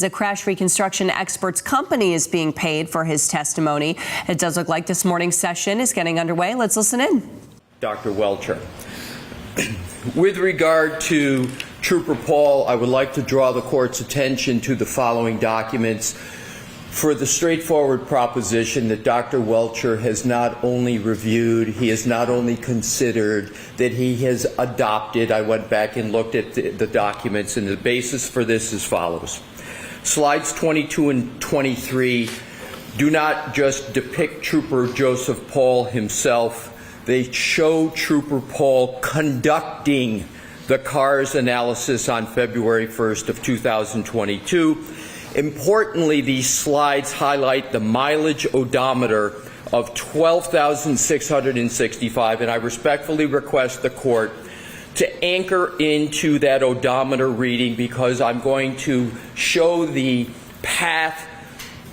The crash reconstruction expert's company is being paid for his testimony. It does look like this morning's session is getting underway. Let's listen in. Dr. Welcher, with regard to Trooper Paul, I would like to draw the court's attention to the following documents for the straightforward proposition that Dr. Welcher has not only reviewed, he has not only considered, that he has adopted. I went back and looked at the documents, and the basis for this is as follows. Slides 22 and 23 do not just depict Trooper Joseph Paul himself. They show Trooper Paul conducting the CARS analysis on February 1st of 2022. Importantly, these slides highlight the mileage odometer of 12,665, and I respectfully request the court to anchor into that odometer reading, because I'm going to show the path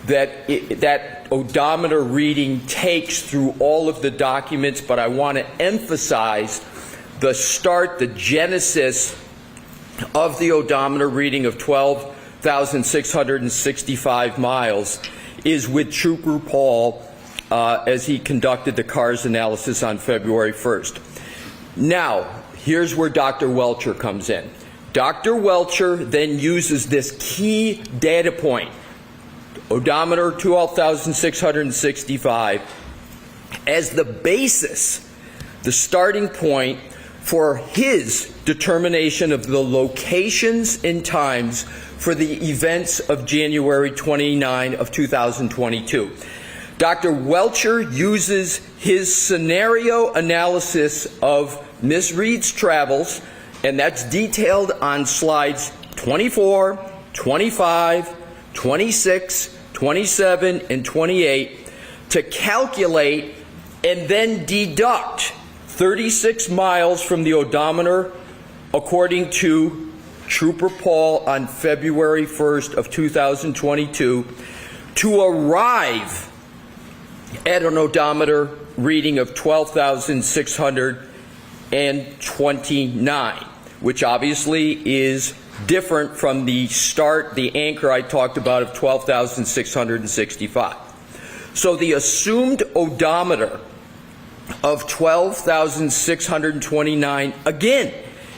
that that odometer reading takes through all of the documents, but I want to emphasize the start, the genesis of the odometer reading of 12,665 miles is with Trooper Paul as he conducted the CARS analysis on February 1st. Now, here's where Dr. Welcher comes in. Dr. Welcher then uses this key data point, odometer 12,665, as the basis, the starting point for his determination of the locations and times for the events of January 29 of 2022. Dr. Welcher uses his scenario analysis of Miss Reed's travels, and that's detailed on slides 24, 25, 26, 27, and 28, to calculate and then deduct 36 miles from the odometer according to Trooper Paul on February 1st of 2022 to arrive at an odometer reading of 12,629, which obviously is different from the start, the anchor I talked about of 12,665. So the assumed odometer of 12,629, again,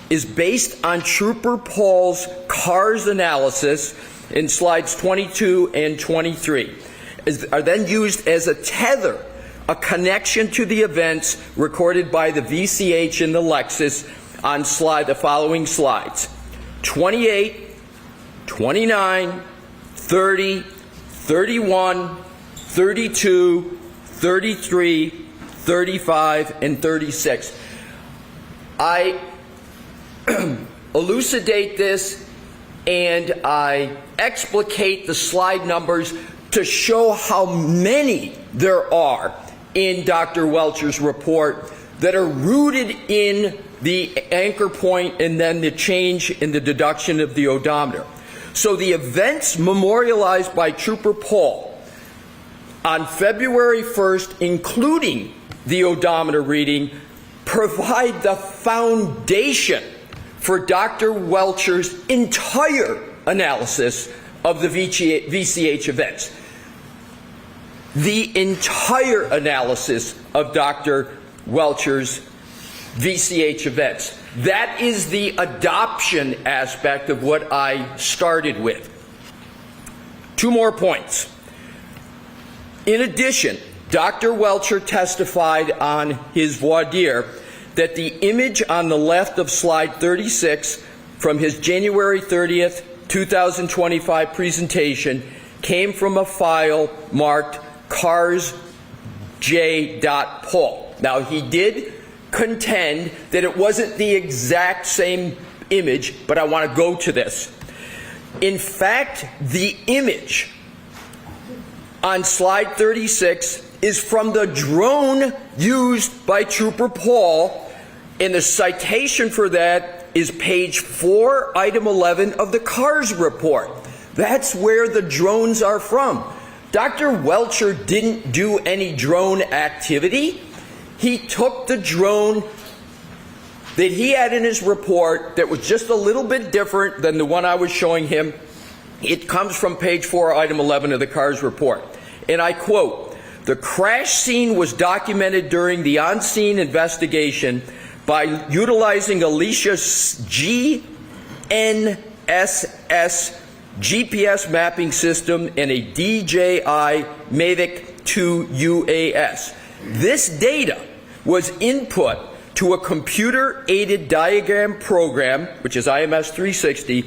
is based on Trooper Paul's CARS analysis in slides 22 and 23, are then used as a tether, a connection to the events recorded by the VCH in the Lexus on the following slides: 28, 29, 30, 31, 32, 33, 35, and 36. I elucidate this and I explicate the slide numbers to show how many there are in Dr. Welcher's report that are rooted in the anchor point and then the change in the deduction of the odometer. So the events memorialized by Trooper Paul on February 1st, including the odometer reading, provide the foundation for Dr. Welcher's entire analysis of the VCH events. The entire analysis of Dr. Welcher's VCH events. That is the adoption aspect of what I started with. Two more points. In addition, Dr. Welcher testified on his voir dire that the image on the left of slide 36 from his January 30th, 2025 presentation came from a file marked CARS-J.Paul. Now, he did contend that it wasn't the exact same image, but I want to go to this. In fact, the image on slide 36 is from the drone used by Trooper Paul, and the citation for that is page 4, item 11 of the CARS report. That's where the drones are from. Dr. Welcher didn't do any drone activity. He took the drone that he had in his report that was just a little bit different than the one I was showing him It comes from page 4, item 11 of the CARS report. And I quote, "The crash scene was documented during the on-scene investigation by utilizing Alicia's GNSS GPS mapping system and a DJI Mavic 2 UAS. This data was input to a computer-aided diagram program, which is IMS 360,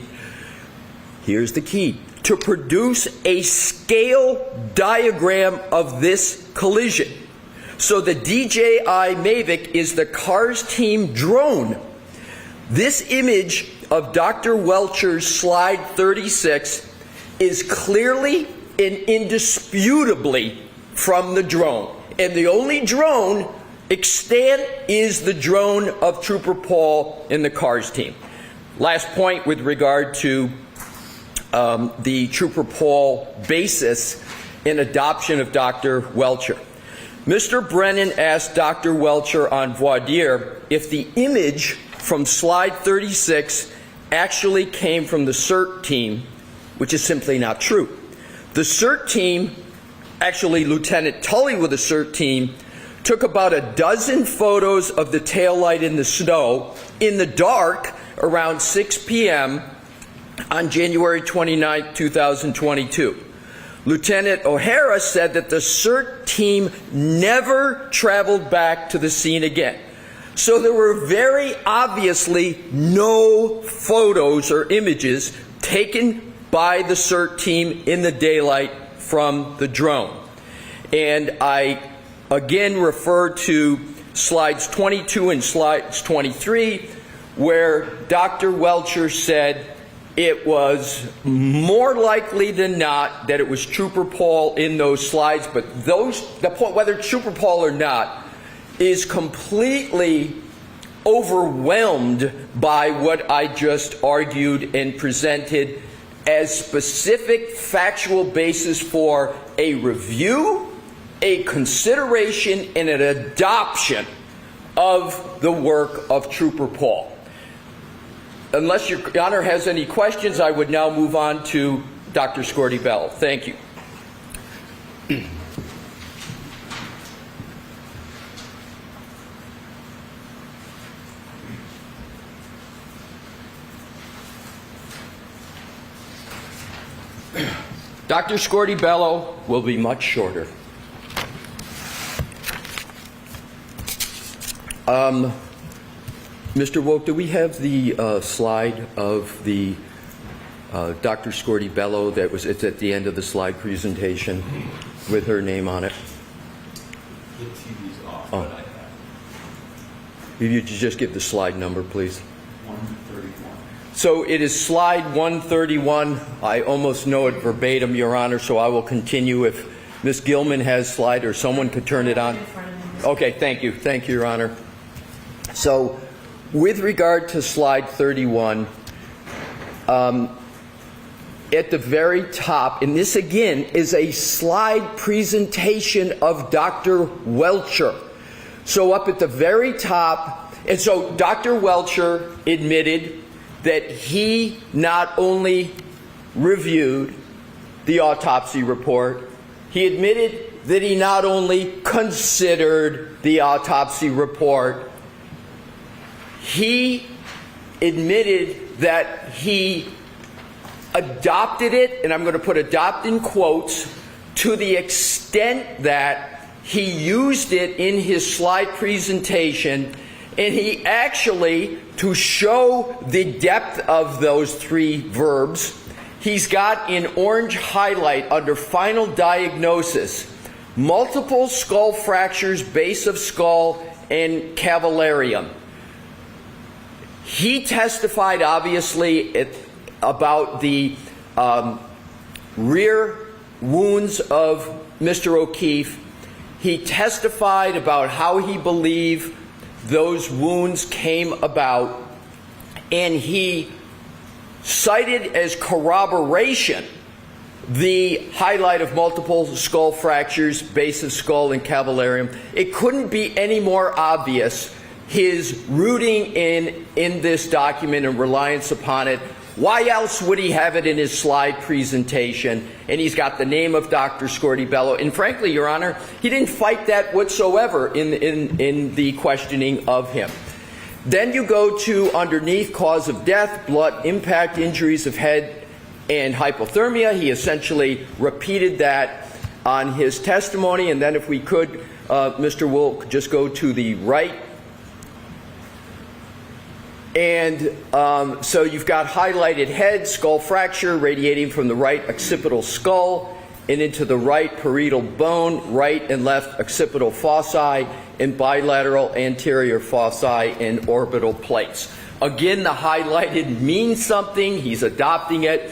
here's the key, to produce a scale diagram of this collision. So the DJI Mavic is the CARS team drone. This image of Dr. Welcher's slide 36 is clearly and indisputably from the drone. And the only drone extant is the drone of Trooper Paul and the CARS team." Last point with regard to the Trooper Paul basis in adoption of Dr. Welcher. Mr. Brennan asked Dr. Welcher on voir dire if the image from slide 36 actually came from the CERT team, which is simply not true. The CERT team, actually Lieutenant Tully with the CERT team, took about a dozen photos of the taillight in the snow in the dark around 6 p.m. on January 29, 2022. Lieutenant O'Hara said that the CERT team never traveled back to the scene again. So there were very obviously no photos or images taken by the CERT team in the daylight from the drone. And I again refer to slides 22 and slides 23, where Dr. Welcher said it was more likely than not that it was Trooper Paul in those slides, but the point, whether it's Trooper Paul or not, is completely overwhelmed by what I just argued and presented as specific factual basis for a review, a consideration, and an adoption of the work of Trooper Paul. Unless Your Honor has any questions, I would now move on to Dr. Scorti-Bello. Thank you. Dr. Scorti-Bello will be much shorter. Mr. Woke, do we have the slide of the Dr. Scorti-Bello that was it's at the end of the slide presentation with her name on it? The TV's off, Oh. but I have If you just give the slide number, please. 131. So it is slide 131. I almost know it verbatim, Your Honor, so I will continue if Ms. Gilman has slide or someone could turn it on. Okay, thank you. Thank you, Your Honor. So with regard to slide 31, at the very top, and this again is a slide presentation of Dr. Welcher. So up at the very top, and so Dr. Welcher admitted that he not only reviewed the autopsy report, he admitted that he not only considered the autopsy report, he admitted that he adopted it, and I'm going to put adopt in quotes, to the extent that he used it in his slide presentation, and he actually, to show the depth of those three verbs, he's got in orange highlight under final diagnosis, multiple skull fractures, base of skull, and cavallarium. He testified, obviously, about the rear wounds of Mr. O'Keefe. He testified about how he believed those wounds came about, and he cited as corroboration the highlight of multiple skull fractures, base of skull, and cavallarium. It couldn't be any more obvious his rooting in this document and reliance upon it Why else would he have it in his slide presentation? And he's got the name of Dr. Scortibello. And frankly, Your Honor, he didn't fight that whatsoever in the questioning of him. Then you go to underneath cause of death, blood impact, injuries of head, and hypothermia. He essentially repeated that on his testimony. And then if we could, Mr. Wool, just go to the right. And so you've got highlighted head, skull fracture radiating from the right occipital skull and into the right parietal bone, right and left occipital foci, and bilateral anterior foci and orbital plates. Again, the highlighted means something. He's adopting it.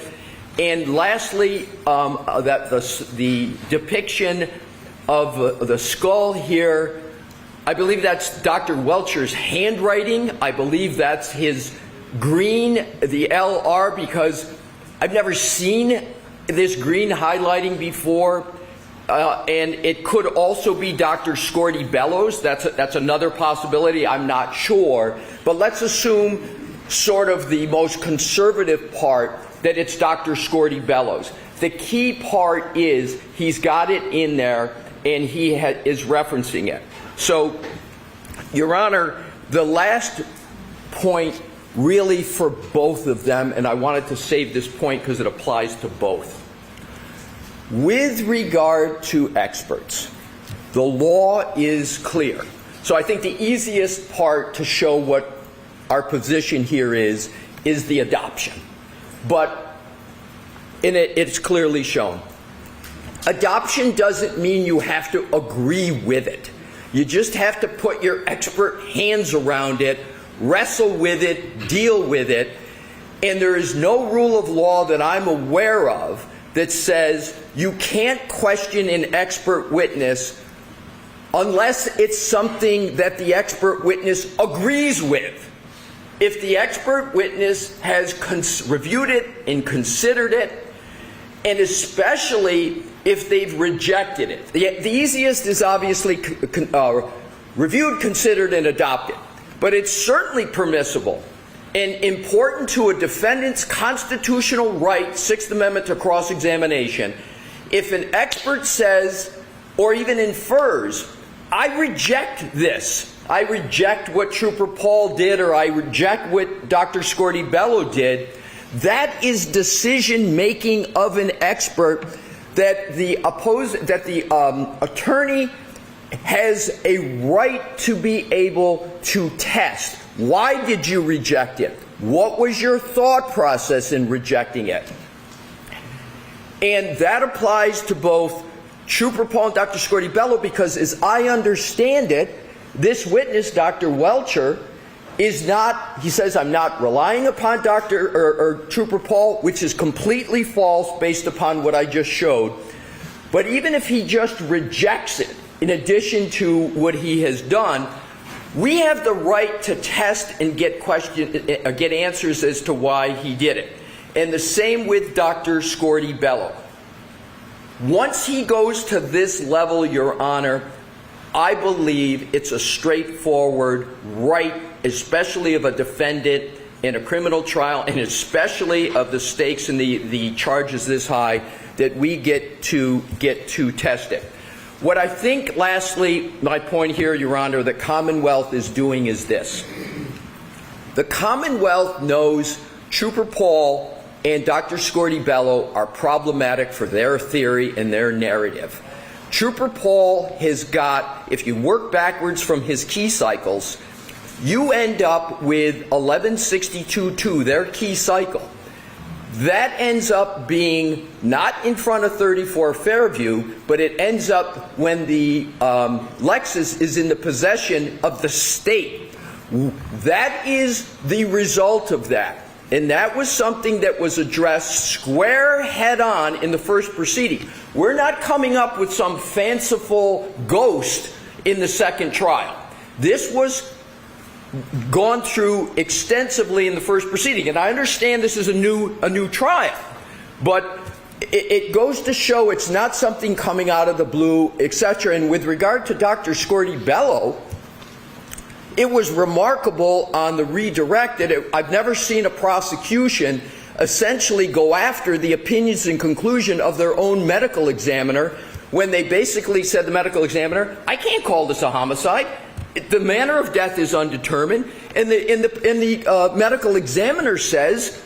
And lastly, that the depiction of the skull here, I believe that's Dr. Welcher's handwriting. I believe that's his green, the LR, because I've never seen this green highlighting before. And it could also be Dr. Scortibello's. That's another possibility. I'm not sure. But let's assume sort of the most conservative part that it's Dr. Scortibello's. The key part is he's got it in there and he is referencing it. So, Your Honor, the last point really for both of them, and I wanted to save this point because it applies to both. With regard to experts, the law is clear. So I think the easiest part to show what our position here is the adoption. But in it, it's clearly shown. Adoption doesn't mean you have to agree with it. You just have to put your expert hands around it, wrestle with it, deal with it, and there is no rule of law that I'm aware of that says you can't question an expert witness unless it's something that the expert witness agrees with. If the expert witness has reviewed it and considered it, and especially if they've rejected it. The easiest is obviously reviewed, considered, and adopted. But it's certainly permissible and important to a defendant's constitutional right, Sixth Amendment to cross-examination, if an expert says or even infers, I reject this. I reject what Trooper Paul did, or I reject what Dr. Scortibello did. That is decision-making of an expert that the attorney has a right to be able to test. Why did you reject it? What was your thought process in rejecting it? And that applies to both Trooper Paul and Dr. Scortibello, because as I understand it, this witness, Dr. Welcher, is not, he says, I'm not relying upon Trooper Paul, which is completely false based upon what I just showed. But even if he just rejects it, in addition to what he has done, we have the right to test and get answers as to why he did it. And the same with Dr. Scortibello. Once he goes to this level, Your Honor, I believe it's a straightforward right, especially of a defendant in a criminal trial, and especially of the stakes and the charges this high, that we get to test it. What I think, lastly, my point here, Your Honor, the Commonwealth is doing is this. The Commonwealth knows Trooper Paul and Dr. Scortibello are problematic for their theory and their narrative. Trooper Paul has got, if you work backwards from his key cycles, you end up with 1162-2, their key cycle. That ends up being not in front of 34 Fairview, but it ends up when the Lexus is in the possession of the state. That is the result of that. And that was something that was addressed square head-on in the first proceeding. We're not coming up with some fanciful ghost in the second trial. This was gone through extensively in the first proceeding. And I understand this is a new trial, but it goes to show it's not something coming out of the blue, etc. And with regard to Dr. Scortibello, it was remarkable on the redirect that I've never seen a prosecution essentially go after the opinions and conclusion of their own medical examiner when they basically said, the medical examiner, I can't call this a homicide. The manner of death is undetermined. And the medical examiner says,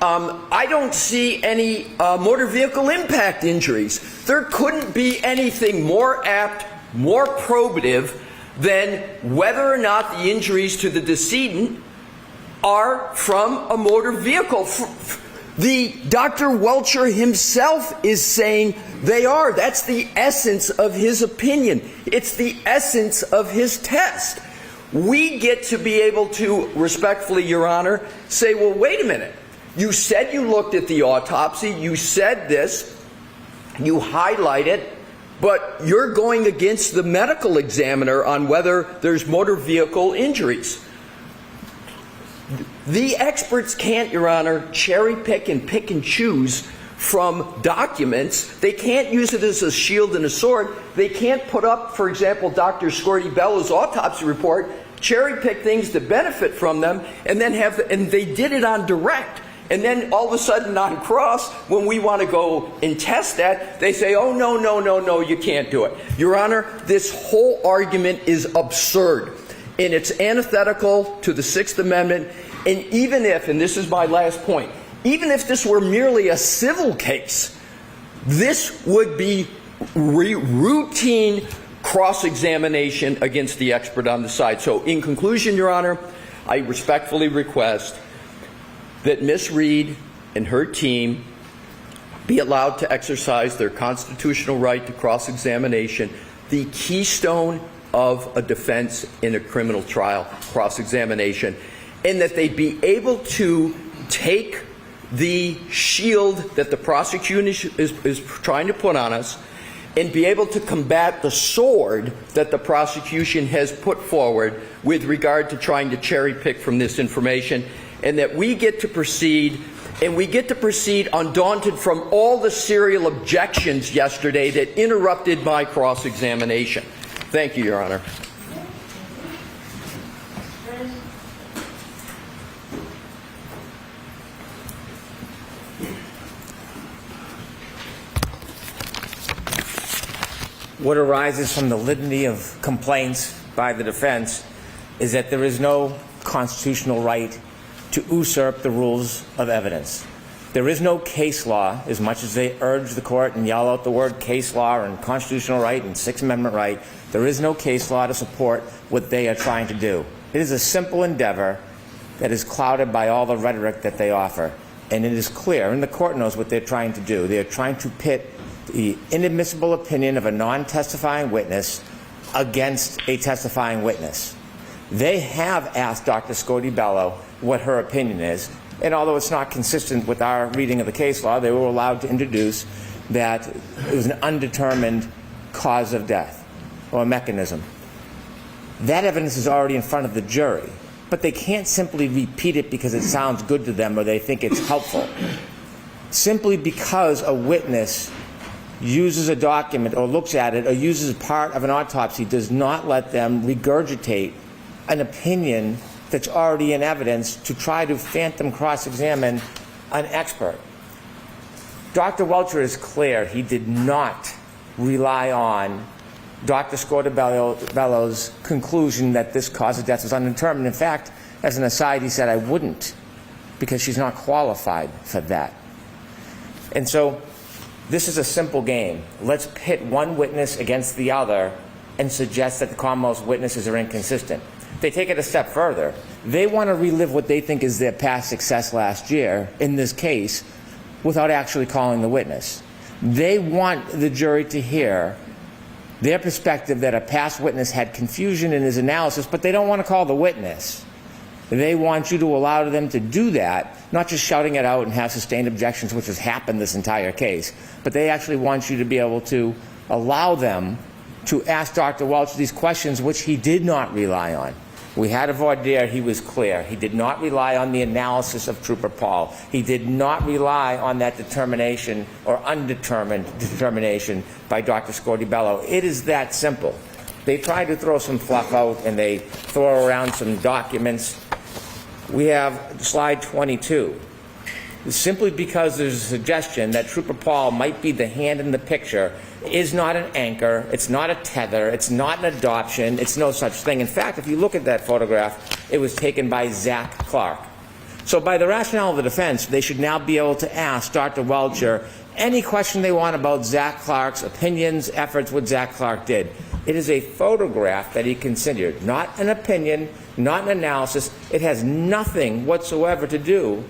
I don't see any motor vehicle impact injuries. There couldn't be anything more apt, more probative than whether or not the injuries to the decedent are from a motor vehicle. The Dr. Welcher himself is saying they are. That's the essence of his opinion. It's the essence of his test. We get to be able to, respectfully, Your Honor, say, well, wait a minute. You said you looked at the autopsy. You said this. You highlight it. But you're going against the medical examiner on whether there's motor vehicle injuries. The experts can't, Your Honor, cherry pick and choose from documents. They can't use it as a shield and a sword. They can't put up, for example, Dr. Scorti-Bello's autopsy report, cherry pick things to benefit from them, and then and they did it on direct. And then all of a sudden on cross, when we want to go and test that, they say, oh, no, you can't do it. Your Honor, this whole argument is absurd. And it's antithetical to the Sixth Amendment. And even if, and this is my last point, even if this were merely a civil case, this would be routine cross-examination against the expert on the side. So in conclusion, Your Honor, I respectfully request that Ms. Reed and her team be allowed to exercise their constitutional right to cross-examination, the keystone of a defense in a criminal trial, cross-examination, and that they be able to take the shield that the prosecution is trying to put on us and be able to combat the sword that the prosecution has put forward with regard to trying to cherry pick from this information, and that we get to proceed, and we get to proceed undaunted from all the serial objections yesterday that interrupted my cross-examination. Thank you, Your Honor. What arises from the litany of complaints by the defense is that there is no constitutional right to usurp the rules of evidence. There is no case law, as much as they urge the court and yell out the word case law and constitutional right and Sixth Amendment right. There is no case law to support what they are trying to do. It is a simple endeavor that is clouded by all the rhetoric that they offer. And it is clear, and the court knows what they're trying to do. They are trying to pit the inadmissible opinion of a non-testifying witness against a testifying witness. They have asked Dr. Scorti-Bello what her opinion is, and although it's not consistent with our reading of the case law, they were allowed to introduce that it was an undetermined cause of death or mechanism. That evidence is already in front of the jury, but they can't simply repeat it because it sounds good to them or they think it's helpful. Simply because a witness uses a document or looks at it or uses part of an autopsy does not let them regurgitate an opinion that's already in evidence to try to phantom cross-examine an expert. Dr. Welcher is clear. He did not rely on Dr. Scorti-Bello's conclusion that this cause of death was undetermined. In fact, as an aside, he said, I wouldn't, because she's not qualified for that. And so this is a simple game. Let's pit one witness against the other and suggest that the Commonwealth's witnesses are inconsistent. They take it a step further. They want to relive what they think is their past success last year in this case without actually calling the witness. They want the jury to hear their perspective that a past witness had confusion in his analysis, but they don't want to call the witness. They want you to allow them to do that, not just shouting it out and have sustained objections, which has happened this entire case, but they actually want you to be able to allow them to ask Dr. Welcher these questions, which he did not rely on. We had a voir dire. He was clear. He did not rely on the analysis of Trooper Paul. He did not rely on that determination or undetermined determination by Dr. Scorti-Bello. It is that simple. They try to throw some fluff out and they throw around some documents. We have slide 22. simply because there's a suggestion that Trooper Paul might be the hand in the picture is not an anchor, it's not a tether, it's not an adoption, it's no such thing. In fact, if you look at that photograph, it was taken by Zach Clark. So by the rationale of the defense, they should now be able to ask Dr. Welcher any question they want about Zach Clark's opinions, efforts, what Zach Clark did. It is a photograph that he considered, not an opinion, not an analysis. It has nothing whatsoever to do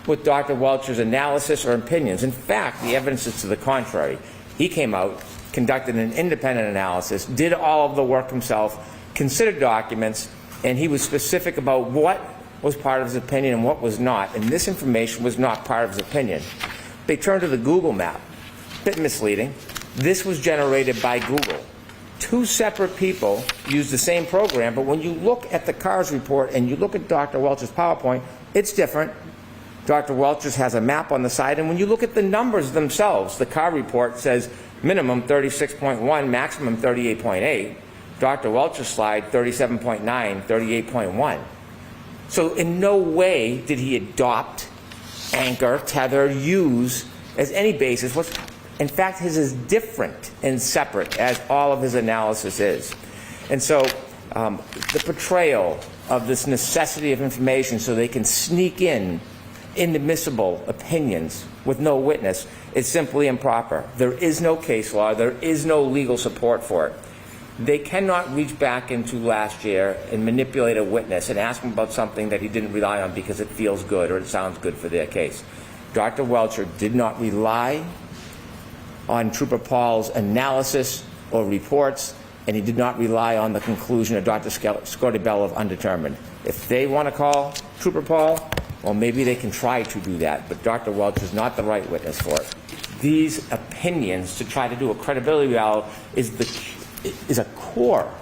with Dr. Welcher's analysis or opinions. In fact, the evidence is to the contrary. He came out, conducted an independent analysis, did all of the work himself, considered documents, and he was specific about what was part of his opinion and what was not. And this information was not part of his opinion. They turned to the Google map. Bit misleading. This was generated by Google. Two separate people used the same program, but when you look at the CARS report and you look at Dr. Welcher's PowerPoint, it's different. Dr. Welcher's has a map on the side, and when you look at the numbers themselves, the CAR report says minimum 36.1, maximum 38.8. Dr. Welcher's slide, 37.9, 38.1. So in no way did he adopt, anchor, tether, use as any basis. In fact, his is different and separate, as all of his analysis is. And so the portrayal of this necessity of information so they can sneak in inadmissible opinions with no witness is simply improper. There is no case law. There is no legal support for it. They cannot reach back into last year and manipulate a witness and ask him about something that he didn't rely on because it feels good or it sounds good for their case. Dr. Welcher did not rely on Trooper Paul's analysis or reports, and he did not rely on the conclusion of Dr. Scortibello of undetermined. If they want to call Trooper Paul, well, maybe they can try to do that, but Dr. Welcher is not the right witness for it. These opinions to try to do a credibility eval is a core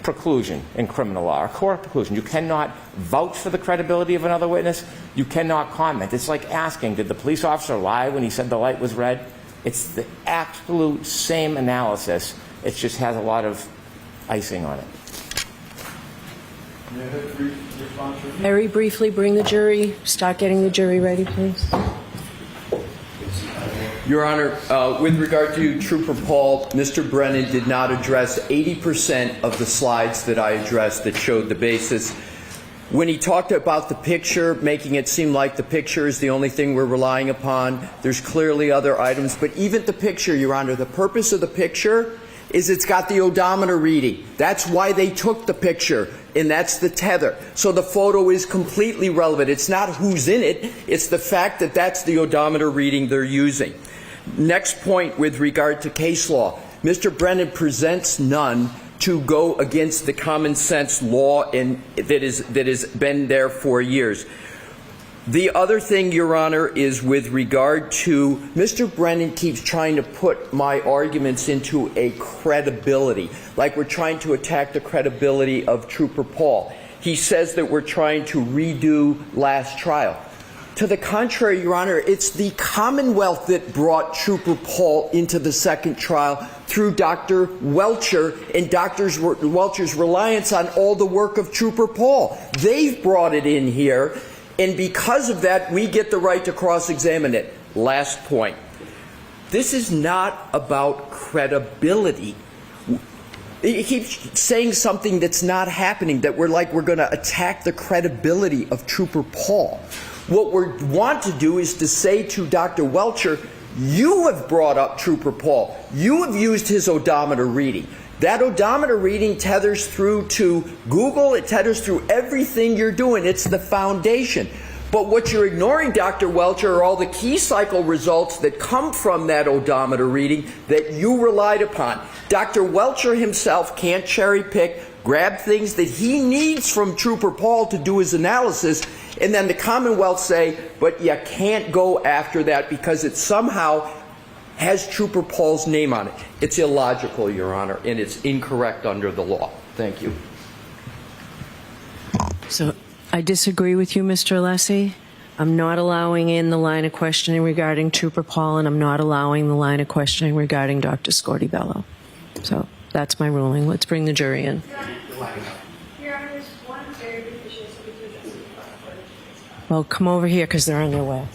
preclusion in criminal law, a core preclusion. You cannot vouch for the credibility of another witness. You cannot comment. It's like asking, did the police officer lie when he said the light was red? It's the absolute same analysis. It just has a lot of icing on it. May I have a brief response? Very briefly, bring the jury. Start getting the jury ready, please. Your Honor, with regard to Trooper Paul, Mr. Brennan did not address 80% of the slides that I addressed that showed the basis. When he talked about the picture, making it seem like the picture is the only thing we're relying upon, there's clearly other items. But even the picture, Your Honor, the purpose of the picture is it's got the odometer reading. That's why they took the picture, and that's the tether. So the photo is completely relevant. It's not who's in it. It's the fact that that's the odometer reading they're using. Next point with regard to case law. Mr. Brennan presents none to go against the common sense law that has been there for years. The other thing, Your Honor, is with regard to Mr. Brennan keeps trying to put my arguments into a credibility, like we're trying to attack the credibility of Trooper Paul. He says that we're trying to redo last trial. To the contrary, Your Honor, it's the Commonwealth that brought Trooper Paul into the second trial through Dr. Welcher and Dr. Welcher's reliance on all the work of Trooper Paul. They've brought it in here, and because of that, we get the right to cross-examine it. Last point. This is not about credibility. He keeps saying something that's not happening, that we're going to attack the credibility of Trooper Paul. What we want to do is to say to Dr. Welcher, you have brought up Trooper Paul. You have used his odometer reading. That odometer reading tethers through to Google. It tethers through everything you're doing. It's the foundation. But what you're ignoring, Dr. Welcher, are all the key cycle results that come from that odometer reading that you relied upon. Dr. Welcher himself can't cherry pick, grab things that he needs from Trooper Paul to do his analysis, and then the Commonwealth say, but you can't go after that because it somehow has Trooper Paul's name on it. It's illogical, Your Honor, and it's incorrect under the law. Thank you. So I disagree with you, Mr. Alessi. I'm not allowing in the line of questioning regarding Trooper Paul, and I'm not allowing the line of questioning regarding Dr. Scortibello. So that's my ruling. Let's bring the jury in. Your Honor, there's one very big issue. Well, come over here because they're on their way.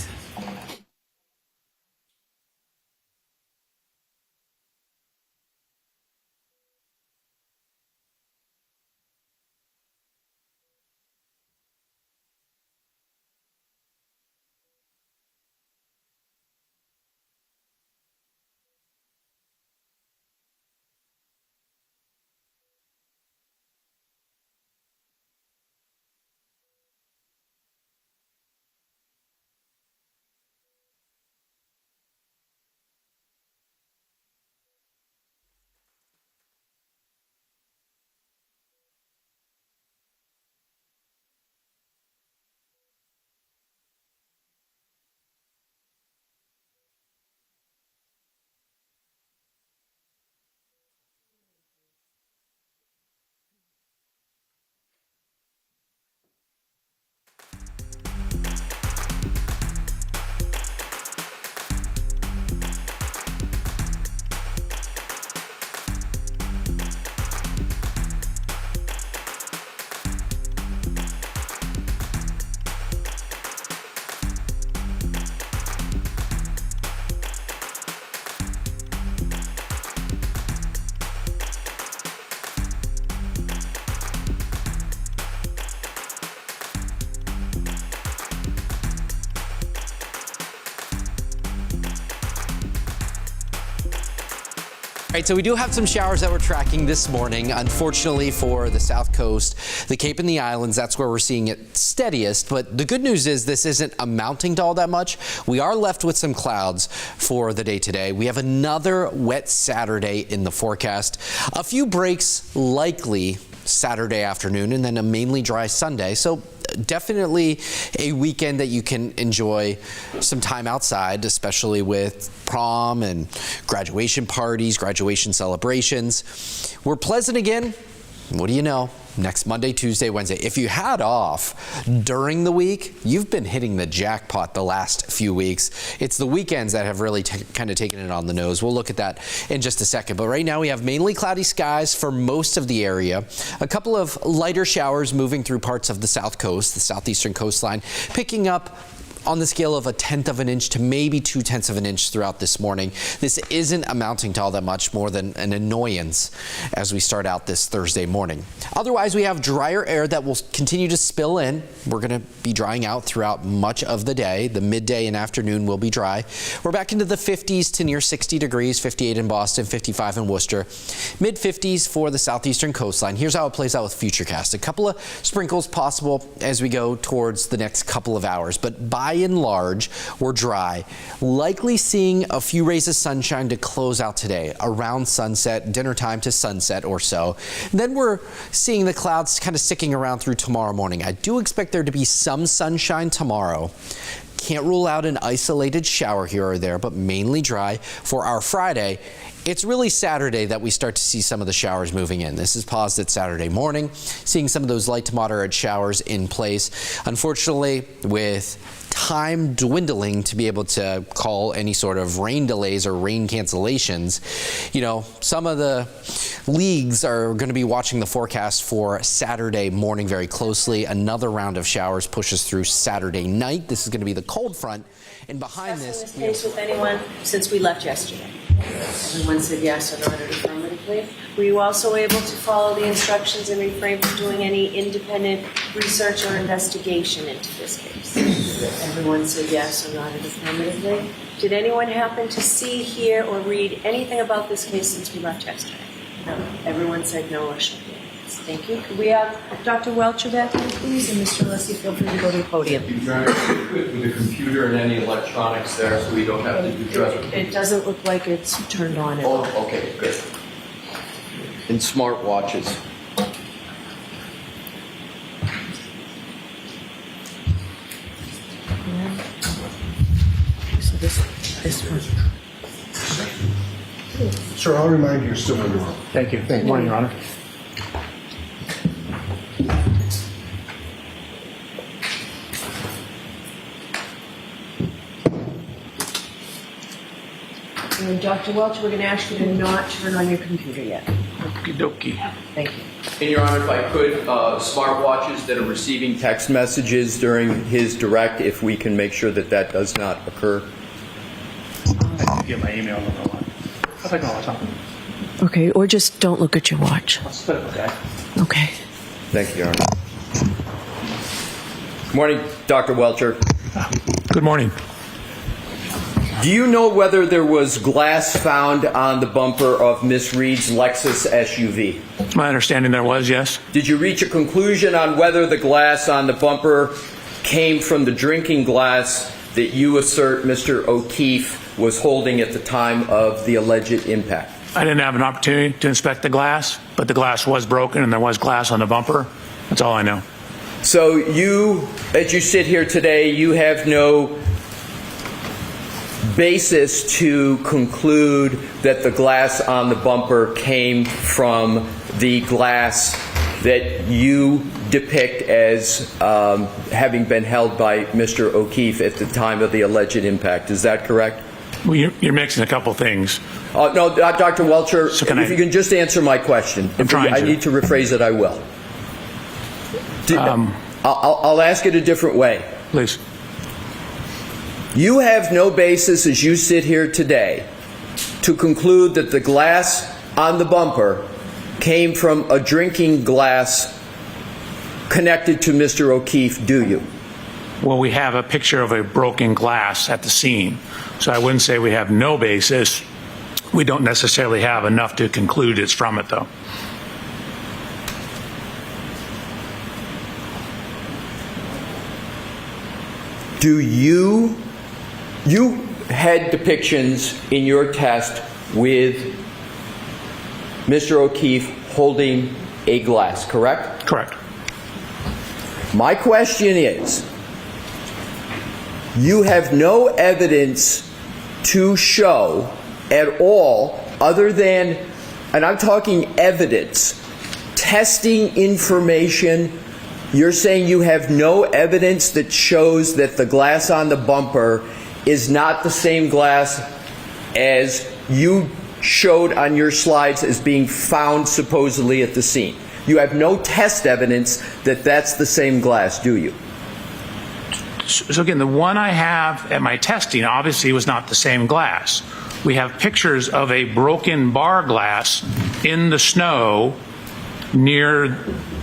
All right, so we do have some showers that we're tracking this morning. Unfortunately for the South Coast, the Cape and the Islands, that's where we're seeing it steadiest. But the good news is this isn't amounting to all that much. We are left with some clouds for the day today. We have another wet Saturday in the forecast. A few breaks likely Saturday afternoon and then a mainly dry Sunday. So definitely a weekend that you can enjoy some time outside, especially with prom and graduation parties, graduation celebrations. We're pleasant again. What do you know? Next Monday, Tuesday, Wednesday. If you had off during the week, you've been hitting the jackpot the last few weeks. It's the weekends that have really kind of taken it on the nose. We'll look at that in just a second. But right now we have mainly cloudy skies for most of the area. A couple of lighter showers moving through parts of the South Coast, the southeastern coastline, picking up on the scale of 1/10 of an inch to maybe 2/10 of an inch throughout this morning. This isn't amounting to all that much more than an annoyance as we start out this Thursday morning. Otherwise, we have drier air that will continue to spill in. We're going to be drying out throughout much of the day. The midday and afternoon will be dry. We're back into the 50s to near 60 degrees, 58 in Boston, 55 in Worcester, mid 50s for the southeastern coastline. Here's how it plays out with Futurecast. A couple of sprinkles possible as we go towards the next couple of hours, but by and large, we're dry. Likely seeing a few rays of sunshine to close out today around sunset, dinner time to sunset or so. Then we're seeing the clouds kind of sticking around through tomorrow morning. I do expect there to be some sunshine tomorrow. Can't rule out an isolated shower here or there, but mainly dry for our Friday. It's really Saturday that we start to see some of the showers moving in. This is paused at Saturday morning, seeing some of those light to moderate showers in place. Unfortunately, with time dwindling to be able to call any sort of rain delays or rain cancellations, you know, some of the leagues are going to be watching the forecast for Saturday morning very closely. Another round of showers pushes through Saturday night. This is going to be the cold front. And behind this case with anyone since we left yesterday? Everyone said yes or nodded affirmatively. Were you also able to follow the instructions and refrain from doing any independent research or investigation into this case? Everyone said yes or nodded affirmatively. Did anyone happen to see, hear, or read anything about this case since we left yesterday? No. Everyone said no or should be. Thank you. Could we have Dr. Welcher back in, please? And Mr. Leslie, feel free to go to the podium. With the computer and any electronics there, so we don't have to do drugs. It doesn't look like it's turned on at all. Oh, okay, good. And smart watches. So this one. Sir, I'll remind you, you're still in the room. Thank you. Good morning, Your Honor. And Dr. Welch, we're going to ask you to not turn on your computer yet. Okie dokie. Thank you. And Your Honor, if I could, smartwatches that are receiving text messages during his direct, if we can make sure that that does not occur. I can get my email on the line. I'll take all the time. Okay, or just don't look at your watch. I'll split it, okay? Okay. Thank you, Your Honor. Good morning, Dr. Welcher. Good morning. Do you know whether there was glass found on the bumper of Miss Reed's Lexus SUV? My understanding there was, yes. Did you reach a conclusion on whether the glass on the bumper came from the drinking glass that you assert Mr. O'Keefe was holding at the time of the alleged impact? I didn't have an opportunity to inspect the glass, but the glass was broken and there was glass on the bumper. That's all I know. So you, as you sit here today, you have no basis to conclude that the glass on the bumper came from the glass that you depict as having been held by Mr. O'Keefe at the time of the alleged impact. Is that correct? Well, you're mixing a couple things. No, Dr. Welcher, So if you can just answer my question. I'm trying I to. need to rephrase it, I will. I'll ask it a different way. Please. You have no basis, as you sit here today, to conclude that the glass on the bumper came from a drinking glass connected to Mr. O'Keefe, do you? Well, we have a picture of a broken glass at the scene, so I wouldn't say we have no basis. We don't necessarily have enough to conclude it's from it, though. Do you had depictions in your test with Mr. O'Keefe holding a glass, correct? Correct. My question is, you have no evidence to show at all other than, and I'm talking evidence, testing information. You're saying you have no evidence that shows that the glass on the bumper is not the same glass as you showed on your slides as being found supposedly at the scene. You have no test evidence that that's the same glass, do you? So again, the one I have at my testing obviously was not the same glass. We have pictures of a broken bar glass in the snow near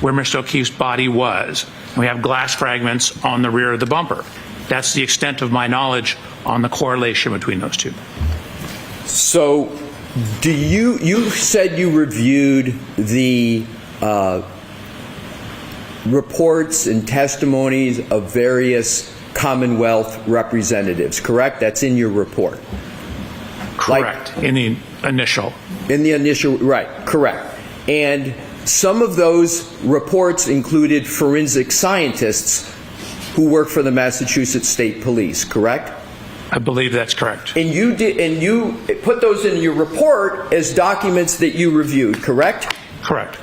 where Mr. O'Keefe's body was. We have glass fragments on the rear of the bumper. That's the extent of my knowledge on the correlation between those two. So, you said you reviewed the reports and testimonies of various Commonwealth representatives, correct? That's in your report. Correct. In the initial. In the initial, right, correct. And some of those reports included forensic scientists who work for the Massachusetts State Police, correct? I believe that's correct. And you put those in your report as documents that you reviewed, correct? Correct.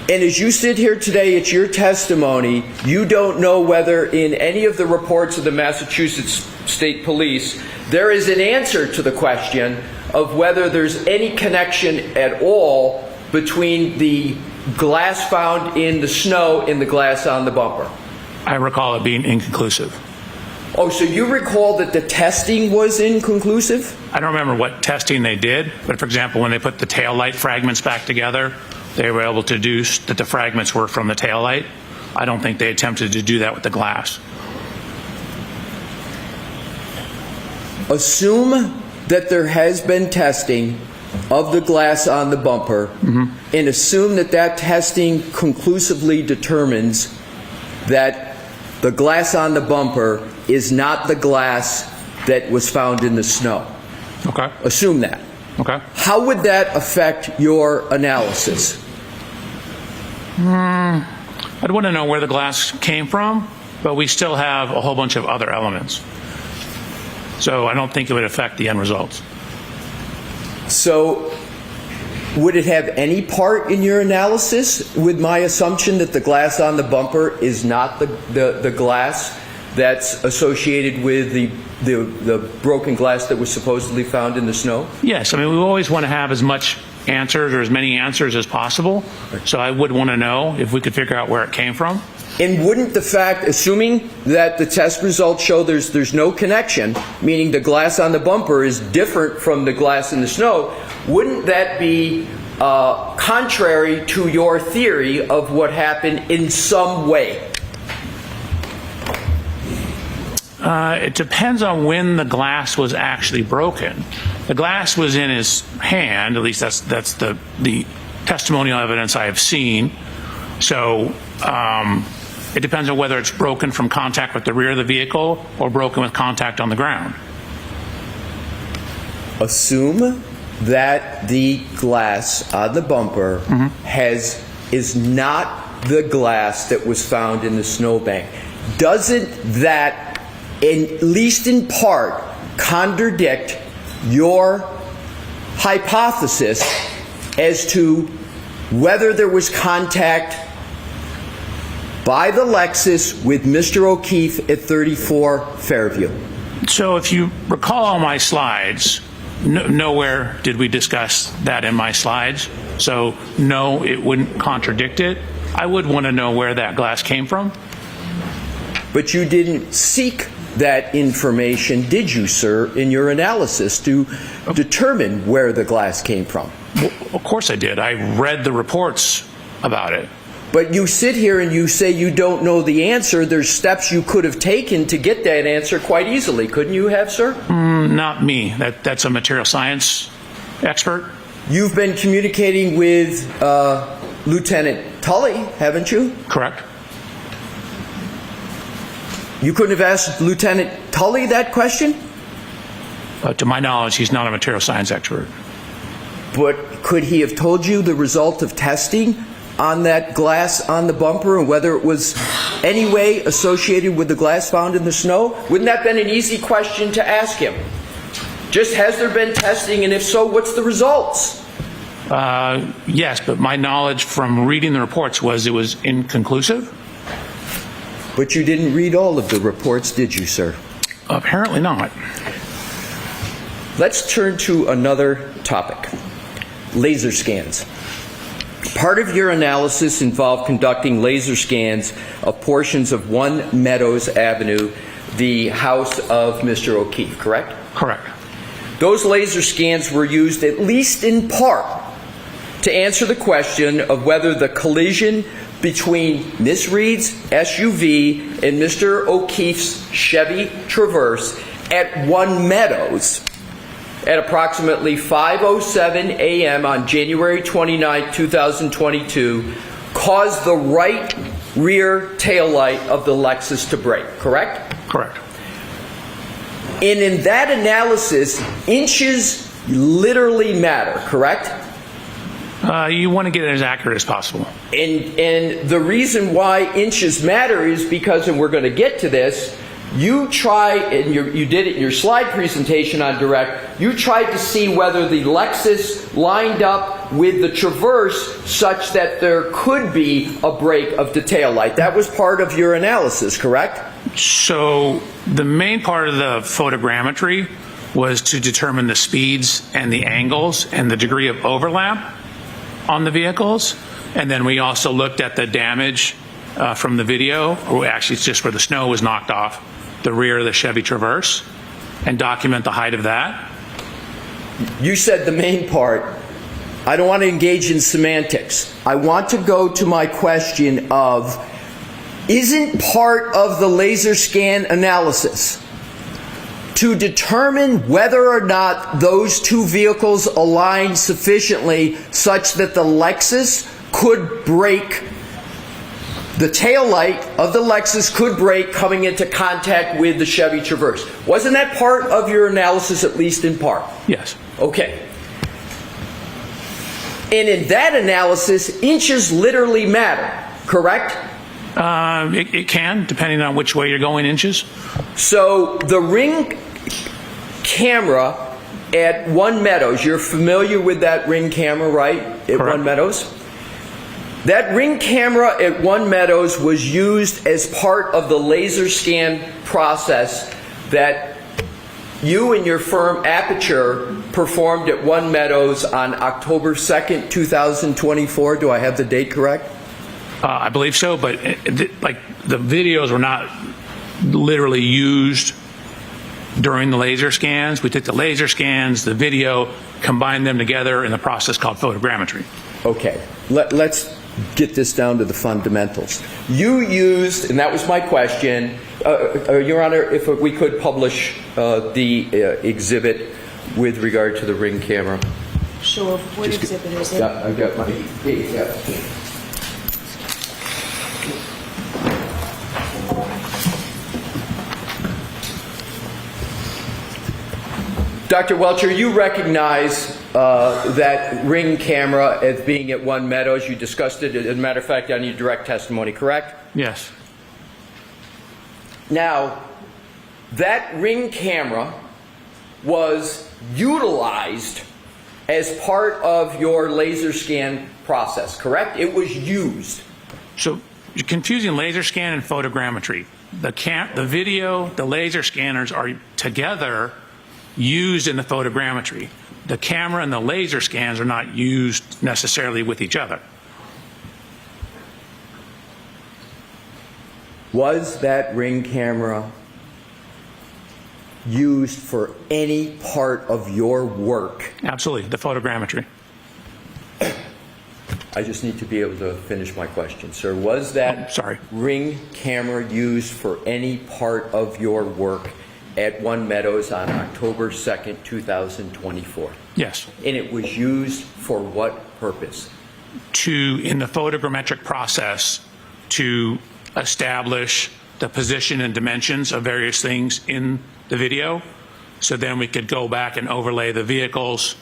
And as you sit here today, it's your testimony, you don't know whether in any of the reports of the Massachusetts State Police there is an answer to the question of whether there's any connection at all between the glass found in the snow and the glass on the bumper. I recall it being inconclusive. Oh, so you recall that the testing was inconclusive? I don't remember what testing they did, but for example, when they put the taillight fragments back together, they were able to deduce that the fragments were from the taillight. I don't think they attempted to do that with the glass. Assume that there has been testing of the glass on the bumper, and assume that that testing conclusively determines that the glass on the bumper is not the glass that was found in the snow. Okay. Assume that. Okay. How would that affect your analysis? I'd want to know where the glass came from, but we still have a whole bunch of other elements. So I don't think it would affect the end results. So would it have any part in your analysis with my assumption that the glass on the bumper is not the glass that's associated with the broken glass that was supposedly found in the snow? Yes, I mean, we always want to have as much answers or as many answers as possible. So I would want to know if we could figure out where it came from. And wouldn't the fact, assuming that the test results show there's no connection, meaning the glass on the bumper is different from the glass in the snow, wouldn't that be contrary to your theory of what happened in some way? It depends on when the glass was actually broken. The glass was in his hand, at least that's the testimonial evidence I have seen. So it depends on whether it's broken from contact with the rear of the vehicle or broken with contact on the ground. Assume that the glass on the bumper is not the glass that was found in the snowbank. Doesn't that, at least in part, contradict your hypothesis as to whether there was contact by the Lexus with Mr. O'Keefe at 34 Fairview? So if you recall all my slides, nowhere did we discuss that in my slides. So no, it wouldn't contradict it. I would want to know where that glass came from. But you didn't seek that information, did you, sir, in your analysis to determine where the glass came from? Well, of course I did. I read the reports about it. But you sit here and you say you don't know the answer. There's steps you could have taken to get that answer quite easily. Couldn't you have, sir? Not me. That's a material science expert. You've been communicating with Lieutenant Tully, haven't you? Correct. You couldn't have asked Lieutenant Tully that question? To my knowledge, he's not a material science expert. But could he have told you the result of testing on that glass on the bumper and whether it was any way associated with the glass found in the snow? Wouldn't that have been an easy question to ask him? Just, has there been testing, and if so, what's the results? Yes, but my knowledge from reading the reports was it was inconclusive. But you didn't read all of the reports, did you, sir? Apparently not. Let's turn to another topic, laser scans. Part of your analysis involved conducting laser scans of portions of 1 Meadows Avenue, the house of Mr. O'Keefe, correct? Correct. Those laser scans were used, at least in part, to answer the question of whether the collision between Miss Reed's SUV and Mr. O'Keefe's Chevy Traverse at 1 Meadows at approximately 5:07 a.m. on January 29, 2022, caused the right rear taillight of the Lexus to break, correct? Correct. And in that analysis, inches literally matter, correct? You want to get it as accurate as possible. And the reason why inches matter is because, and we're going to get to this, you try, and you did it in your slide presentation on direct, you tried to see whether the Lexus lined up with the Traverse such that there could be a break of the taillight. That was part of your analysis, correct? So the main part of the photogrammetry was to determine the speeds and the angles and the degree of overlap on the vehicles. And then we also looked at the damage from the video, or actually it's just where the snow was knocked off the rear of the Chevy Traverse, and document the height of that. You said the main part. I don't want to engage in semantics. I want to go to my question of, isn't part of the laser scan analysis to determine whether or not those two vehicles align sufficiently such that the Lexus could break, the taillight of the Lexus could break coming into contact with the Chevy Traverse? Wasn't that part of your analysis, at least in part? Yes. Okay. And in that analysis, inches literally matter, correct? It can, depending on which way you're going inches. So the Ring camera at 1 Meadows, you're familiar with that Ring camera, right? At Correct. 1 Meadows? That Ring camera at 1 Meadows was used as part of the laser scan process that you and your firm Aperture performed at 1 Meadows on October 2nd, 2024. Do I have the date correct? I believe so, but like the videos were not literally used during the laser scans. We took the laser scans, the video, combined them together in a process called photogrammetry. Okay, let's get this down to the fundamentals. You used, and that was my question, Your Honor, if we could publish the exhibit with regard to the Ring camera. Sure. What exhibit is it? Yeah, I got my, yeah. Dr. Welcher, you recognize that Ring camera as being at 1 Meadows. You discussed it, as a matter of fact, on your direct testimony, correct? Yes. Now, that Ring camera was utilized as part of your laser scan process, correct? It was used. So you're confusing laser scan and photogrammetry. The video, the laser scanners are together used in the photogrammetry. The camera and the laser scans are not used necessarily with each other. Was that Ring camera used for any part of your work? Absolutely, the photogrammetry. I just need to be able to finish my question, sir. Was that sorry. Ring camera used for any part of your work at One Meadows on October 2nd, 2024? Yes. And it was used for what purpose? In the photogrammetric process, to establish the position and dimensions of various things in the video. So then we could go back and overlay the vehicles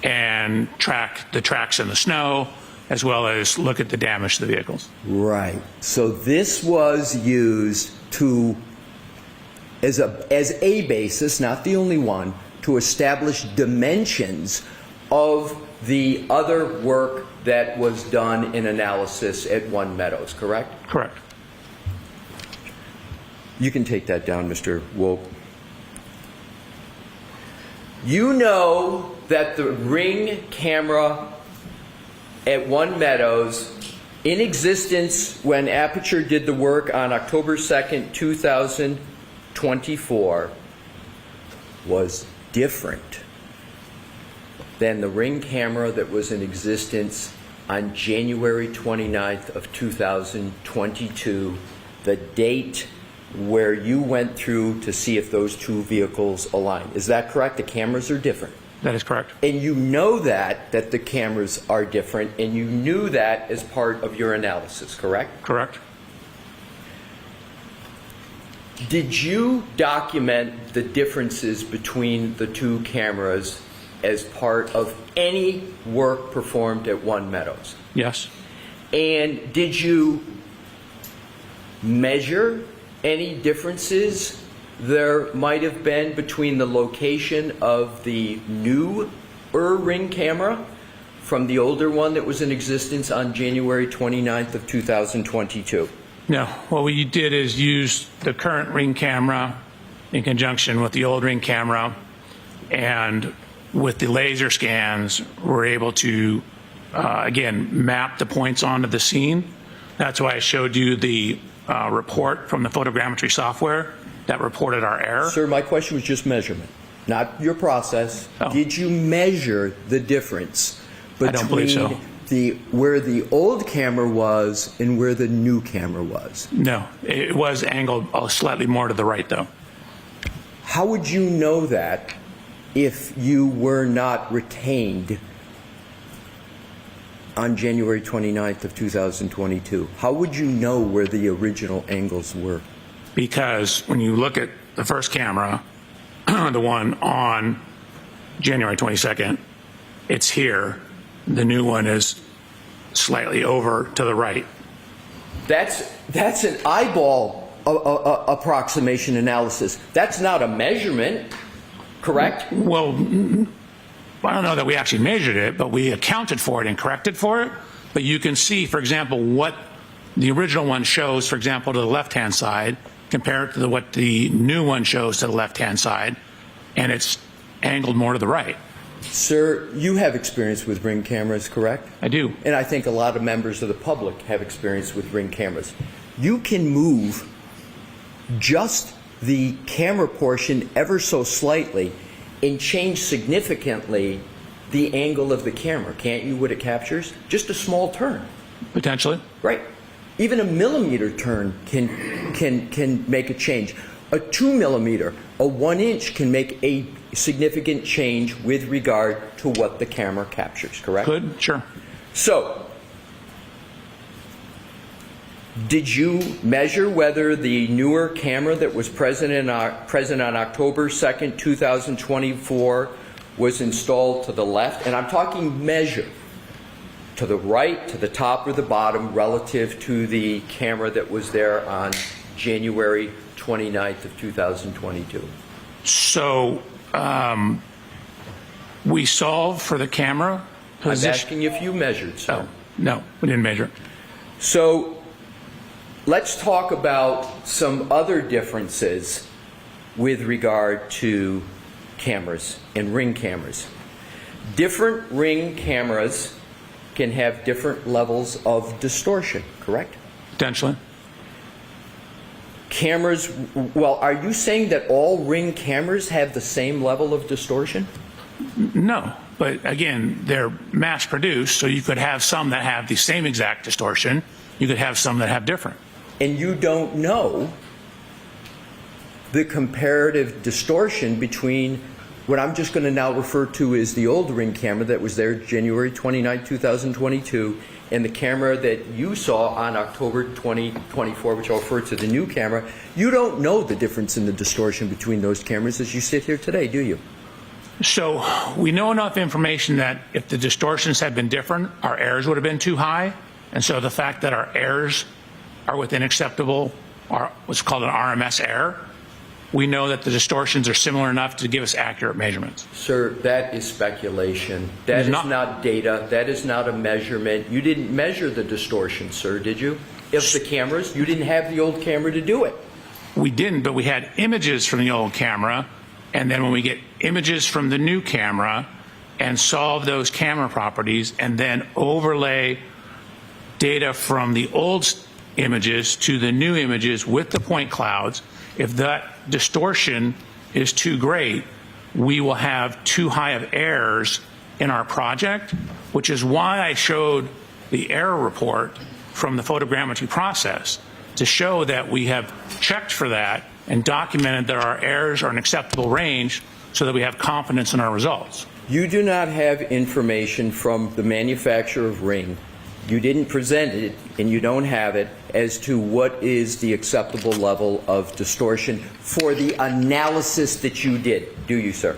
and track the tracks in the snow, as well as look at the damage to the vehicles. Right. So this was used to, as a basis, not the only one, to establish dimensions of the other work that was done in analysis at One Meadows, correct? Correct. You can take that down, Mr. Woke. You know that the Ring camera at One Meadows, in existence when Aperture did the work on October 2nd, 2024, was different than the Ring camera that was in existence on January 29th of 2022, the date where you went through to see if those two vehicles align. Is that correct? The cameras are different. That is correct. And you know that the cameras are different, and you knew that as part of your analysis, correct? Correct. Did you document the differences between the two cameras as part of any work performed at One Meadows? Yes. And did you measure any differences there might have been between the location of the newer Ring camera from the older one that was in existence on January 29th of 2022? No. What we did is use the current Ring camera in conjunction with the old Ring camera, and with the laser scans, we're able to, again, map the points onto the scene. That's why I showed you the report from the photogrammetry software that reported our error. Sir, my question was just measurement, not your process. Oh. Did you measure the difference I don't believe so. between where the old camera was and where the new camera was? No, it was angled slightly more to the right, though. How would you know that if you were not retained on January 29th of 2022? How would you know where the original angles were? Because when you look at the first camera, the one on January 22nd, it's here. The new one is slightly over to the right. That's an eyeball approximation analysis. That's not a measurement, correct? Well, I don't know that we actually measured it, but we accounted for it and corrected for it. But you can see, for example, what the original one shows, for example, to the left-hand side, compared to what the new one shows to the left-hand side, and it's angled more to the right. Sir, you have experience with Ring cameras, correct? I do. And I think a lot of members of the public have experience with Ring cameras. You can move just the camera portion ever so slightly and change significantly the angle of the camera, can't you, what it captures? Just a small turn. Potentially. Right. Even a millimeter turn can make a change. A 2 millimeter, a 1 inch can make a significant change with regard to what the camera captures, correct? Could, sure. So, did you measure whether the newer camera that was present on October 2nd, 2024 was installed to the left? And I'm talking measure. To the right, to the top, or the bottom relative to the camera that was there on January 29th of 2022? So we solved for the camera position. I'm asking if you measured, sir. Oh, no, we didn't measure. So let's talk about some other differences with regard to cameras and Ring cameras. Different Ring cameras can have different levels of distortion, correct? Potentially. Cameras, well, are you saying that all Ring cameras have the same level of distortion? No, But again, they're mass produced, so you could have some that have the same exact distortion. You could have some that have different. And you don't know the comparative distortion between what I'm just going to now refer to as the old Ring camera that was there January 29, 2022, and the camera that you saw on October 2024, which I'll refer to the new camera. You don't know the difference in the distortion between those cameras as you sit here today, do you? So we know enough information that if the distortions had been different, our errors would have been too high. And so the fact that our errors are within acceptable, or what's called an RMS error, we know that the distortions are similar enough to give us accurate measurements. Sir, that is speculation. That is not data. That is not a measurement. You didn't measure the distortion, sir, did you? If the cameras, you didn't have the old camera to do it. We didn't, but we had images from the old camera. And then when we get images from the new camera and solve those camera properties and then overlay data from the old images to the new images with the point clouds, if that distortion is too great, we will have too high of errors in our project, which is why I showed the error report from the photogrammetry process to show that we have checked for that and documented that our errors are in acceptable range so that we have confidence in our results. You do not have information from the manufacturer of Ring. You didn't present it, and you don't have it, as to what is the acceptable level of distortion for the analysis that you did, do you, sir?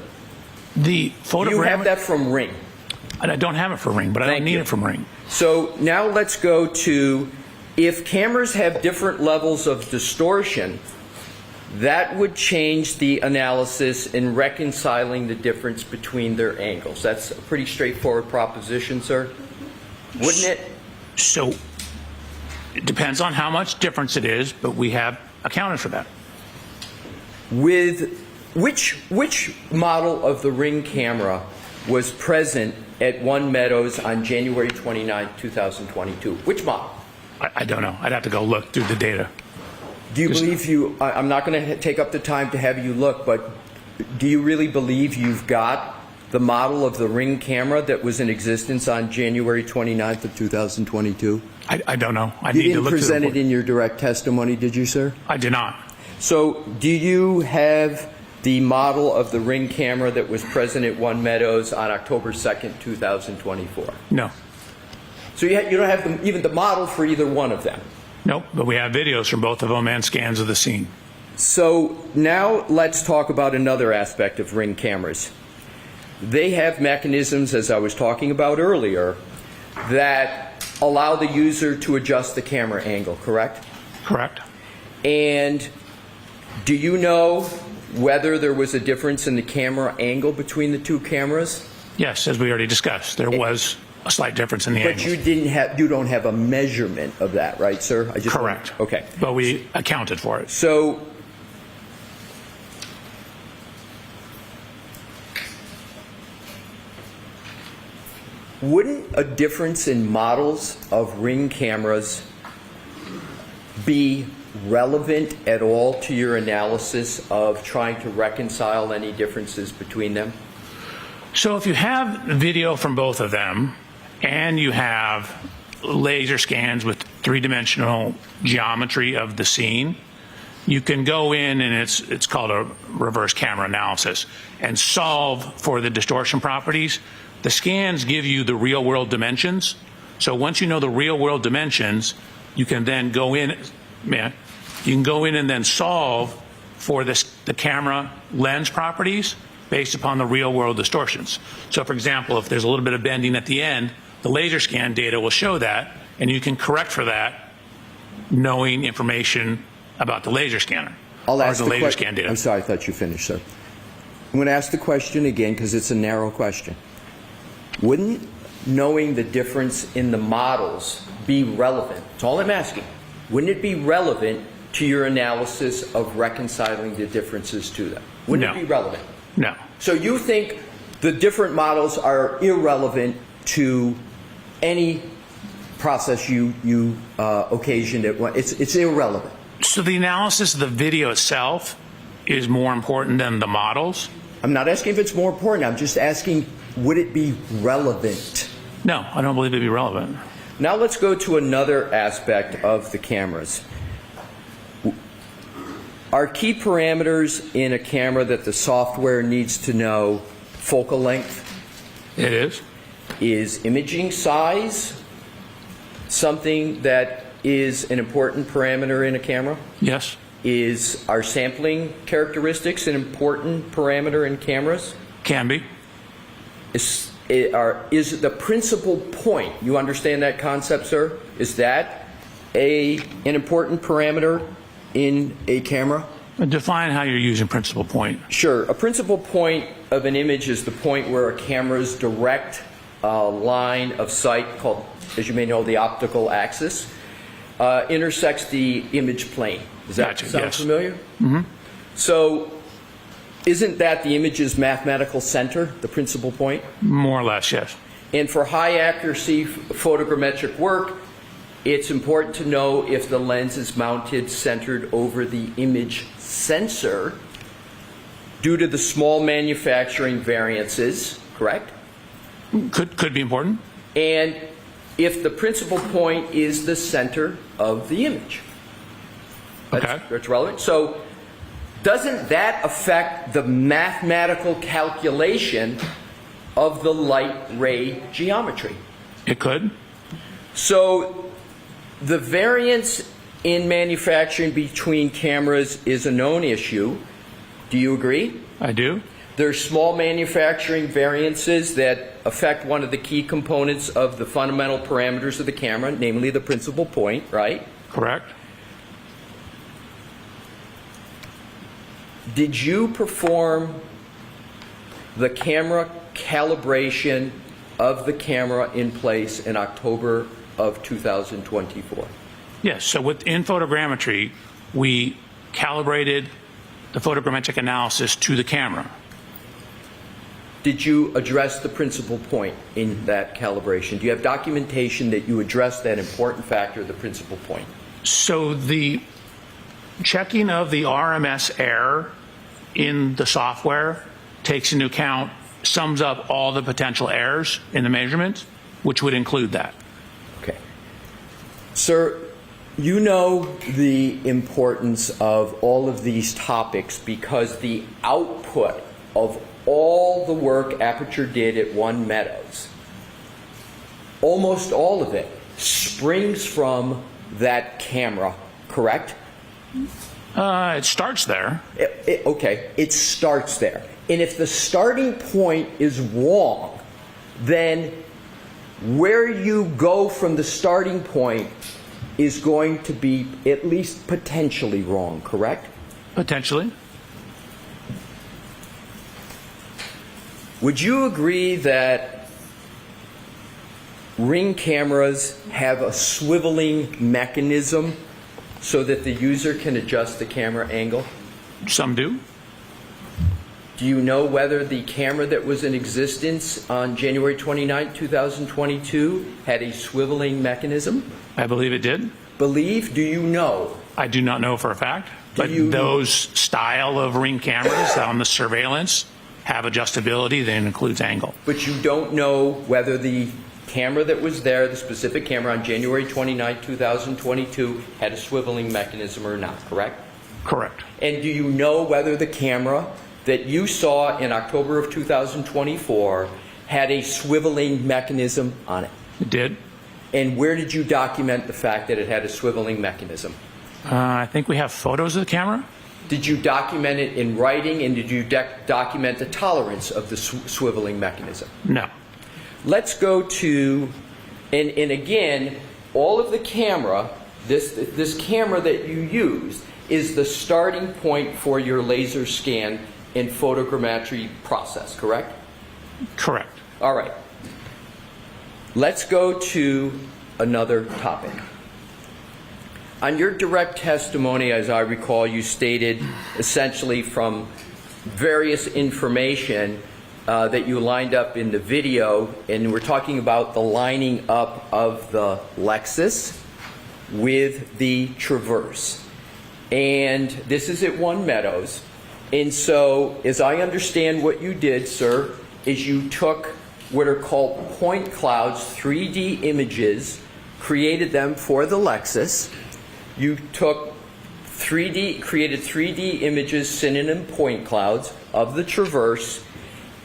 The You have that from Ring. I don't have it for Ring, but I don't need it from Ring. So now let's go to, if cameras have different levels of distortion, that would change the analysis in reconciling the difference between their angles. That's a pretty straightforward proposition, sir, wouldn't it? So it depends on how much difference it is, but we have accounted for that. With which model of the Ring camera was present at One Meadows on January 29, 2022? Which model? I don't know. I'd have to go look through the data. Do you believe I'm not going to take up the time to have you look, but do you really believe you've got the model of the Ring camera that was in existence on January 29th of 2022? I don't know. I You need to didn't look present through it the in your direct testimony, did you, sir? I did not. So do you have the model of the Ring camera that was present at One Meadows on October 2nd, 2024? No. So you don't have even the model for either one of them? Nope, but we have videos from both of them and scans of the scene. So now let's talk about another aspect of Ring cameras. They have mechanisms, as I was talking about earlier, that allow the user to adjust the camera angle, correct? Correct. And do you know whether there was a difference in the camera angle between the two cameras? Yes, as we already discussed, there was a slight difference in the But angles. you don't have a measurement of that, right, sir? Correct. Okay. But we accounted for it. So wouldn't a difference in models of Ring cameras be relevant at all to your analysis of trying to reconcile any differences between them? So if you have video from both of them and you have laser scans with three-dimensional geometry of the scene, you can go in, and it's called a reverse camera analysis, and solve for the distortion properties. The scans give you the real-world dimensions. So once you know the real-world dimensions, you can then go in, and then solve for the camera lens properties based upon the real-world distortions. So, for example, if there's a little bit of bending at the end, the laser scan data will show that, and you can correct for that, knowing information about the laser scanner. I'll ask the laser scan data. I'm sorry, I thought you finished, sir. I'm going to ask the question again because it's a narrow question. Wouldn't knowing the difference in the models be relevant? That's all I'm asking. Wouldn't it be relevant to your analysis of reconciling the differences to them? Wouldn't it be relevant? No. So you think the different models are irrelevant to any process you occasioned at one? It's irrelevant. So the analysis of the video itself is more important than the models? I'm not asking if it's more important. I'm just asking, would it be relevant? No, I don't believe it'd be relevant. Now let's go to another aspect of the cameras. Are key parameters in a camera that the software needs to know focal length? It is. Is imaging size something that is an important parameter in a camera? Yes. Are sampling characteristics an important parameter in cameras? Can be. Is the principal point, you understand that concept, sir? Is that an important parameter in a camera? Define how you're using principal point. Sure. A principal point of an image is the point where a camera's direct line of sight, called, as you may know, the optical axis, intersects the image plane. Does that sound familiar? Mm-hmm. So isn't that the image's mathematical center, the principal point? More or less, yes. And for high accuracy photogrammetric work, it's important to know if the lens is mounted centered over the image sensor due to the small manufacturing variances, correct? Could be important. And if the principal point is the center of the image. That's relevant. So doesn't that affect the mathematical calculation of the light ray geometry? It could. So the variance in manufacturing between cameras is a known issue. Do you agree? I do. There's small manufacturing variances that affect one of the key components of the fundamental parameters of the camera, namely the principal point, right? Correct. Did you perform the camera calibration of the camera in place in October of 2024? Yes. So within photogrammetry, we calibrated the photogrammetric analysis to the camera. Did you address the principal point in that calibration? Do you have documentation that you addressed that important factor, the principal point? So the checking of the RMS error in the software takes into account, sums up all the potential errors in the measurements, which would include that. Okay. Sir, you know the importance of all of these topics because the output of all the work Aperture did at One Meadows, almost all of it, springs from that camera, correct? It starts there. Okay, it starts there. And if the starting point is wrong, then where you go from the starting point is going to be at least potentially wrong, correct? Potentially. Would you agree that Ring cameras have a swiveling mechanism so that the user can adjust the camera angle? Some do. Do you know whether the camera that was in existence on January 29, 2022 had a swiveling mechanism? I believe it did. Believe? Do you know? I do not know for a fact. But you those style of Ring cameras on the surveillance have adjustability that includes angle. But you don't know whether the camera that was there, the specific camera on January 29, 2022, had a swiveling mechanism or not, correct? Correct. And do you know whether the camera that you saw in October of 2024 had a swiveling mechanism on it? It did. And where did you document the fact that it had a swiveling mechanism? I think we have photos of the camera. Did you document it in writing, and did you document the tolerance of the swiveling mechanism? No. Let's go to, and again, all of the camera, this camera that you used is the starting point for your laser scan and photogrammetry process, correct? Correct. All right. Let's go to another topic. On your direct testimony, as I recall, you stated essentially from various information that you lined up in the video, and we're talking about the lining up of the Lexus with the Traverse. And this is at One Meadows. And so, as I understand what you did, sir, is you took what are called point clouds, 3D images, created them for the Lexus. You took created 3D images, synonym point clouds, of the Traverse,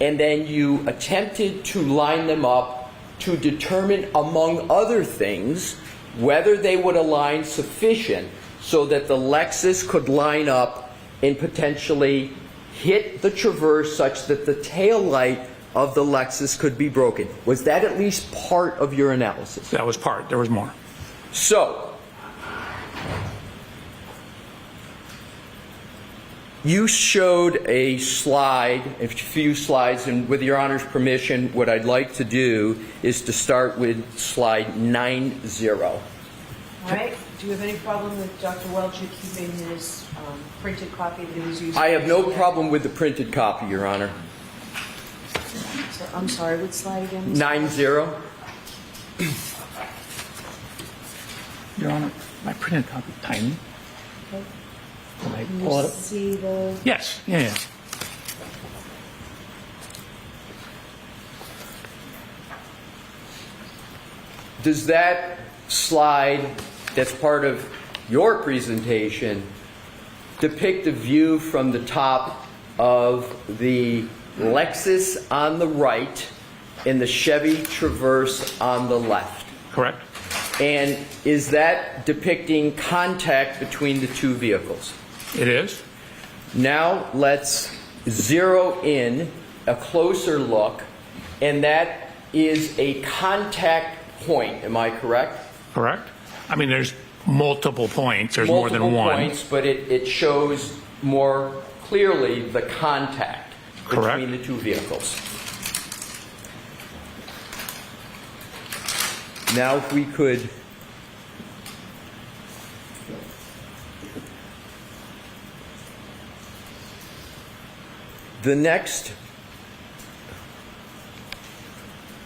and then you attempted to line them up to determine, among other things, whether they would align sufficient so that the Lexus could line up and potentially hit the Traverse such that the tail light of the Lexus could be broken. Was that at least part of your analysis? That was part. There was more. So, you showed a slide, a few slides, and with Your Honor's permission, what I'd like to do is to start with slide 90. All right. Do you have any problem with Dr. Welcher keeping his printed copy that he was using? I have no problem with the printed copy, Your Honor. So, I'm sorry, what slide again? 90. Your Honor, my printed copy tiny. Okay. Can I Can pull you it up? see the... Yes. Yeah. Does that slide that's part of your presentation depict a view from the top of the Lexus on the right and the Chevy Traverse on the left? Correct. And is that depicting contact between the two vehicles? It is. Now let's zero in a closer look, and that is a contact point. Am I correct? Correct. I mean, there's multiple points. There's more than one. Multiple points, but it shows more clearly the contact Correct. between the two vehicles. Now if we could the next,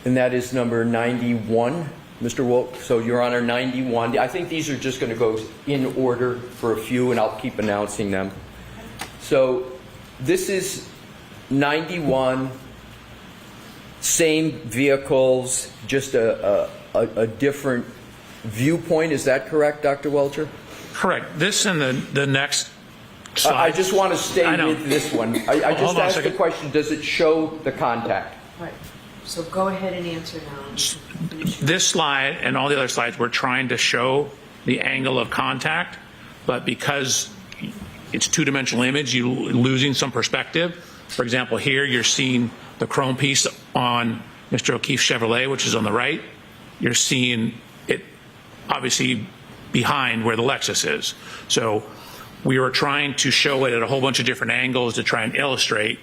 and that is number 91, Mr. Wolk. So, Your Honor, 91. I think these are just going to go in order for a few, and I'll keep announcing them. So, this is 91, same vehicles, just a different viewpoint. Is that correct, Dr. Welcher? Correct. This and the next slide. I just want to stay I know. with this one. I just Hold on a asked the second. question, does it show the contact? Right. So go ahead and answer now. This slide and all the other slides, we're trying to show the angle of contact, but because it's two-dimensional image, you're losing some perspective. For example, here you're seeing the chrome piece on Mr. O'Keefe's Chevrolet, which is on the right. You're seeing it obviously behind where the Lexus is. So we were trying to show it at a whole bunch of different angles to try and illustrate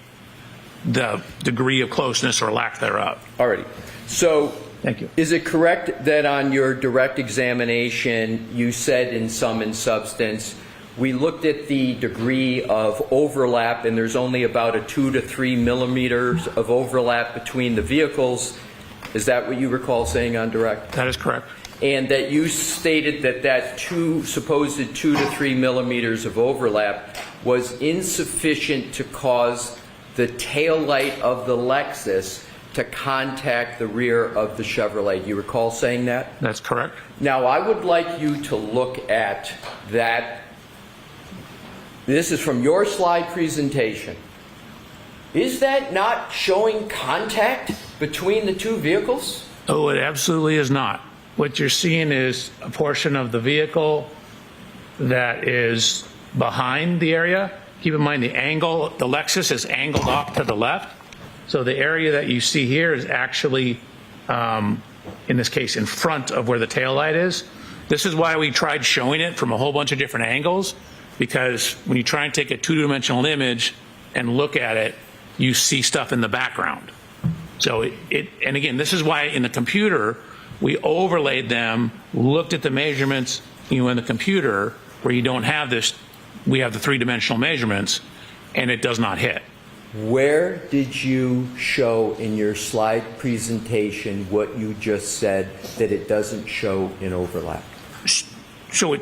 the degree of closeness or lack thereof. Alrighty. So, Thank you. is it correct that on your direct examination you said in sum and substance, we looked at the degree of overlap and there's only about a 2 to 3 millimeters of overlap between the vehicles? Is that what you recall saying on direct? That is correct. And that you stated that supposed 2 to 3 millimeters of overlap was insufficient to cause the tail light of the Lexus to contact the rear of the Chevrolet. Do you recall saying that? That's correct. Now, I would like you to look at that. This is from your slide presentation. Is that not showing contact between the two vehicles? Oh, it absolutely is not. What you're seeing is a portion of the vehicle that is behind the area. Keep in mind the angle, the Lexus is angled off to the left. So the area that you see here is actually, in this case, in front of where the taillight is. This is why we tried showing it from a whole bunch of different angles, because when you try and take a two-dimensional image and look at it, you see stuff in the background. So and again, this is why in the computer, we overlaid them, looked at the measurements, in the computer where you don't have this, we have the three-dimensional measurements, and it does not hit. Where did you show in your slide presentation what you just said, that it doesn't show an overlap? So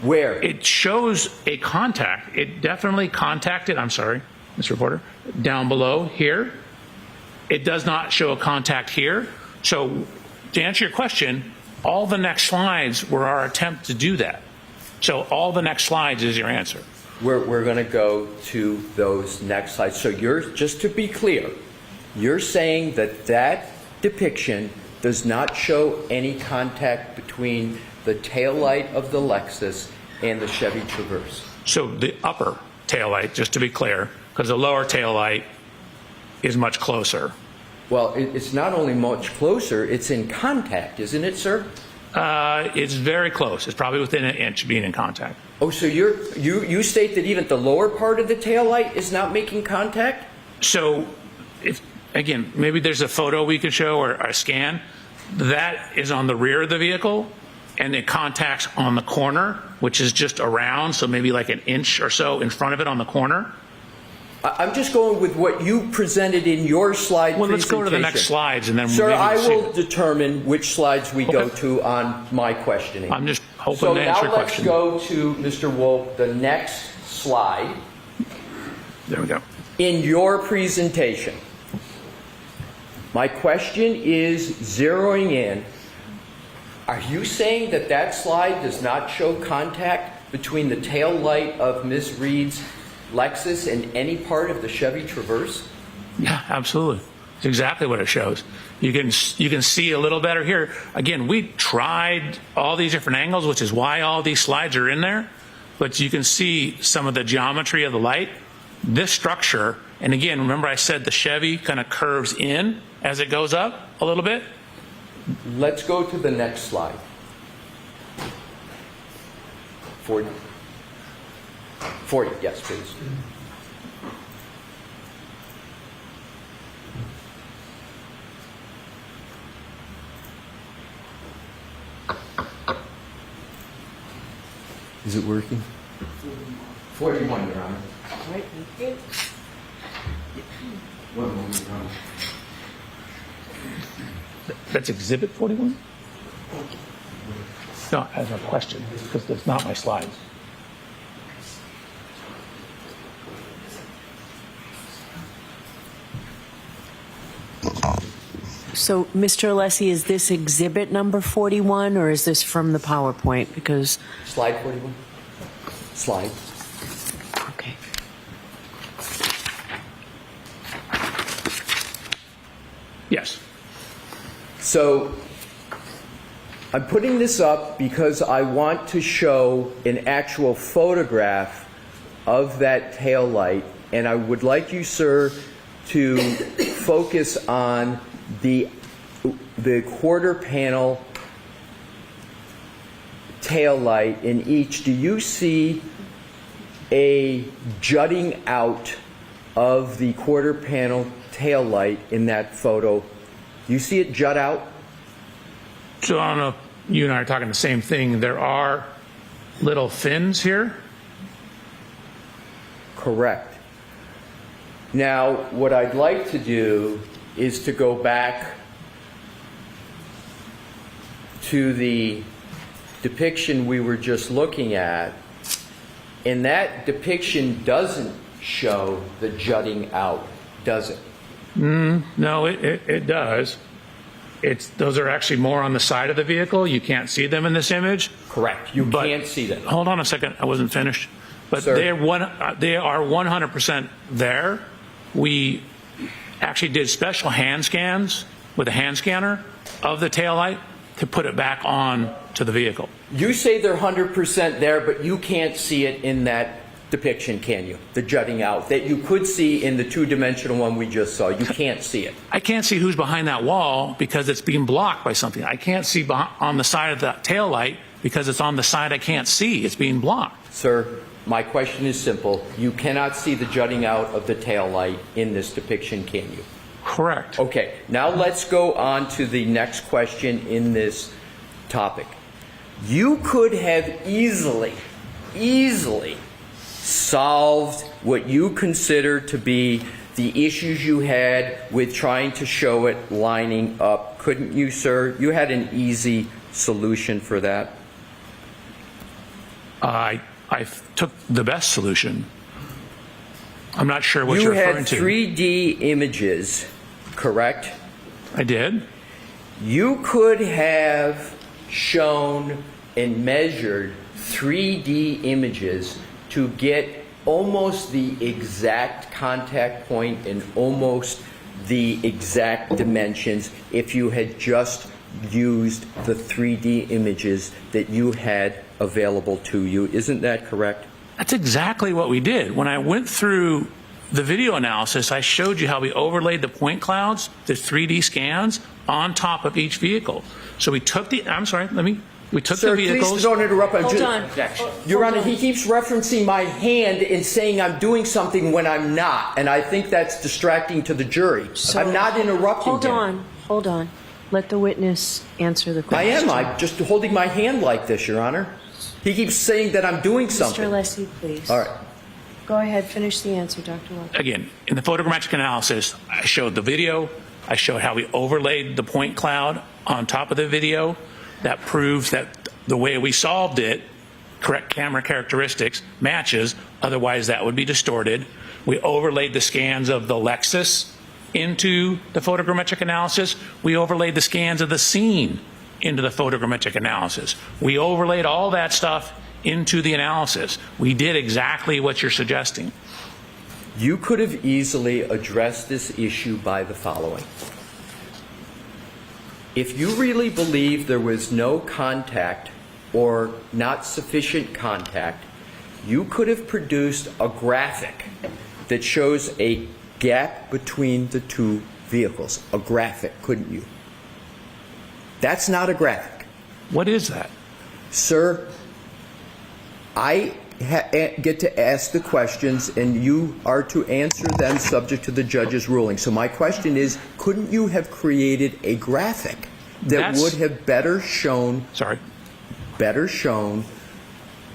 Where? It shows a contact. It definitely contacted, I'm sorry, Mr. Reporter, down below here. It does not show a contact here. So to answer your question, all the next slides were our attempt to do that. So all the next slides is your answer. We're going to go to those next slides. So just to be clear, you're saying that that depiction does not show any contact between the taillight of the Lexus and the Chevy Traverse. So the upper taillight, just to be clear, because the lower taillight is much closer. Well, it's not only much closer, it's in contact, isn't it, sir? It's very close. It's probably within an inch being in contact. Oh, so you state that even the lower part of the taillight is not making contact? So, if again, maybe there's a photo we could show or a scan. That is on the rear of the vehicle, and it contacts on the corner, which is just around, so maybe like an inch or so in front of it on the corner. I'm just going with what you presented in your slide Well, presentation. let's go to the next slides, and then Sir, maybe I we'll see will it. determine which slides we go Okay. to on my questioning. I'm just hoping so to answer your now let's question. go to, Mr. Wolf, the next slide There we go. in your presentation. My question is zeroing in. Are you saying that that slide does not show contact between the tail light of Ms. Reed's Lexus and any part of the Chevy Traverse? Yeah, absolutely. It's exactly what it shows. You can see a little better here. Again, we tried all these different angles, which is why all these slides are in there. But you can see some of the geometry of the light. This structure, and again, remember I said the Chevy kind of curves in as it goes up a little bit? Let's go to the next slide. 40. 40, yes, please. Is it working? 41, Your Honor. One moment, Your Honor. That's Exhibit 41? No, as a question, because that's not my slides. So, Mr. Alessi, is this exhibit number 41, or is this from the PowerPoint? Because, Slide 41? Slide. okay. Yes. So I'm putting this up because I want to show an actual photograph of that tail light, and I would like you, sir, to focus on the quarter panel tail light in each. Do you see a jutting out of the quarter panel tail light in that photo? You see it jut out? So I don't know if you and I are talking the same thing. There are little fins here. Correct. Now, what I'd like to do is to go back to the depiction we were just looking at, and that depiction doesn't show the jutting out, does it? No, it does. Those are actually more on the side of the vehicle. You can't see them in this image. Correct. You But- can't see them. Hold on a second. I wasn't finished. But Sir. they are 100% there. We actually did special hand scans with a hand scanner of the taillight to put it back on to the vehicle. You say they're 100% there, but you can't see it in that depiction, can you? The jutting out that you could see in the two-dimensional one we just saw. You can't see it. I can't see who's behind that wall because it's being blocked by something. I can't see on the side of the taillight because it's on the side I can't see. It's being blocked. Sir, my question is simple. You cannot see the jutting out of the tail light in this depiction, can you? Correct. Okay, now let's go on to the next question in this topic. You could have easily solved what you consider to be the issues you had with trying to show it lining up, couldn't you, sir? You had an easy solution for that. I took the best solution. I'm not sure what you're referring to. You had 3D images, correct? I did. You could have shown and measured 3D images to get almost the exact contact point and almost the exact dimensions if you had just used the 3D images that you had available to you. Isn't that correct? That's exactly what we did. When I went through the video analysis, I showed you how we overlaid the point clouds, the 3D scans, on top of each vehicle. So we took the, we took Sir, the vehicles. please don't interrupt. Hold on. Your Honor, he keeps referencing my hand and saying I'm doing something when I'm not, and I think that's distracting to the jury. So, I'm not interrupting him. Hold on. Let the witness answer the question. I'm just holding my hand like this, Your Honor. He keeps saying that I'm doing something. Mr. Lessie, please. All right. Go ahead, finish the answer, Dr. Walker. Again, in the photogrammetric analysis, I showed the video. I showed how we overlaid the point cloud on top of the video. That proves that the way we solved it, correct camera characteristics, matches. Otherwise, that would be distorted. We overlaid the scans of the Lexus into the photogrammetric analysis. We overlaid the scans of the scene into the photogrammetric analysis. We overlaid all that stuff into the analysis. We did exactly what you're suggesting. You could have easily addressed this issue by the following. If you really believe there was no contact or not sufficient contact, you could have produced a graphic that shows a gap between the two vehicles. A graphic, couldn't you? That's not a graphic. What is that? Sir, I get to ask the questions, and you are to answer them subject to the judge's ruling. So my question is, couldn't you have created a graphic that would have better shown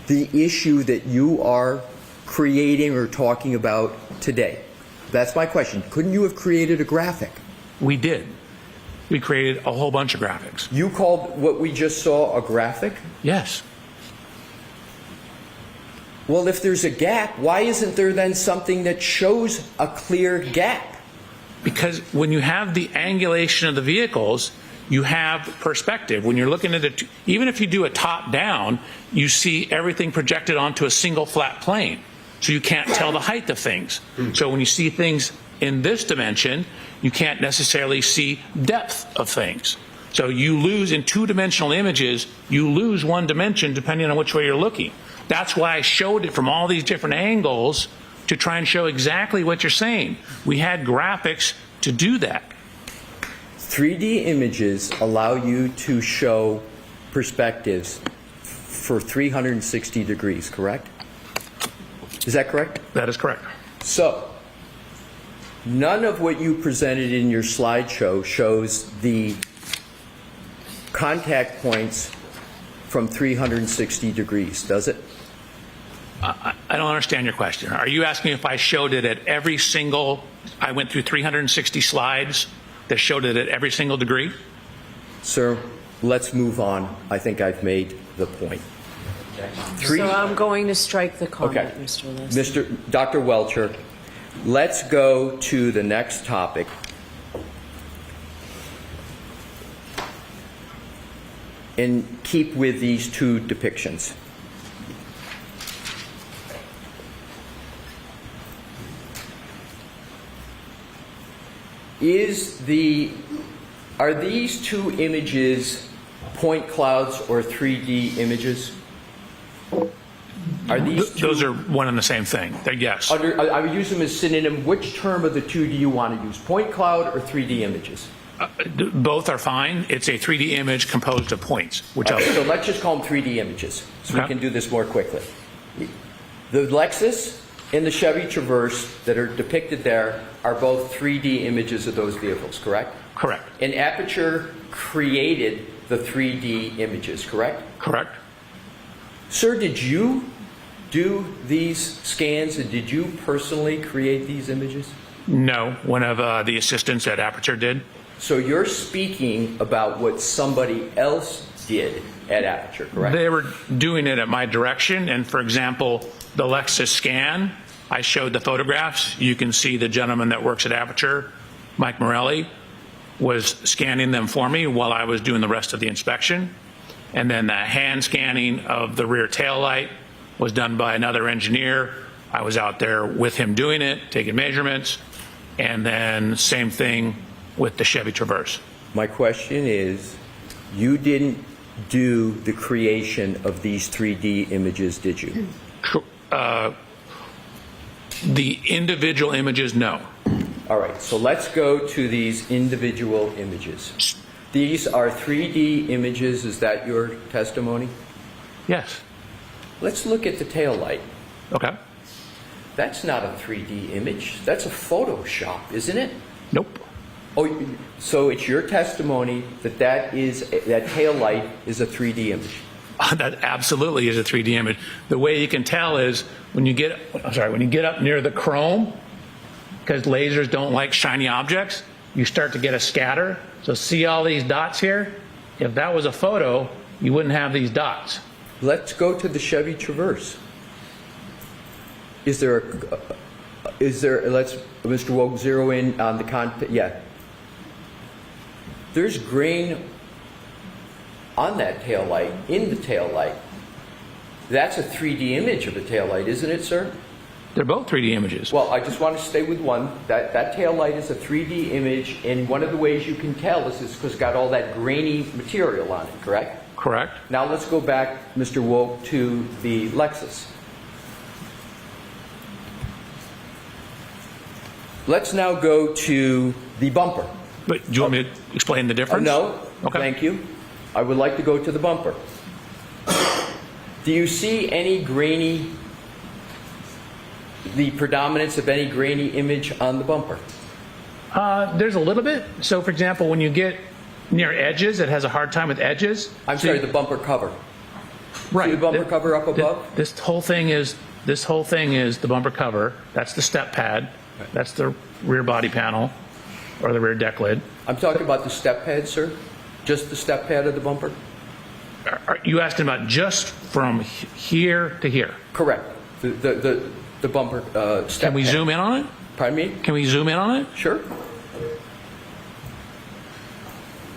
the issue that you are creating or talking about today? That's my question. Couldn't you have created a graphic? We did. We created a whole bunch of graphics. You called what we just saw a graphic? Yes. Well, if there's a gap, why isn't there then something that shows a clear gap? Because when you have the angulation of the vehicles, you have perspective. When you're looking at it, even if you do a top down, you see everything projected onto a single flat plane. So you can't tell the height of things. So when you see things in this dimension, you can't necessarily see depth of things. So you lose in two-dimensional images, you lose one dimension depending on which way you're looking. That's why I showed it from all these different angles to try and show exactly what you're saying. We had graphics to do that. 3D images allow you to show perspectives for 360 degrees, correct? Is that correct? That is correct. So, none of what you presented in your slideshow shows the contact points from 360 degrees, does it? I don't understand your question. Are you asking if I showed it at every single, I went through 360 slides that showed it at every single degree? Sir, let's move on. I think I've made the point. So I'm going to strike the comment, Okay. Mr. Leslie. Dr. Welcher, let's go to the next topic. And keep with these two depictions. Are these two images point clouds or 3D images? Are these two? Those are one and the same thing. They're yes. I would use them as synonym. Which term of the two do you want to use? Point cloud or 3D images? Both are fine. It's a 3D image composed of points. So let's just call them 3D images so we can do this more quickly. The Lexus and the Chevy Traverse that are depicted there are both 3D images of those vehicles, correct? Correct. And Aperture created the 3D images, correct? Correct. Sir, did you do these scans and did you personally create these images? No, one of the assistants at Aperture did. So you're speaking about what somebody else did at Aperture, correct? They were doing it at my direction, and for example, the Lexus scan, I showed the photographs. You can see the gentleman that works at Aperture, Mike Morelli, was scanning them for me while I was doing the rest of the inspection. And then the hand scanning of the rear tail light was done by another engineer. I was out there with him doing it, taking measurements, and then same thing with the Chevy Traverse. My question is, you didn't do the creation of these 3D images, did you? The individual images, no. All right, so let's go to these individual images. These are 3D images, is that your testimony? Yes. Let's look at the tail light. Okay. That's not a 3D image, that's a Photoshop, isn't it? Nope. Oh, so it's your testimony that that tail light is a 3D image? That absolutely is a 3D image. The way you can tell is when you get up near the chrome, because lasers don't like shiny objects, you start to get a scatter. So see all these dots here? If that was a photo, you wouldn't have these dots. Let's go to the Chevy Traverse. Let's, Mr. Woke, zero in on the content, yeah. There's grain on that tail light, in the tail light. That's a 3D image of a tail light, isn't it, sir? They're both 3D images. Well, I just want to stay with one. That tail light is a 3D image, and one of the ways you can tell is because it's got all that grainy material on it, correct? Correct. Now let's go back, Mr. Woke, to the Lexus. Let's now go to the bumper. But do you want me to explain the difference? No, Okay. thank you. I would like to go to the bumper. Do you see any the predominance of any grainy image on the bumper? There's a little bit. So, for example, when you get near edges, it has a hard time with edges. I'm sorry, the bumper cover. Right. See the bumper cover up above? This whole thing is the bumper cover. That's the step pad. That's the rear body panel or the rear deck lid. I'm talking about the step pad, sir. Just the step pad of the bumper? Are you asking about just from here to here? Correct. The bumper step Can we pad. zoom in on it? Pardon me? Can we zoom in on it? Sure.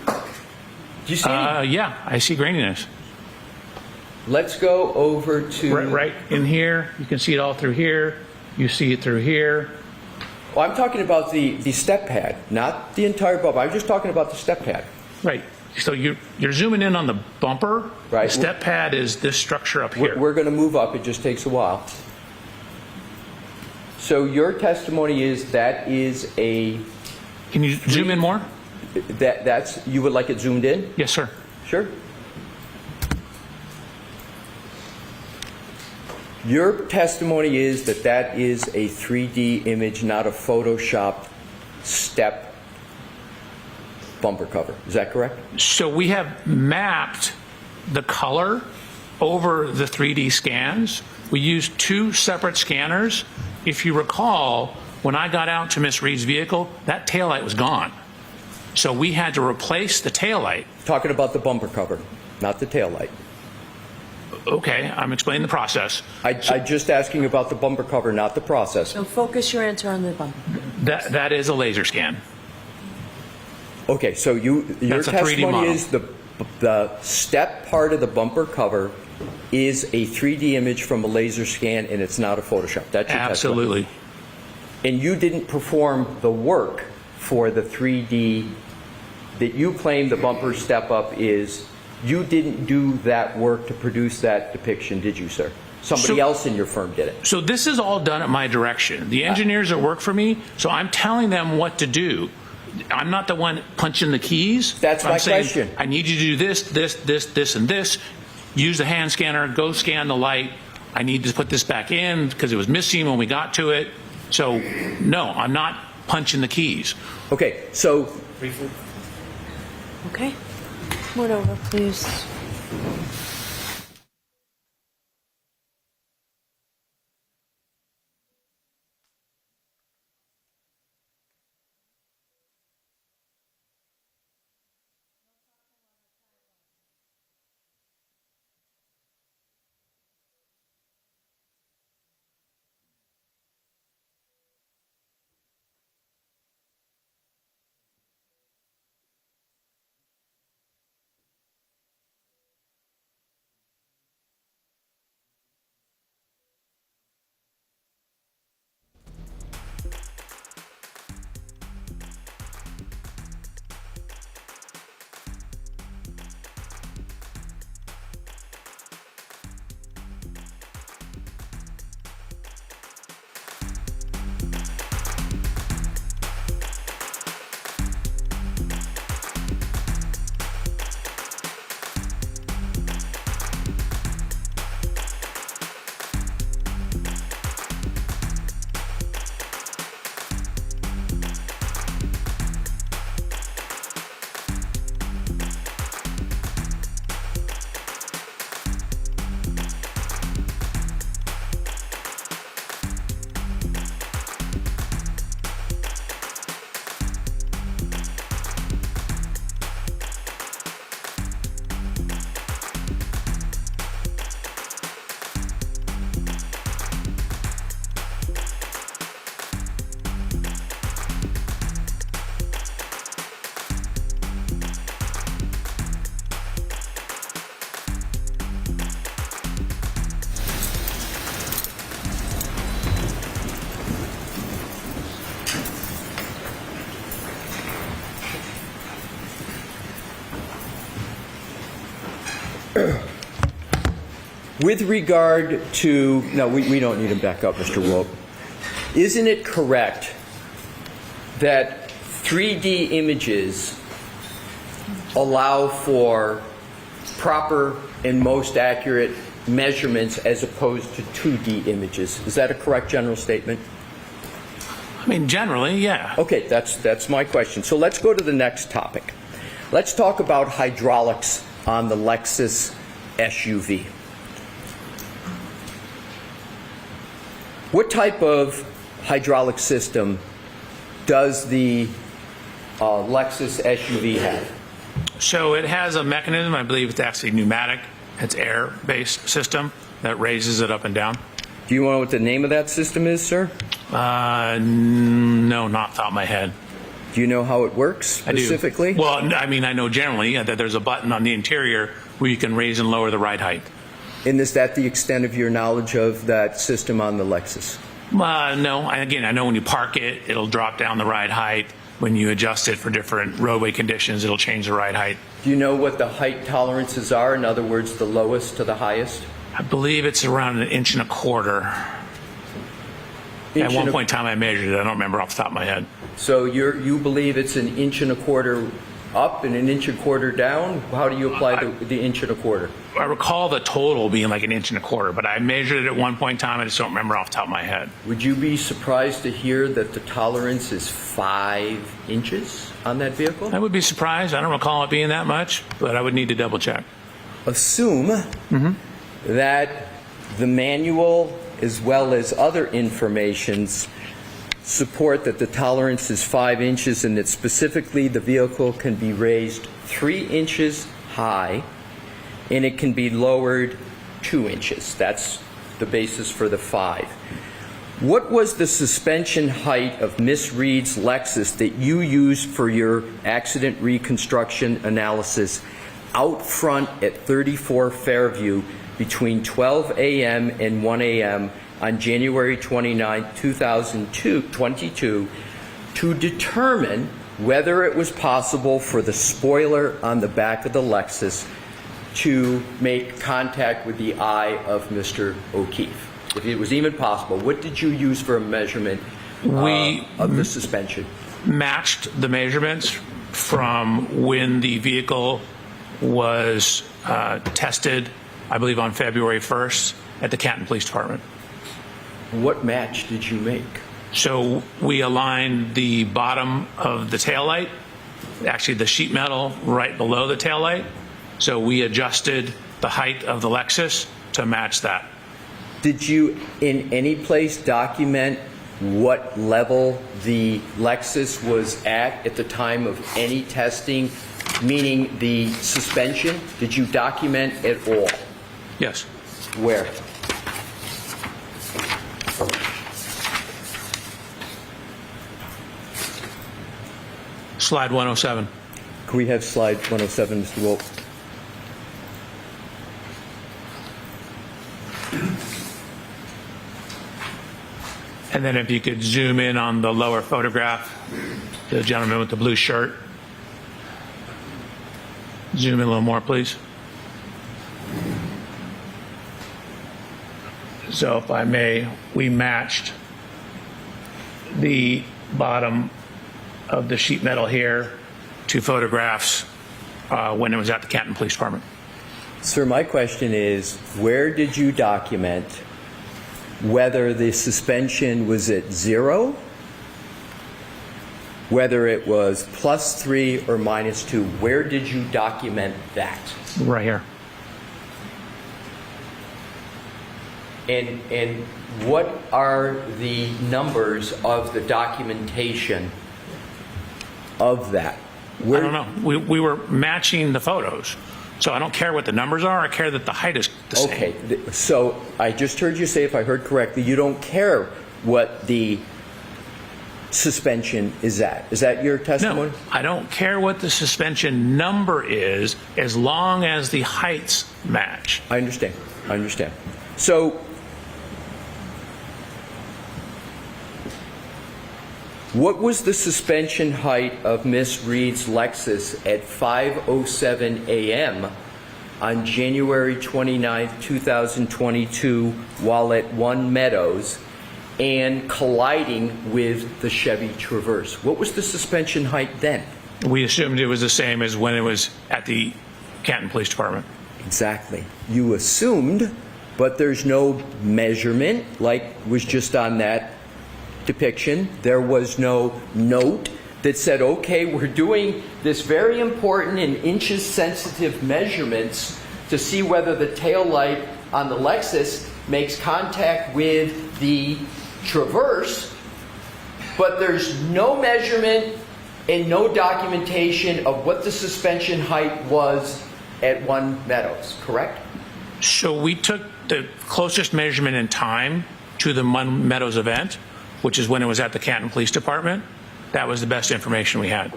Do you see any? Yeah, I see graininess. Let's go over to... Right in here. You can see it all through here. You see it through here. Well, I'm talking about the step pad, not the entire bumper. I'm just talking about the step pad. Right. So you're zooming in on the bumper. Right. The step pad is this structure up here. We're going to move up. It just takes a while. So your testimony is that is a... Can you zoom in more? That's you would like it zoomed in? Yes, sir. Sure. Your testimony is that that is a 3D image, not a Photoshopped step bumper cover. Is that correct? So we have mapped the color over the 3D scans. We used two separate scanners. If you recall, when I got out to Miss Reed's vehicle, that taillight was gone. So we had to replace the taillight. Talking about the bumper cover, not the taillight. Okay, I'm explaining the process. I'm just asking about the bumper cover, not the process. So focus your answer on the bumper. That is a laser scan. Okay, so your That's a 3D testimony model. is the step part of the bumper cover is a 3D image from a laser scan, and it's not a Photoshop. That's your Absolutely. testimony. And you didn't perform the work for the 3D that you claim the bumper step up is. You didn't do that work to produce that depiction, did you, sir? Somebody else in your firm did it. So this is all done at my direction. The engineers that work for me, so I'm telling them what to do. I'm not the one punching the keys. That's my saying, question. I need you to do this, this, and this. Use the hand scanner, go scan the light. I need to put this back in because it was missing when we got to it. So, no, I'm not punching the keys. Okay, so Okay. Come on over, please. With regard to, no, we don't need him back up, Mr. Wolf. Isn't it correct that 3D images allow for proper and most accurate measurements as opposed to 2D images? Is that a correct general statement? I mean, generally, yeah. Okay, that's my question. So let's go to the next topic. Let's talk about hydraulics on the Lexus SUV. What type of hydraulic system does the Lexus SUV have? So it has a mechanism, I believe it's actually pneumatic. It's air-based system that raises it up and down. Do you know what the name of that system is, sir? No, not off the top of my head. Do you know how it works specifically? I do. Well, I mean, I know generally that there's a button on the interior where you can raise and lower the ride height. And is that the extent of your knowledge of that system on the Lexus? No. Again, I know when you park it, it'll drop down the ride height. When you adjust it for different roadway conditions, it'll change the ride height. Do you know what the height tolerances are? In other words, the lowest to the highest? I believe it's around 1.25 inches. At one point in time, I measured it. I don't remember off the top of my head. So you believe it's 1.25 inches up and 1.25 inches down? How do you apply the 1.25 inches? I recall the total being like 1.25 inches, but I measured it at one point in time. I just don't remember off the top of my head. Would you be surprised to hear that the tolerance is 5 inches on that vehicle? I would be surprised. I don't recall it being that much, but I would need to double check. Assume that the manual as well as other informations support that the tolerance is 5 inches and that specifically the vehicle can be raised 3 inches high and it can be lowered 2 inches. That's the basis for the 5. What was the suspension height of Miss Reed's Lexus that you used for your accident reconstruction analysis out front at 34 Fairview between 12 a.m. and 1 a.m. on January 29, 2022 to determine whether it was possible for the spoiler on the back of the Lexus to make contact with the eye of Mr. O'Keefe? If it was even possible, what did you use for a measurement of the suspension? Matched the measurements from when the vehicle was tested, I believe on February 1st at the Canton Police Department. What match did you make? So we aligned the bottom of the taillight, actually the sheet metal right below the taillight. So we adjusted the height of the Lexus to match that. Did you in any place document what level the Lexus was at the time of any testing, meaning the suspension? Did you document at all? Yes. Where? Slide 107. Can we have slide 107, Mr. Wolf? And then if you could zoom in on the lower photograph, the gentleman with the blue shirt. Zoom in a little more, please. So if I may, we matched the bottom of the sheet metal here to photographs when it was at the Canton Police Department. Sir, my question is, where did you document whether the suspension was at 0, whether it was +3 or -2? Where did you document that? Right here. And what are the numbers of the documentation of that? I don't know. We were matching the photos. So I don't care what the numbers are. I care that the height is the same. Okay. So I just heard you say, if I heard correctly, you don't care what the suspension is at. Is that your testimony? No, I don't care what the suspension number is as long as the heights match. I understand. I understand. So what was the suspension height of Miss Reed's Lexus at 5:07 a.m. on January 29, 2022, while at One Meadows and colliding with the Chevy Traverse. What was the suspension height then? We assumed it was the same as when it was at the Canton Police Department. Exactly. You assumed, but there's no measurement like was just on that depiction. There was no note that said, okay, we're doing this very important and inches sensitive measurements to see whether the tail light on the Lexus makes contact with the Traverse, but there's no measurement and no documentation of what the suspension height was at One Meadows, correct? So we took the closest measurement in time to the One Meadows event, which is when it was at the Canton Police Department. That was the best information we had.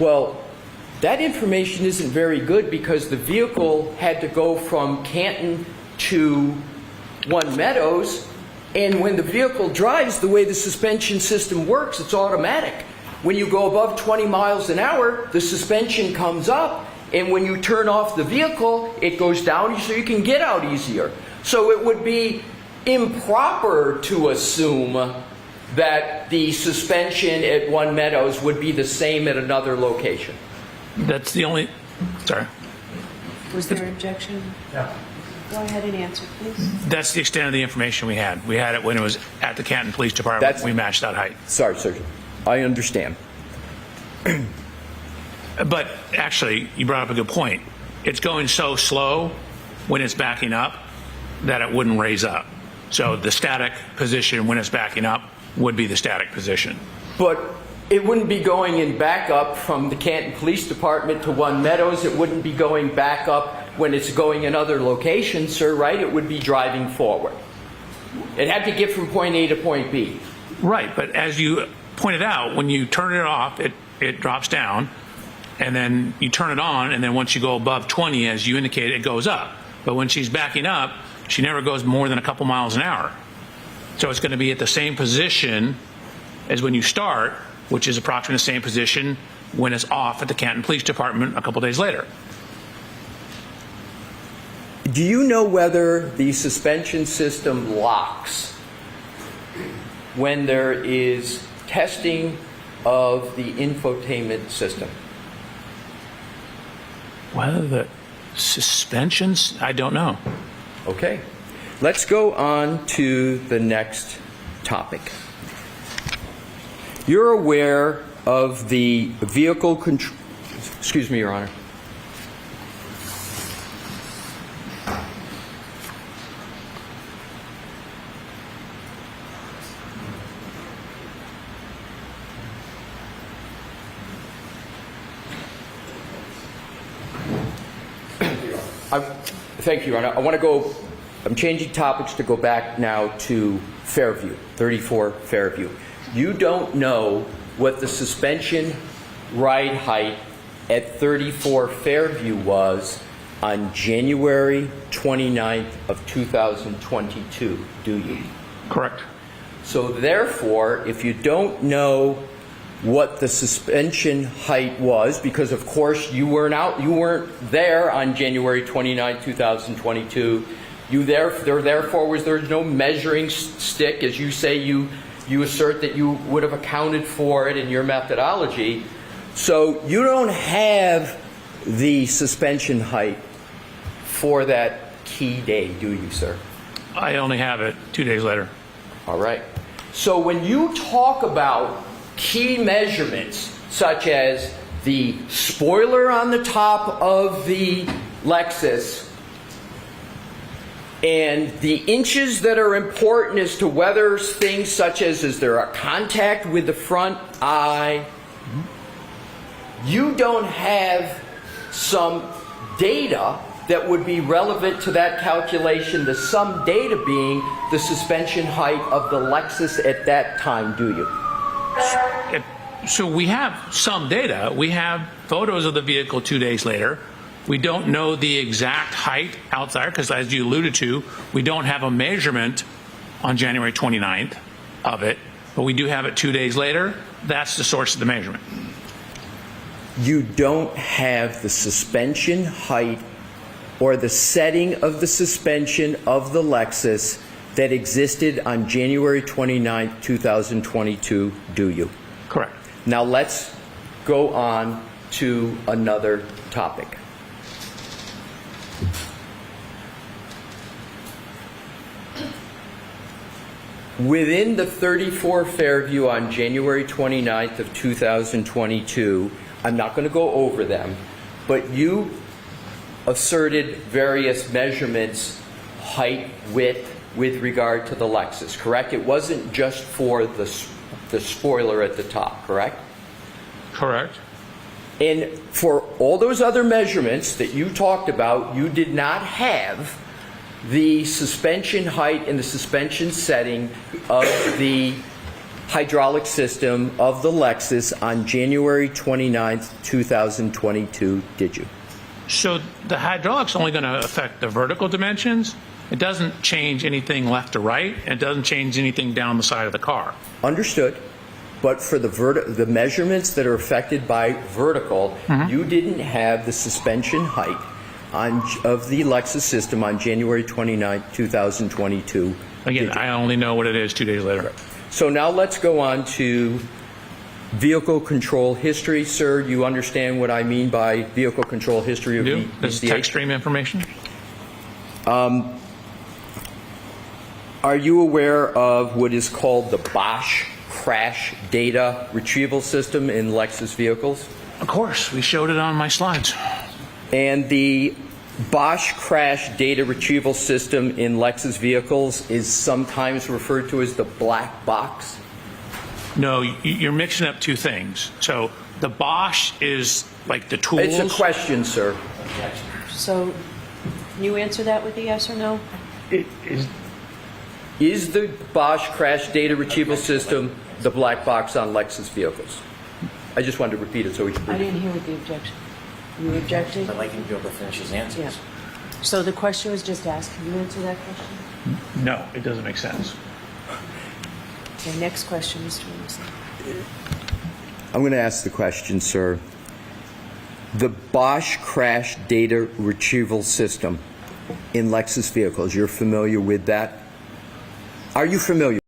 Well, that information isn't very good because the vehicle had to go from Canton to One Meadows, and when the vehicle drives, the way the suspension system works, it's automatic. When you go above 20 miles an hour, the suspension comes up, and when you turn off the vehicle, it goes down so you can get out easier. So it would be improper to assume that the suspension at One Meadows would be the same at another location. That's the only, sorry. Was there an objection? Yeah. Go ahead and answer, please. That's the extent of the information we had. We had it when it was at the Canton Police Department. We matched that height. Sorry, sir. I understand. But actually, you brought up a good point. It's going so slow when it's backing up that it wouldn't raise up. So the static position when it's backing up would be the static position. But it wouldn't be going in back up from the Canton Police Department to One Meadows. It wouldn't be going back up when it's going in other locations, sir, right? It would be driving forward. It had to get from point A to point B. Right, but as you pointed out, when you turn it off, it drops down, and then you turn it on, and then once you go above 20, as you indicated, it goes up. But when she's backing up, she never goes more than a couple miles an hour. So it's going to be at the same position as when you start, which is approximately the same position when it's off at the Canton Police Department a couple days later. Do you know whether the suspension system locks when there is testing of the infotainment system? Whether the suspensions, I don't know. Okay. Let's go on to the next topic. You're aware of the vehicle control... Excuse me, Your Honor. Thank you, Your Honor. I want to go... I'm changing topics to go back now to Fairview, 34 Fairview. You don't know what the suspension ride height at 34 Fairview was on January 29th of 2022, do you? Correct. So therefore, if you don't know what the suspension height was, because of course you weren't there on January 29, 2022. There's no measuring stick, as you say. You assert that you would have accounted for it in your methodology. So you don't have the suspension height for that key day, do you, sir? I only have it 2 days later. All right. So when you talk about key measurements, such as the spoiler on the top of the Lexus and the inches that are important as to whether things such as is there a contact with the front eye, you don't have some data that would be relevant to that calculation, the sum data being the suspension height of the Lexus at that time, do you? So we have some data. We have photos of the vehicle 2 days later. We don't know the exact height outside because, as you alluded to, we don't have a measurement on January 29th of it, but we do have it 2 days later. That's the source of the measurement. You don't have the suspension height or the setting of the suspension of the Lexus that existed on January 29, 2022, do you? Correct. Now let's go on to another topic. Within the 34 Fairview on January 29th of 2022, I'm not going to go over them, but you asserted various measurements, height, width, with regard to the Lexus, correct? It wasn't just for the spoiler at the top, correct? Correct. And for all those other measurements that you talked about, you did not have the suspension height and the suspension setting of the hydraulic system of the Lexus on January 29th, 2022, did you? So the hydraulic's only going to affect the vertical dimensions. It doesn't change anything left to right, and it doesn't change anything down the side of the car. Understood. But for the measurements that are affected by vertical, you didn't have the suspension height of the Lexus system on January 29, 2022. Again, I only know what it is 2 days later. So now let's go on to vehicle control history. Sir, you understand what I mean by vehicle control history of Do? This is VCH? tech stream information? Are you aware of what is called the Bosch crash data retrieval system in Lexus vehicles? Of course, we showed it on my slides. And the Bosch crash data retrieval system in Lexus vehicles is sometimes referred to as the black box. No, you're mixing up two things. So the Bosch is like the tools. It's a question, sir. So, can you answer that with a yes or no? Is the Bosch crash data retrieval system the black box on Lexus vehicles? I just wanted to repeat it so we can. I didn't hear what the objection. You were objecting? I'd like him to be able to finish his answers. Yeah. So the question was just asked. Can you answer that question? No, it doesn't make sense. Okay, next question, Mr. Wilson. I'm going to ask the question, sir. The Bosch crash data retrieval system in Lexus vehicles, you're familiar with that? Are you familiar?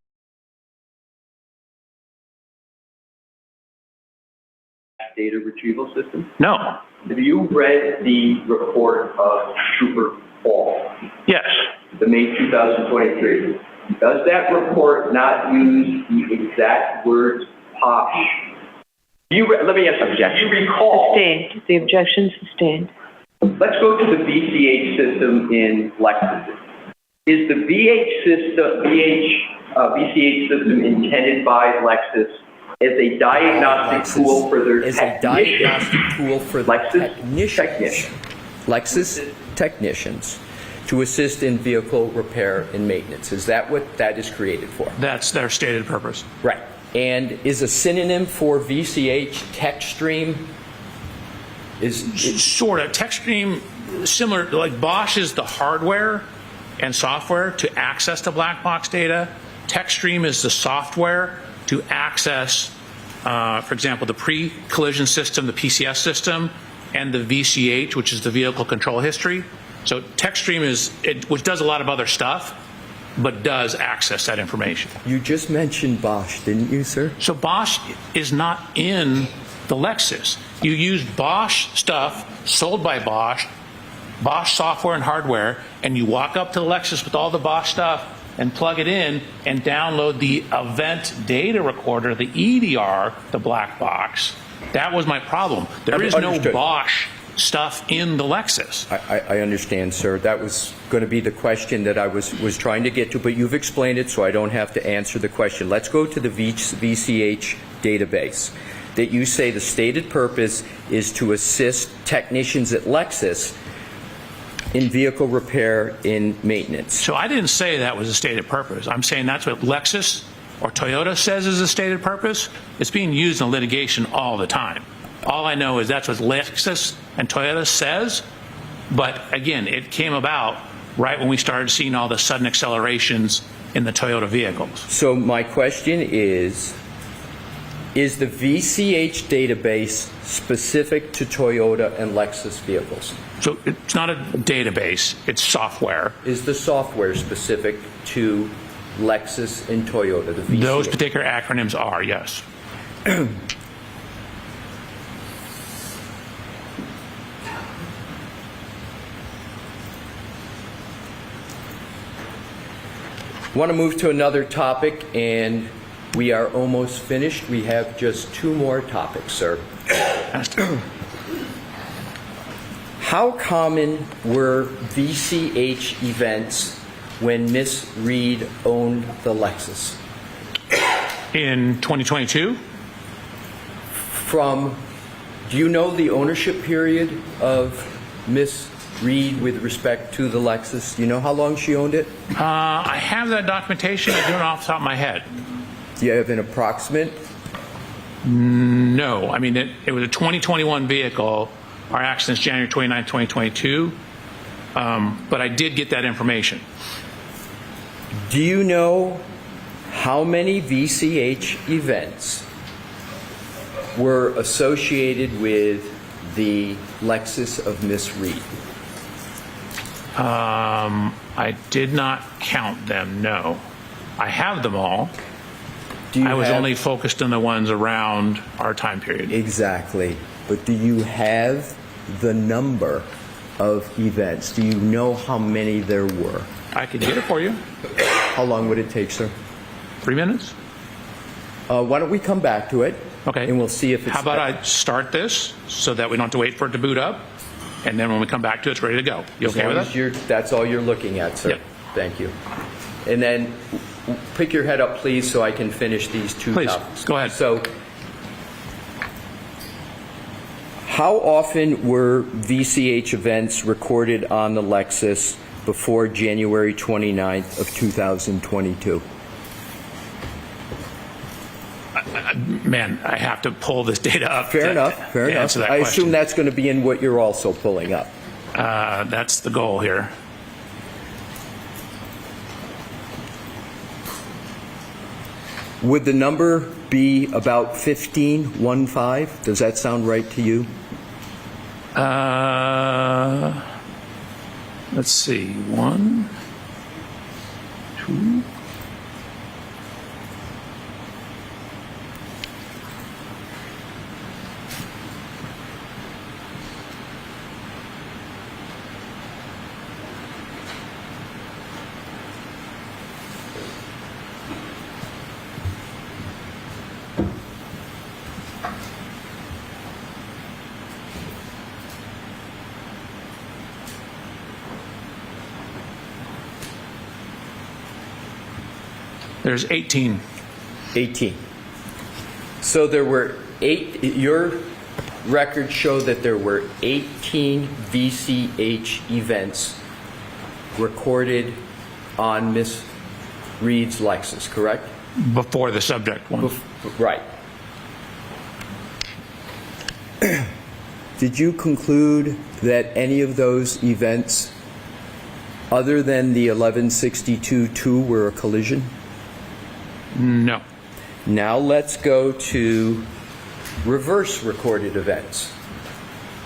Data retrieval system? No. Have you read the report of Trooper Paul, Yes. the May 2023? Does that report not use the exact words posh? Let me ask you, do you recall? Sustained. The objection sustained. Let's go to the VCH system in Lexus. Is the VCH system intended by Lexus as a diagnostic tool for their Lexus technicians to assist in vehicle repair and maintenance? Is that what that is created for? That's their stated purpose. Right. And is a synonym for VCH TechStream? Sort of. TechStream, similar, like Bosch is the hardware and software to access the black box data. TechStream is the software to access, for example, the pre-collision system, the PCS system, and the VCH, which is the vehicle control history. So TechStream which does a lot of other stuff, but does access that information. You just mentioned Bosch, didn't you, sir? So Bosch is not in the Lexus. You use Bosch stuff sold by Bosch, Bosch software and hardware, and you walk up to the Lexus with all the Bosch stuff and plug it in and download the event data recorder, the EDR, the black box. That was my problem. There is no Bosch stuff in the Lexus. I understand, sir. That was going to be the question that I was trying to get to, but you've explained it, so I don't have to answer the question. Let's go to the VCH database. That you say the stated purpose is to assist technicians at Lexus in vehicle repair and maintenance. So I didn't say that was a stated purpose. I'm saying that's what Lexus or Toyota says is a stated purpose. It's being used in litigation all the time. All I know is that's what Lexus and Toyota says, but again, it came about right when we started seeing all the sudden accelerations in the Toyota vehicles. So my question is Is the VCH database specific to Toyota and Lexus vehicles? So it's not a database, it's software. Is the software specific to Lexus and Toyota, the VCH? Those particular acronyms are, yes. Want to move to another topic, and we are almost finished. We have just two more topics, sir. How common were VCH events when Miss Reed owned the Lexus? In 2022? Do you know the ownership period of Miss Reed with respect to the Lexus? Do you know how long she owned it? I have that documentation. I don't know off the top of my head. Do you have an approximate? No. I mean, it was a 2021 vehicle. Our accident's January 29, 2022. But I did get that information. Do you know how many VCH events were associated with the Lexus of Miss Reed? I did not count them, no. I have them all. I was only focused on the ones around our time period. Exactly. But do you have the number of events? Do you know how many there were? I could get it for you. How long would it take, sir? 3 minutes? Why don't we come back to it? Okay. And we'll see if it's... How about I start this so that we don't have to wait for it to boot up, and then when we come back to it, it's ready to go. You okay with that? That's all you're looking at, sir. Yep. Thank you. And then pick your head up, please, so I can finish these two topics. Please, go ahead. So, how often were VCH events recorded on the Lexus before January 29th of 2022? Man, I have to pull this data up. Fair enough. I assume that's going to be in what you're also pulling up. That's the goal here. Would the number be about 15? Does that sound right to you? Let's see. 1, 2. There's 18. 18. So there were 8, your records show that there were 18 VCH events recorded on Miss Reed's Lexus, correct? Before the subject one. Right. Did you conclude that any of those events, other than the 1162-2, were a collision? No. Now let's go to reverse recorded events.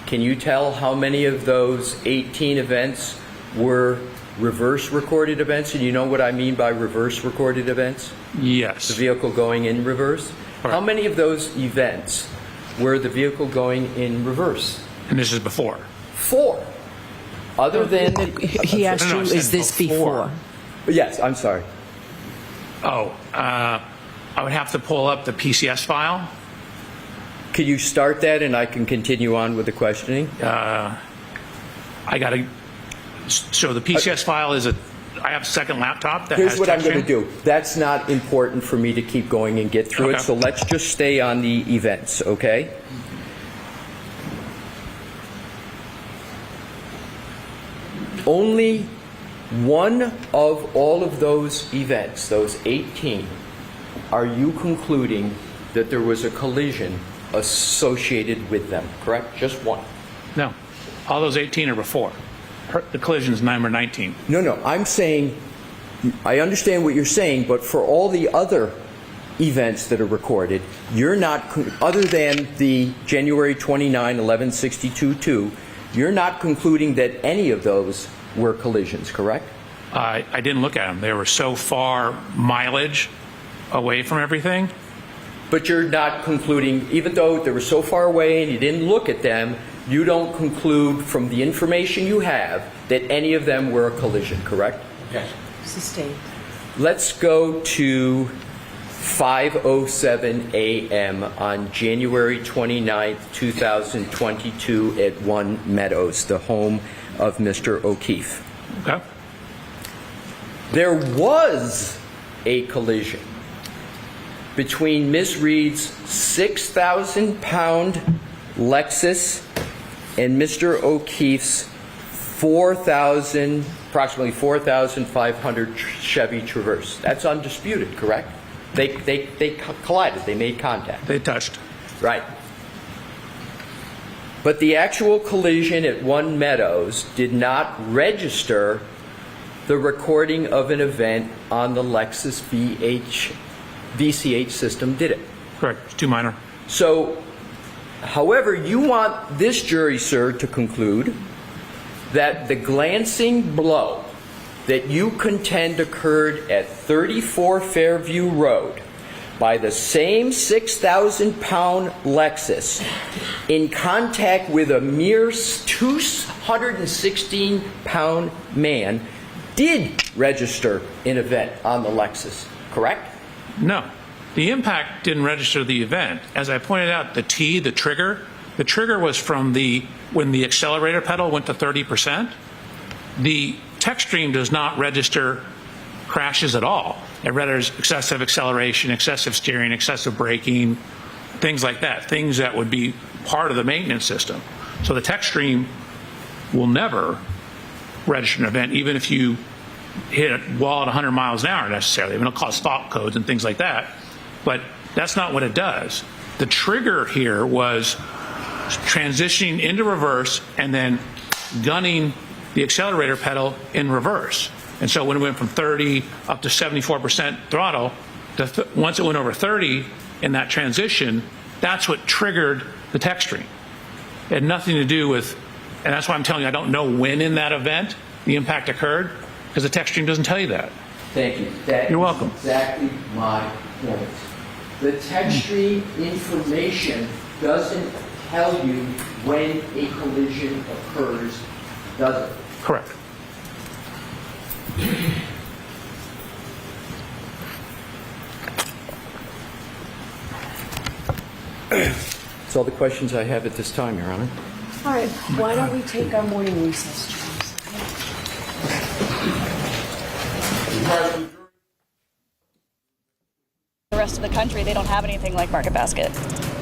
Can you tell how many of those 18 events were reverse recorded events? And you know what I mean by reverse recorded events? Yes. The vehicle going in reverse? Right. How many of those events were the vehicle going in reverse? And this is before. 4. Other than... He asked you, is this before? Yes, I'm sorry. Oh, I would have to pull up the PCS file. Could you start that and I can continue on with the questioning? I got to... So the PCS file is I have a second laptop that Here's has what I'm going to texturing. do. That's not important for me to keep going and get through it, Okay. so let's just stay on the events, okay? Only one of all of those events, those 18, are you concluding that there was a collision associated with them, correct? Just one. No. All those 18 are before. The collision's number 19. No, I'm saying, I understand what you're saying, but for all the other events that are recorded, you're not, other than the January 29, 1162-2, you're not concluding that any of those were collisions, correct? I didn't look at them. They were so far mileage away from everything. But you're not concluding, even though they were so far away and you didn't look at them, you don't conclude from the information you have that any of them were a collision, correct? Yes. Sustained. Let's go to 5:07 a.m. on January 29th, 2022 at One Meadows, the home of Mr. O'Keefe. Okay. There was a collision between Ms. Reed's 6,000-pound Lexus and Mr. O'Keefe's approximately 4,500 Chevy Traverse. That's undisputed, correct? They collided. They made contact. They touched. Right. But the actual collision at One Meadows did not register the recording of an event on the Lexus VCH system, did it? Correct. It's too minor. So, however, you want this jury, sir, to conclude that the glancing blow that you contend occurred at 34 Fairview Road by the same 6,000-pound Lexus in contact with a mere 216-pound man did register an event on the Lexus, correct? No. The impact didn't register the event. As I pointed out, the trigger was from when the accelerator pedal went to 30%. The tech stream does not register crashes at all. It registers excessive acceleration, excessive steering, excessive braking, things like that, things that would be part of the maintenance system. So the tech stream will never register an event, even if you hit a wall at 100 miles an hour necessarily. I mean, it'll cause stop codes and things like that, but that's not what it does. The trigger here was transitioning into reverse and then gunning the accelerator pedal in reverse. And so when it went from 30 up to 74% throttle, once it went over 30 in that transition, that's what triggered the tech stream. It had nothing to do with, and that's why I'm telling you I don't know when in that event the impact occurred, because the tech stream doesn't tell you that. Thank you. You're welcome. Exactly my point. The tech stream information doesn't tell you when a collision occurs, does it? Correct. That's all the questions I have at this time, Your Honor. All right. Why don't we take our morning recess, James? The rest of the country, they don't have anything like Market Basket.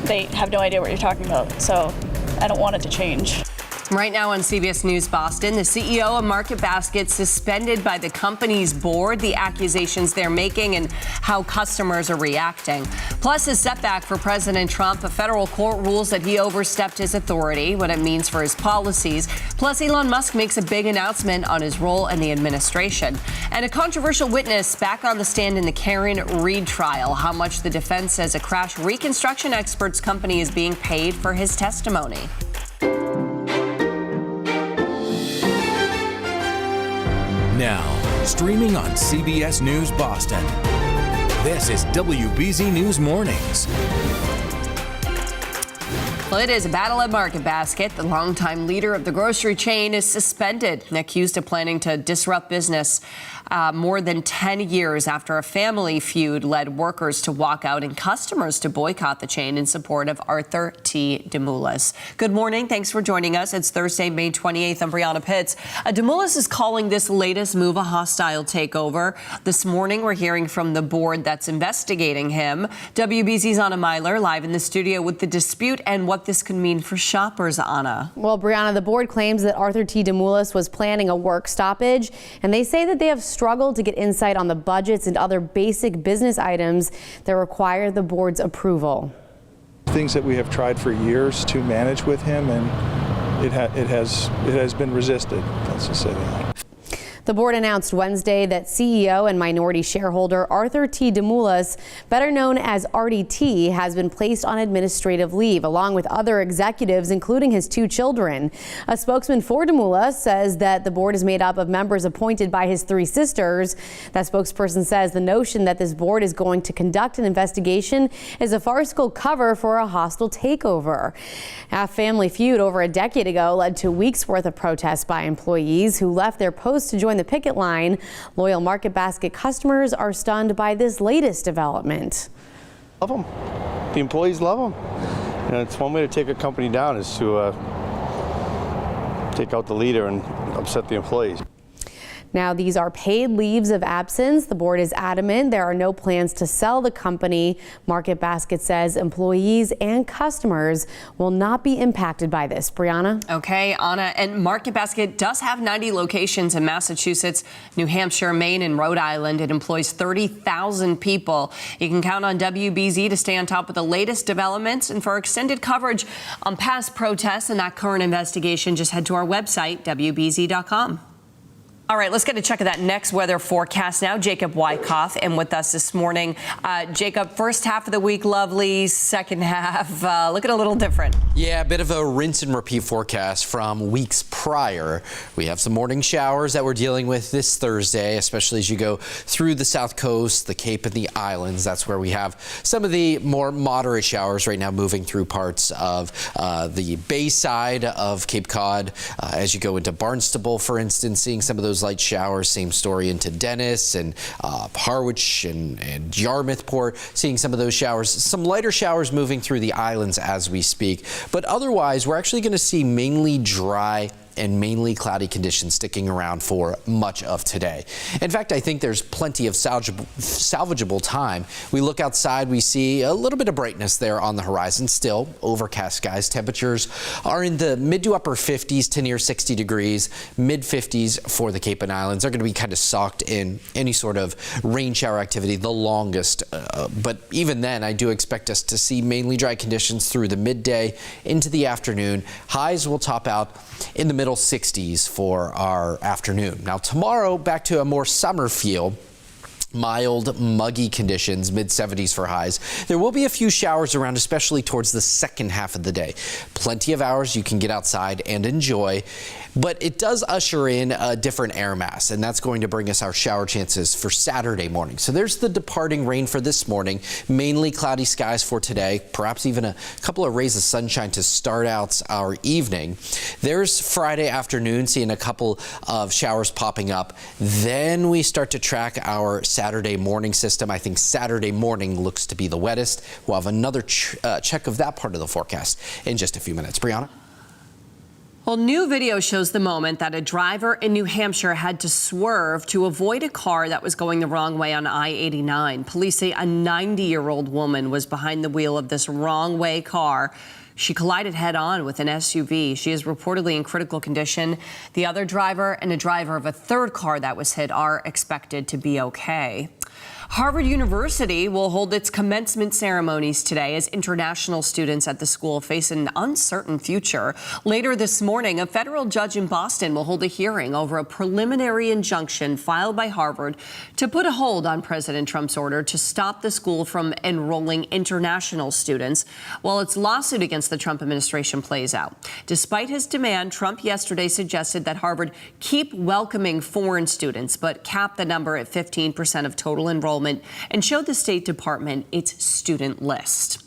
They have no idea what you're talking about, so I don't want it to change. Right now on CBS News Boston, the CEO of Market Basket suspended by the company's board, the accusations they're making and how customers are reacting. Plus a setback for President Trump. A federal court rules that he overstepped his authority, what it means for his policies. Plus Elon Musk makes a big announcement on his role in the administration. And a controversial witness back on the stand in the Karen Reed trial. How much the defense says a crash reconstruction expert's company is being paid for his testimony. Now, streaming on CBS News Boston. This is WBZ News Mornings. Well, it is a battle at Market Basket. The longtime leader of the grocery chain is suspended and accused of planning to disrupt business more than 10 years after a family feud led workers to walk out and customers to boycott the chain in support of Arthur T. Demoulas. Good morning. Thanks for joining us. It's Thursday, May 28th. I'm Brianna Pitts. Demoulas is calling this latest move a hostile takeover. This morning, we're hearing from the board that's investigating him. WBZ's Anna Myler live in the studio with the dispute and what this could mean for shoppers, Anna. Well, Brianna, the board claims that Arthur T. Demoulas was planning a work stoppage, and they say that they have struggled to get insight on the budgets and other basic business items that require the board's approval. Things that we have tried for years to manage with him, and it has been resisted. Let's just say that. The board announced Wednesday that CEO and minority shareholder Arthur T. Demoulas, better known as RDT, has been placed on administrative leave, along with other executives, including his 2 children. A spokesman for Demoulas says that the board is made up of members appointed by his 3 sisters. That spokesperson says the notion that this board is going to conduct an investigation is a farcical cover for a hostile takeover. A family feud over a decade ago led to weeks worth of protests by employees who left their posts to join the picket line. Loyal Market Basket customers are stunned by this latest development. Love them. The employees love them. You know, it's one way to take a company down is to take out the leader and upset the employees. Now, these are paid leaves of absence. The board is adamant there are no plans to sell the company. Market Basket says employees and customers will not be impacted by this. Brianna? Okay, Anna, and Market Basket does have 90 locations in Massachusetts, New Hampshire, Maine, and Rhode Island. It employs 30,000 people. You can count on WBZ to stay on top of the latest developments, and for extended coverage on past protests and that current investigation, just head to our website, WBZ.com. All right, let's get a check of that next weather forecast now. Jacob Wyckoff in with us this morning. Jacob, first half of the week, lovely. Second half, looking a little different. Yeah, a bit of a rinse and repeat forecast from weeks prior. We have some morning showers that we're dealing with this Thursday, especially as you go through the South Coast, the Cape and the Islands. That's where we have some of the more moderate showers right now moving through parts of the bay side of Cape Cod. As you go into Barnstable, for instance, seeing some of those light showers. Same story into Dennis and Harwich and Yarmouthport, seeing some of those showers. Some lighter showers moving through the islands as we speak. But otherwise, we're actually going to see mainly dry and mainly cloudy conditions sticking around for much of today. In fact, I think there's plenty of salvageable time. We look outside, we see a little bit of brightness there on the horizon. Still overcast skies. Temperatures are in the mid to upper 50s to near 60 degrees, mid 50s for the Cape and Islands. They're going to be kind of socked in any sort of rain shower activity the longest. But even then, I do expect us to see mainly dry conditions through the midday into the afternoon. Highs will top out in the middle 60s for our afternoon. Now tomorrow, back to a more summer feel. Mild, muggy conditions, mid 70s for highs. There will be a few showers around, especially towards the second half of the day. Plenty of hours you can get outside and enjoy, but it does usher in a different air mass, and that's going to bring us our shower chances for Saturday morning. So there's the departing rain for this morning, mainly cloudy skies for today, perhaps even a couple of rays of sunshine to start out our evening. There's Friday afternoon, seeing a couple of showers popping up. Then we start to track our Saturday morning system. I think Saturday morning looks to be the wettest. We'll have another check of that part of the forecast in just a few minutes. Brianna? Well, new video shows the moment that a driver in New Hampshire had to swerve to avoid a car that was going the wrong way on I-89. Police say a 90-year-old woman was behind the wheel of this wrong-way car. She collided head-on with an SUV. She is reportedly in critical condition. The other driver and a driver of a third car that was hit are expected to be okay. Harvard University will hold its commencement ceremonies today as international students at the school face an uncertain future. Later this morning, a federal judge in Boston will hold a hearing over a preliminary injunction filed by Harvard to put a hold on President Trump's order to stop the school from enrolling international students while its lawsuit against the Trump administration plays out. Despite his demand, Trump yesterday suggested that Harvard keep welcoming foreign students, but cap the number at 15% of total enrollment and showed the State Department its student list.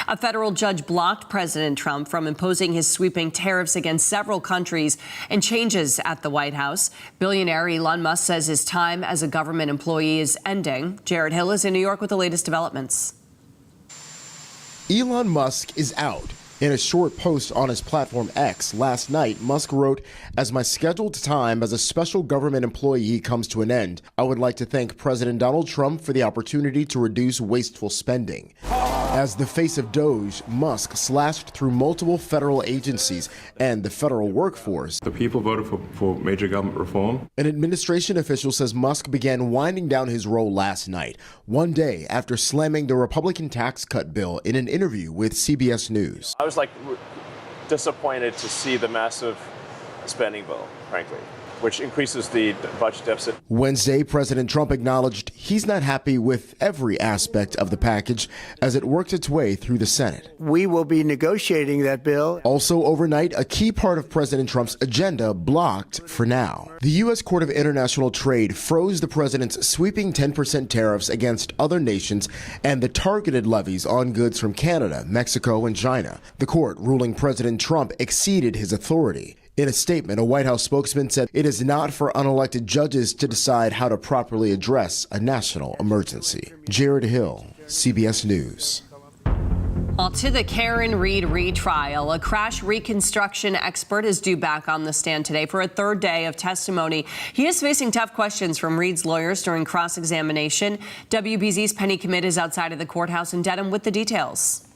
A federal judge blocked President Trump from imposing his sweeping tariffs against several countries and changes at the White House. Billionaire Elon Musk says his time as a government employee is ending. Jared Hill is in New York with the latest developments. Elon Musk is out. In a short post on his platform X last night, Musk wrote, "As my scheduled time as a special government employee comes to an end, I would like to thank President Donald Trump for the opportunity to reduce wasteful spending." As the face of Doge, Musk slashed through multiple federal agencies and the federal workforce. The people voted for major government reform. An administration official says Musk began winding down his role last night, one day after slamming the Republican tax cut bill in an interview with CBS News. I was disappointed to see the massive spending bill, frankly, which increases the budget deficit. Wednesday, President Trump acknowledged he's not happy with every aspect of the package as it works its way through the Senate. We will be negotiating that bill. Also overnight, a key part of President Trump's agenda blocked for now. The U.S. Court of International Trade froze the president's sweeping 10% tariffs against other nations and the targeted levies on goods from Canada, Mexico, and China. The court ruling President Trump exceeded his authority. In a statement, a White House spokesman said it is not for unelected judges to decide how to properly address a national emergency. Jared Hill, CBS News. Well, to the Karen Reed retrial, a crash reconstruction expert is due back on the stand today for a third day of testimony. He is facing tough questions from Reed's lawyers during cross-examination. WBZ's Penny Commit is outside of the courthouse in Dedham with the details.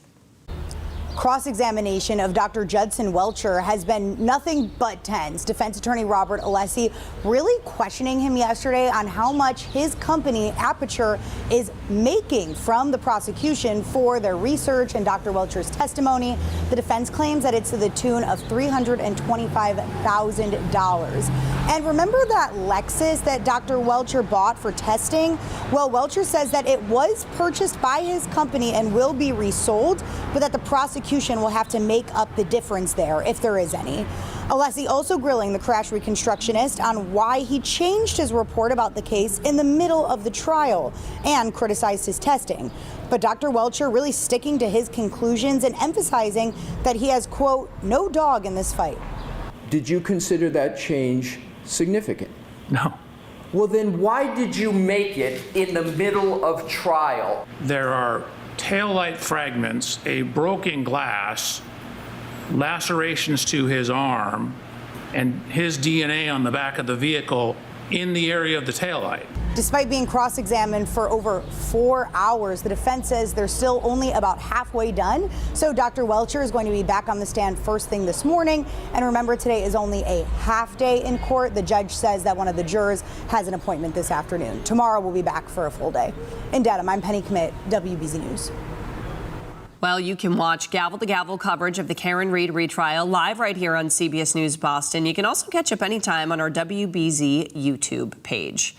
Cross-examination of Dr. Judson Welcher has been nothing but tense. Defense attorney Robert Alessi really questioning him yesterday on how much his company, Aperture, is making from the prosecution for their research and Dr. Welcher's testimony. The defense claims that it's to the tune of $325,000. And remember that Lexus that Dr. Welcher bought for testing? Well, Welcher says that it was purchased by his company and will be resold, but that the prosecution will have to make up the difference there, if there is any. Alessi also grilling the crash reconstructionist on why he changed his report about the case in the middle of the trial and criticized his testing. But Dr. Welcher really sticking to his conclusions and emphasizing that he has, quote, no dog in this fight. Did you consider that change significant? No. Well, then why did you make it in the middle of trial? There are taillight fragments, a broken glass, lacerations to his arm, and his DNA on the back of the vehicle in the area of the taillight. Despite being cross-examined for over 4 hours, the defense says they're still only about halfway done. So Dr. Welcher is going to be back on the stand first thing this morning. And remember, today is only a half day in court. The judge says that one of the jurors has an appointment this afternoon. Tomorrow we'll be back for a full day. In Dedham, I'm Penny Commit, WBZ News. Well, you can watch gavel-to-gavel coverage of the Karen Reed retrial live right here on CBS News Boston. You can also catch up anytime on our WBZ YouTube page.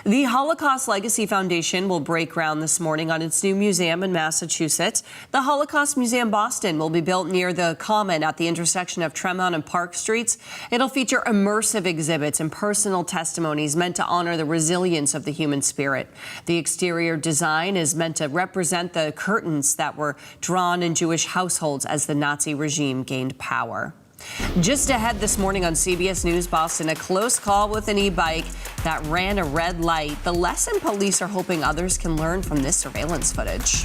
The Holocaust Legacy Foundation will break ground this morning on its new museum in Massachusetts. The Holocaust Museum Boston will be built near the Common at the intersection of Tremont and Park Streets. It'll feature immersive exhibits and personal testimonies meant to honor the resilience of the human spirit. The exterior design is meant to represent the curtains that were drawn in Jewish households as the Nazi regime gained power. Just ahead this morning on CBS News Boston, a close call with an e-bike that ran a red light. The lesson police are hoping others can learn from this surveillance footage.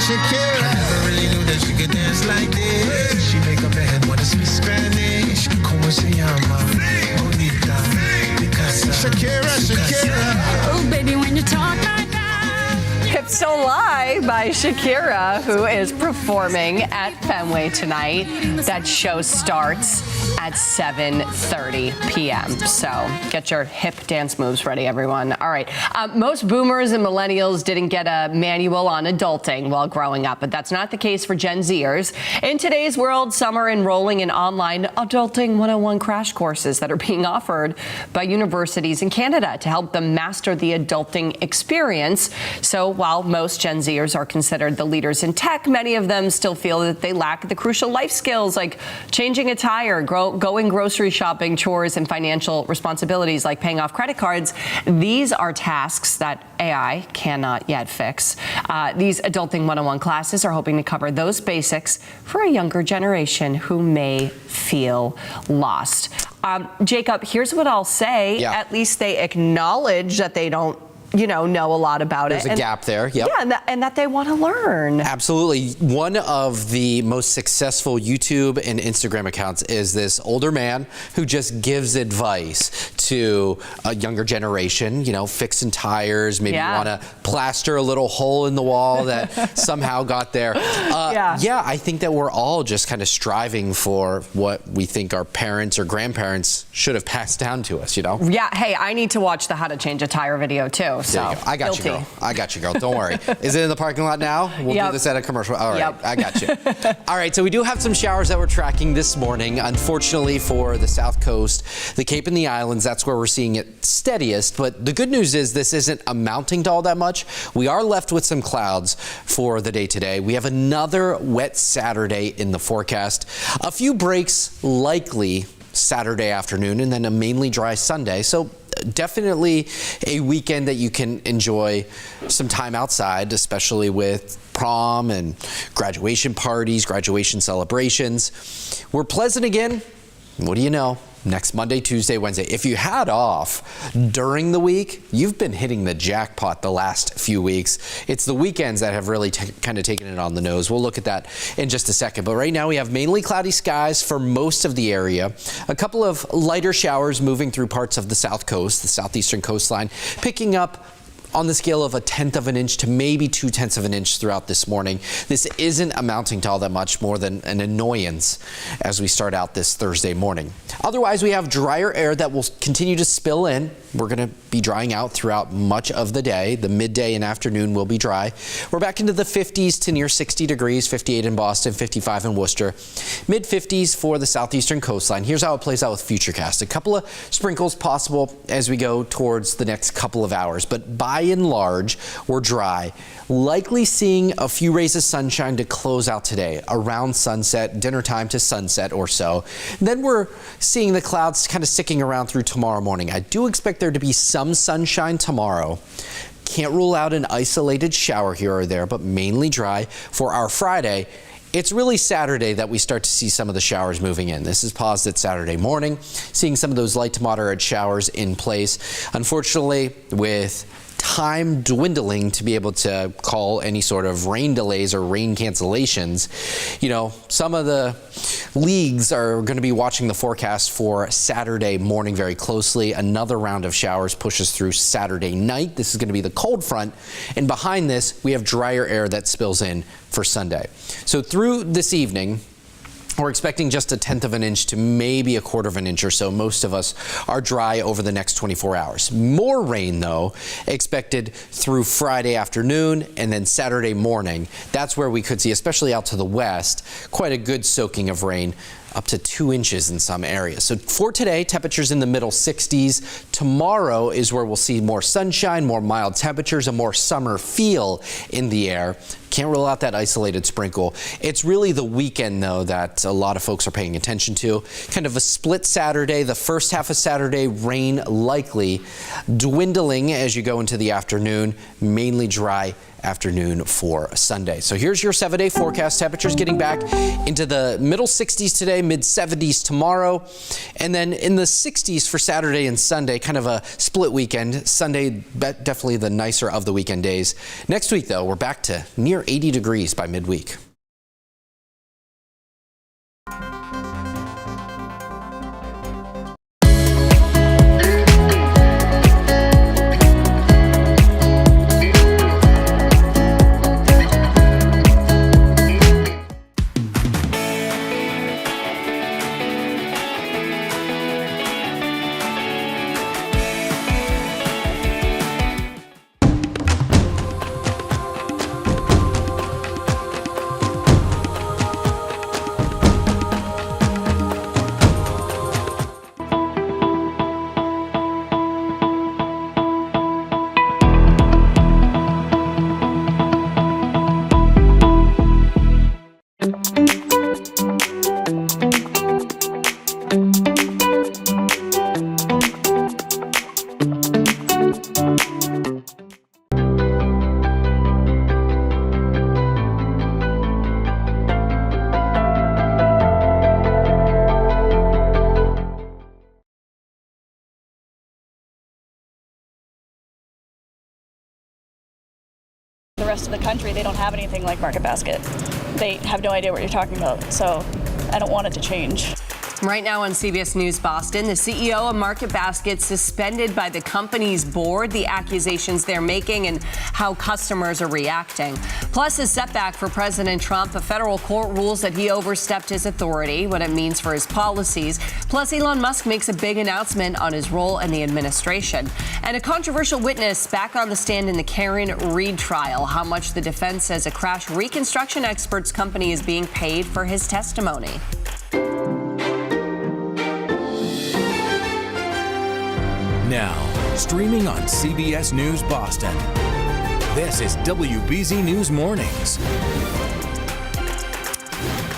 Shakira, never really knew that she could dance like this. She make a man wanna speak Spanish. Como se llama? Bonita, Picasa. Shakira. Oh, baby, when you talk like that. Hips Don't Lie by Shakira, who is performing at Fenway tonight. That show starts at 7:30 p.m. So get your hip dance moves ready, everyone. All right. Most boomers and millennials didn't get a manual on adulting while growing up, but that's not the case for Gen Zers. In today's world, some are enrolling in online Adulting 101 crash courses that are being offered by universities in Canada to help them master the adulting experience. So while most Gen Zers are considered the leaders in tech, many of them still feel that they lack the crucial life skills like changing a tire, going grocery shopping, chores, and financial responsibilities like paying off credit cards. These are tasks that AI cannot yet fix. These Adulting 101 classes are hoping to cover those basics for a younger generation who may feel lost. Jacob, here's what I'll say. Yeah. At least they acknowledge that they don't know a lot about There's it. There's a gap there. Yep. Yeah, and that they want to learn. Absolutely. One of the most successful YouTube and Instagram accounts is this older man who just gives advice to a younger generation, fixing tires, maybe want to plaster a little hole in the wall that somehow got there. Yeah, I think that we're all just kind of striving for what we think our parents or grandparents should have passed down to us, Yeah, hey, I need to watch the How to Change a Tire video too. So I got you, girl. I got you, girl. Don't worry. Is it in the parking lot now? We'll do this at a commercial. All right, I got you. All right, so we do have some showers that we're tracking this morning. Unfortunately for the South Coast, the Cape and the Islands, that's where we're seeing it steadiest. But the good news is this isn't amounting to all that much. We are left with some clouds for the day today. We have another wet Saturday in the forecast. A few breaks likely Saturday afternoon, and then a mainly dry Sunday. So definitely a weekend that you can enjoy some time outside, especially with prom and graduation parties, graduation celebrations. We're pleasant again. What do you know? Next Monday, Tuesday, Wednesday. If you had off during the week, you've been hitting the jackpot the last few weeks. It's the weekends that have really kind of taken it on the nose. We'll look at that in just a second. But right now we have mainly cloudy skies for most of the area. A couple of lighter showers moving through parts of the south coast, the southeastern coastline, picking up on the scale of 1/10 of an inch to maybe 2/10 of an inch throughout this morning. This isn't amounting to all that much more than an annoyance as we start out this Thursday morning. Otherwise, we have drier air that will continue to spill in. We're going to be drying out throughout much of the day. The midday and afternoon will be dry. We're back into the 50s to near 60 degrees, 58 in Boston, 55 in Worcester, mid 50s for the southeastern coastline. Here's how it plays out with Futurecast. A couple of sprinkles possible as we go towards the next couple of hours, but by and large, we're dry. Likely seeing a few rays of sunshine to close out today around sunset, dinner time to sunset or so. Then we're seeing the clouds kind of sticking around through tomorrow morning. I do expect there to be some sunshine tomorrow. Can't rule out an isolated shower here or there, but mainly dry for our Friday. It's really Saturday that we start to see some of the showers moving in. This is paused at Saturday morning, seeing some of those light to moderate showers in place. Unfortunately, with time dwindling to be able to call any sort of rain delays or rain cancellations, some of the leagues are going to be watching the forecast for Saturday morning very closely. Another round of showers pushes through Saturday night. This is going to be the cold front, and behind this we have drier air that spills in for Sunday. So through this evening, We're expecting just 1/10 of an inch to maybe 1/4 of an inch or so. Most of us are dry over the next 24 hours. More rain, though, expected through Friday afternoon and then Saturday morning. That's where we could see, especially out to the west, quite a good soaking of rain, up to 2 inches in some areas. So for today, temperatures in the middle 60s. Tomorrow is where we'll see more sunshine, more mild temperatures, a more summer feel in the air. Can't rule out that isolated sprinkle. It's really the weekend, though, that a lot of folks are paying attention to. Kind of a split Saturday. The first half of Saturday, rain likely, dwindling as you go into the afternoon, mainly dry afternoon for Sunday. So here's your 7-day forecast. Temperatures getting back into the middle 60s today, mid 70s tomorrow, and then in the 60s for Saturday and Sunday. Kind of a split weekend. Sunday, definitely the nicer of the weekend days. Next week, though, we're back to near 80 degrees by midweek. The rest of the country, they don't have anything like Market Basket. They have no idea what you're talking about, so I don't want it to change. Right now on CBS News Boston, the CEO of Market Basket suspended by the company's board, the accusations they're making and how customers are reacting. Plus a setback for President Trump. A federal court rules that he overstepped his authority, what it means for his policies. Plus Elon Musk makes a big announcement on his role in the administration. And a controversial witness back on the stand in the Karen Reed trial. How much the defense says a crash reconstruction expert's company is being paid for his testimony. Now, streaming on CBS News Boston. This is WBZ News Mornings.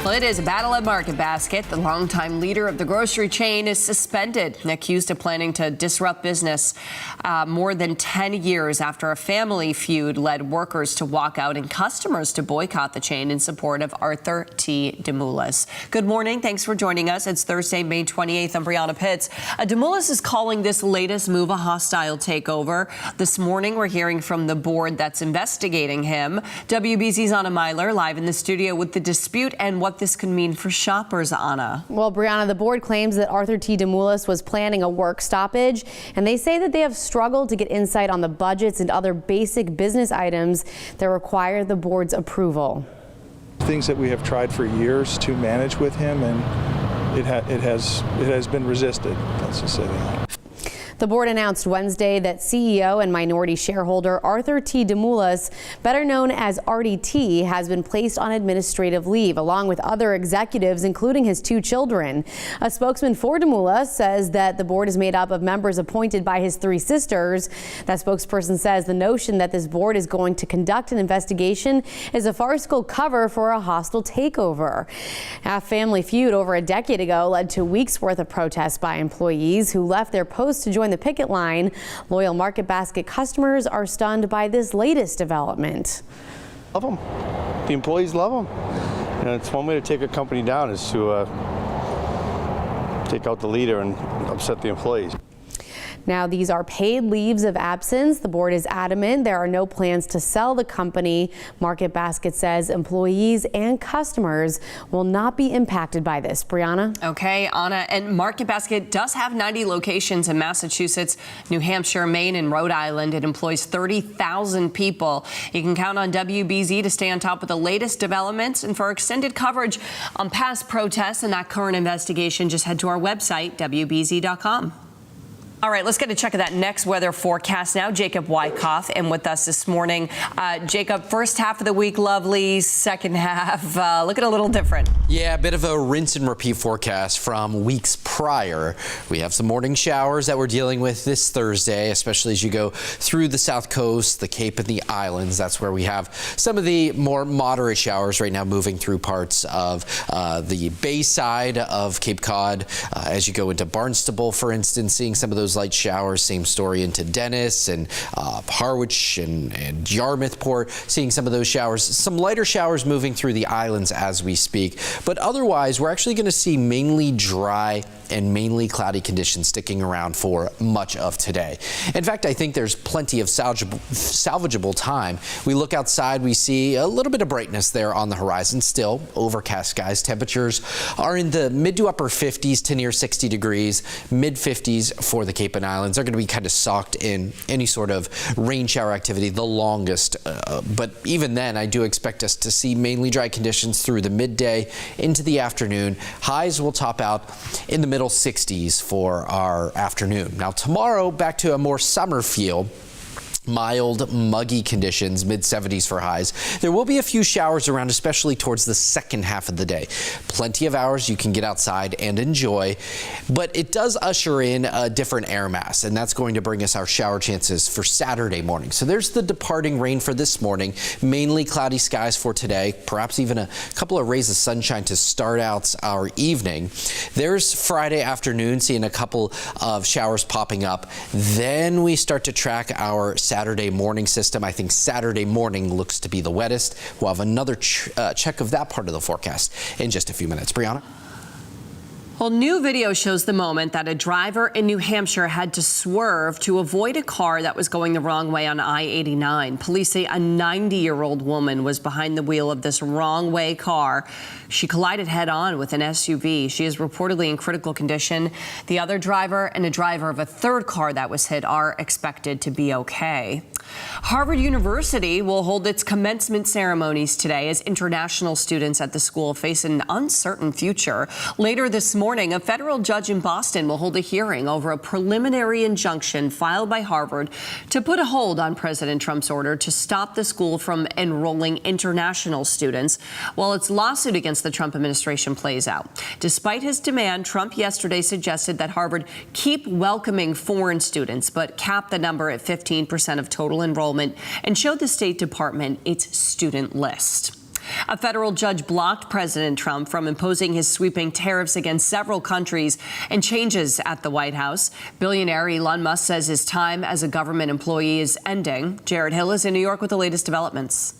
Well, it is a battle at Market Basket. The longtime leader of the grocery chain is suspended and accused of planning to disrupt business more than 10 years after a family feud led workers to walk out and customers to boycott the chain in support of Arthur T. DeMoulas. Good morning. Thanks for joining us. It's Thursday, May 28th. I'm Brianna Pitts. DeMoulas is calling this latest move a hostile takeover. This morning, we're hearing from the board that's investigating him. WBZ's Anna Myler live in the studio with the dispute and what this could mean for shoppers, Anna. Well, Brianna, the board claims that Arthur T. DeMoulas was planning a work stoppage, and they say that they have struggled to get insight on the budgets and other basic business items that require the board's approval. Things that we have tried for years to manage with him, and it has been resisted. Let's just say that. The board announced Wednesday that CEO and minority shareholder Arthur T. DeMoulas, better known as RDT, has been placed on administrative leave, along with other executives, including his 2 children. A spokesman for DeMoulas says that the board is made up of members appointed by his 3 sisters. That spokesperson says the notion that this board is going to conduct an investigation is a farcical cover for a hostile takeover. A family feud over a decade ago led to weeks worth of protests by employees who left their posts to join the picket line. Loyal Market Basket customers are stunned by this latest development. Love them. The employees love them. You know, it's one way to take a company down is to take out the leader and upset the employees. Now, these are paid leaves of absence. The board is adamant there are no plans to sell the company. Market Basket says employees and customers will not be impacted by this. Brianna? Okay, Anna, and Market Basket does have 90 locations in Massachusetts, New Hampshire, Maine, and Rhode Island. It employs 30,000 people. You can count on WBZ to stay on top of the latest developments, and for extended coverage on past protests and that current investigation, just head to our website, WBZ.com. All right, let's get a check of that next weather forecast now. Jacob Wyckoff in with us this morning. Jacob, first half of the week, lovely. Second half, looking a little different. Yeah, a bit of a rinse and repeat forecast from weeks prior. We have some morning showers that we're dealing with this Thursday, especially as you go through the South Coast, the Cape and the Islands. That's where we have some of the more moderate showers right now moving through parts of the bay side of Cape Cod. As you go into Barnstable, for instance, seeing some of those light showers. Same story into Dennis and Harwich and Yarmouthport, seeing some of those showers. Some lighter showers moving through the islands as we speak. But otherwise, we're actually going to see mainly dry and mainly cloudy conditions sticking around for much of today. In fact, I think there's plenty of salvageable time. We look outside, we see a little bit of brightness there on the horizon. Still overcast skies. Temperatures are in the mid to upper 50s to near 60 degrees, mid 50s for the Cape and Islands. They're going to be kind of socked in any sort of rain shower activity the longest. But even then, I do expect us to see mainly dry conditions through the midday into the afternoon. Highs will top out in the middle 60s for our afternoon. Now tomorrow, back to a more summer feel. Mild, muggy conditions, mid-70s for highs. There will be a few showers around, especially towards the second half of the day. Plenty of hours you can get outside and enjoy, but it does usher in a different air mass, and that's going to bring us our shower chances for Saturday morning. So there's the departing rain for this morning. Mainly cloudy skies for today, perhaps even a couple of rays of sunshine to start out our evening. There's Friday afternoon, seeing a couple of showers popping up. Then we start to track our Saturday morning system. I think Saturday morning looks to be the wettest. We'll have another check of that part of the forecast in just a few minutes. Brianna? Well, new video shows the moment that a driver in New Hampshire had to swerve to avoid a car that was going the wrong way on I-89. Police say a 90-year-old woman was behind the wheel of this wrong-way car. She collided head-on with an SUV. She is reportedly in critical condition. The other driver and a driver of a third car that was hit are expected to be okay. Harvard University will hold its commencement ceremonies today as international students at the school face an uncertain future. Later this morning, a federal judge in Boston will hold a hearing over a preliminary injunction filed by Harvard to put a hold on President Trump's order to stop the school from enrolling international students while its lawsuit against the Trump administration plays out. Despite his demand, Trump yesterday suggested that Harvard keep welcoming foreign students, but cap the number at 15% of total enrollment and showed the State Department its student list. A federal judge blocked President Trump from imposing his sweeping tariffs against several countries and changes at the White House. Billionaire Elon Musk says his time as a government employee is ending. Jared Hill is in New York with the latest developments.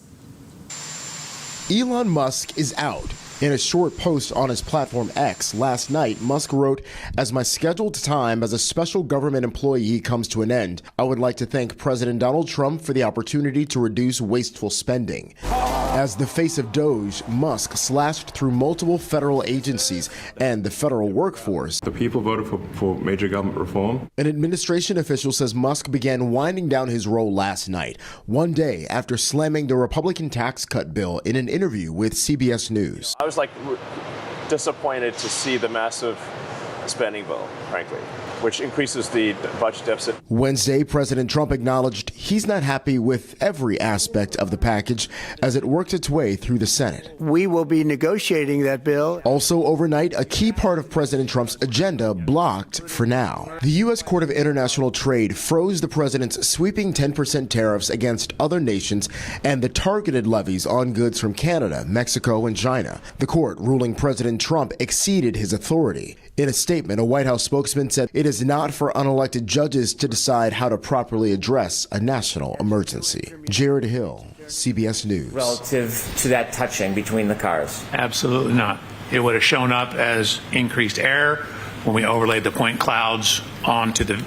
Elon Musk is out. In a short post on his platform X last night, Musk wrote, "As my scheduled time as a special government employee comes to an end, I would like to thank President Donald Trump for the opportunity to reduce wasteful spending." As the face of Doge, Musk slashed through multiple federal agencies and the federal workforce. The people voted for major government reform. An administration official says Musk began winding down his role last night, one day after slamming the Republican tax cut bill in an interview with CBS News. I was disappointed to see the massive spending bill, frankly, which increases the budget deficit. Wednesday, President Trump acknowledged he's not happy with every aspect of the package as it works its way through the Senate. We will be negotiating that bill. Also overnight, a key part of President Trump's agenda blocked for now. The U.S. Court of International Trade froze the president's sweeping 10% tariffs against other nations and the targeted levies on goods from Canada, Mexico, and China. The court ruling President Trump exceeded his authority. In a statement, a White House spokesman said it is not for unelected judges to decide how to properly address a national emergency. Jared Hill, CBS News. Relative to that touching between the cars? Absolutely not. It would have shown up as increased air when we overlaid the point clouds onto the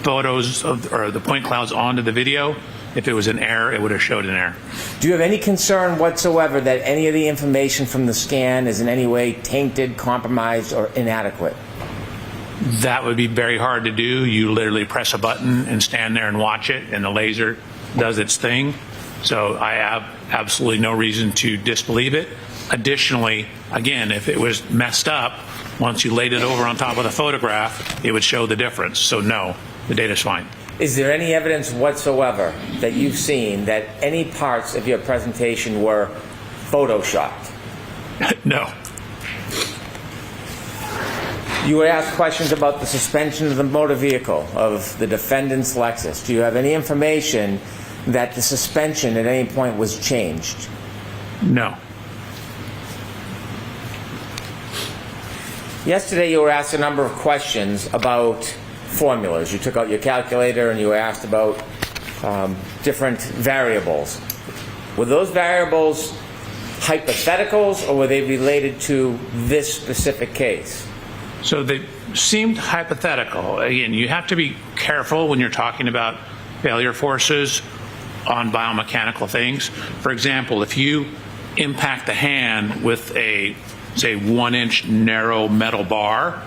photos or the point clouds onto the video. If it was an error, it would have showed an error. Do you have any concern whatsoever that any of the information from the scan is in any way tainted, compromised, or inadequate? That would be very hard to do. You literally press a button and stand there and watch it, and the laser does its thing. So I have absolutely no reason to disbelieve it. Additionally, again, if it was messed up, once you laid it over on top of the photograph, it would show the difference. So no, the data's fine. Is there any evidence whatsoever that you've seen that any parts of your presentation were photoshopped? No. You were asked questions about the suspension of the motor vehicle of the defendant's Lexus. Do you have any information that the suspension at any point was changed? No. Yesterday you were asked a number of questions about formulas. You took out your calculator and you were asked about different variables. Were those variables hypotheticals or were they related to this specific case? So they seemed hypothetical. Again, you have to be careful when you're talking about failure forces on biomechanical things. For example, if you impact the hand with a, say, 1-inch narrow metal bar,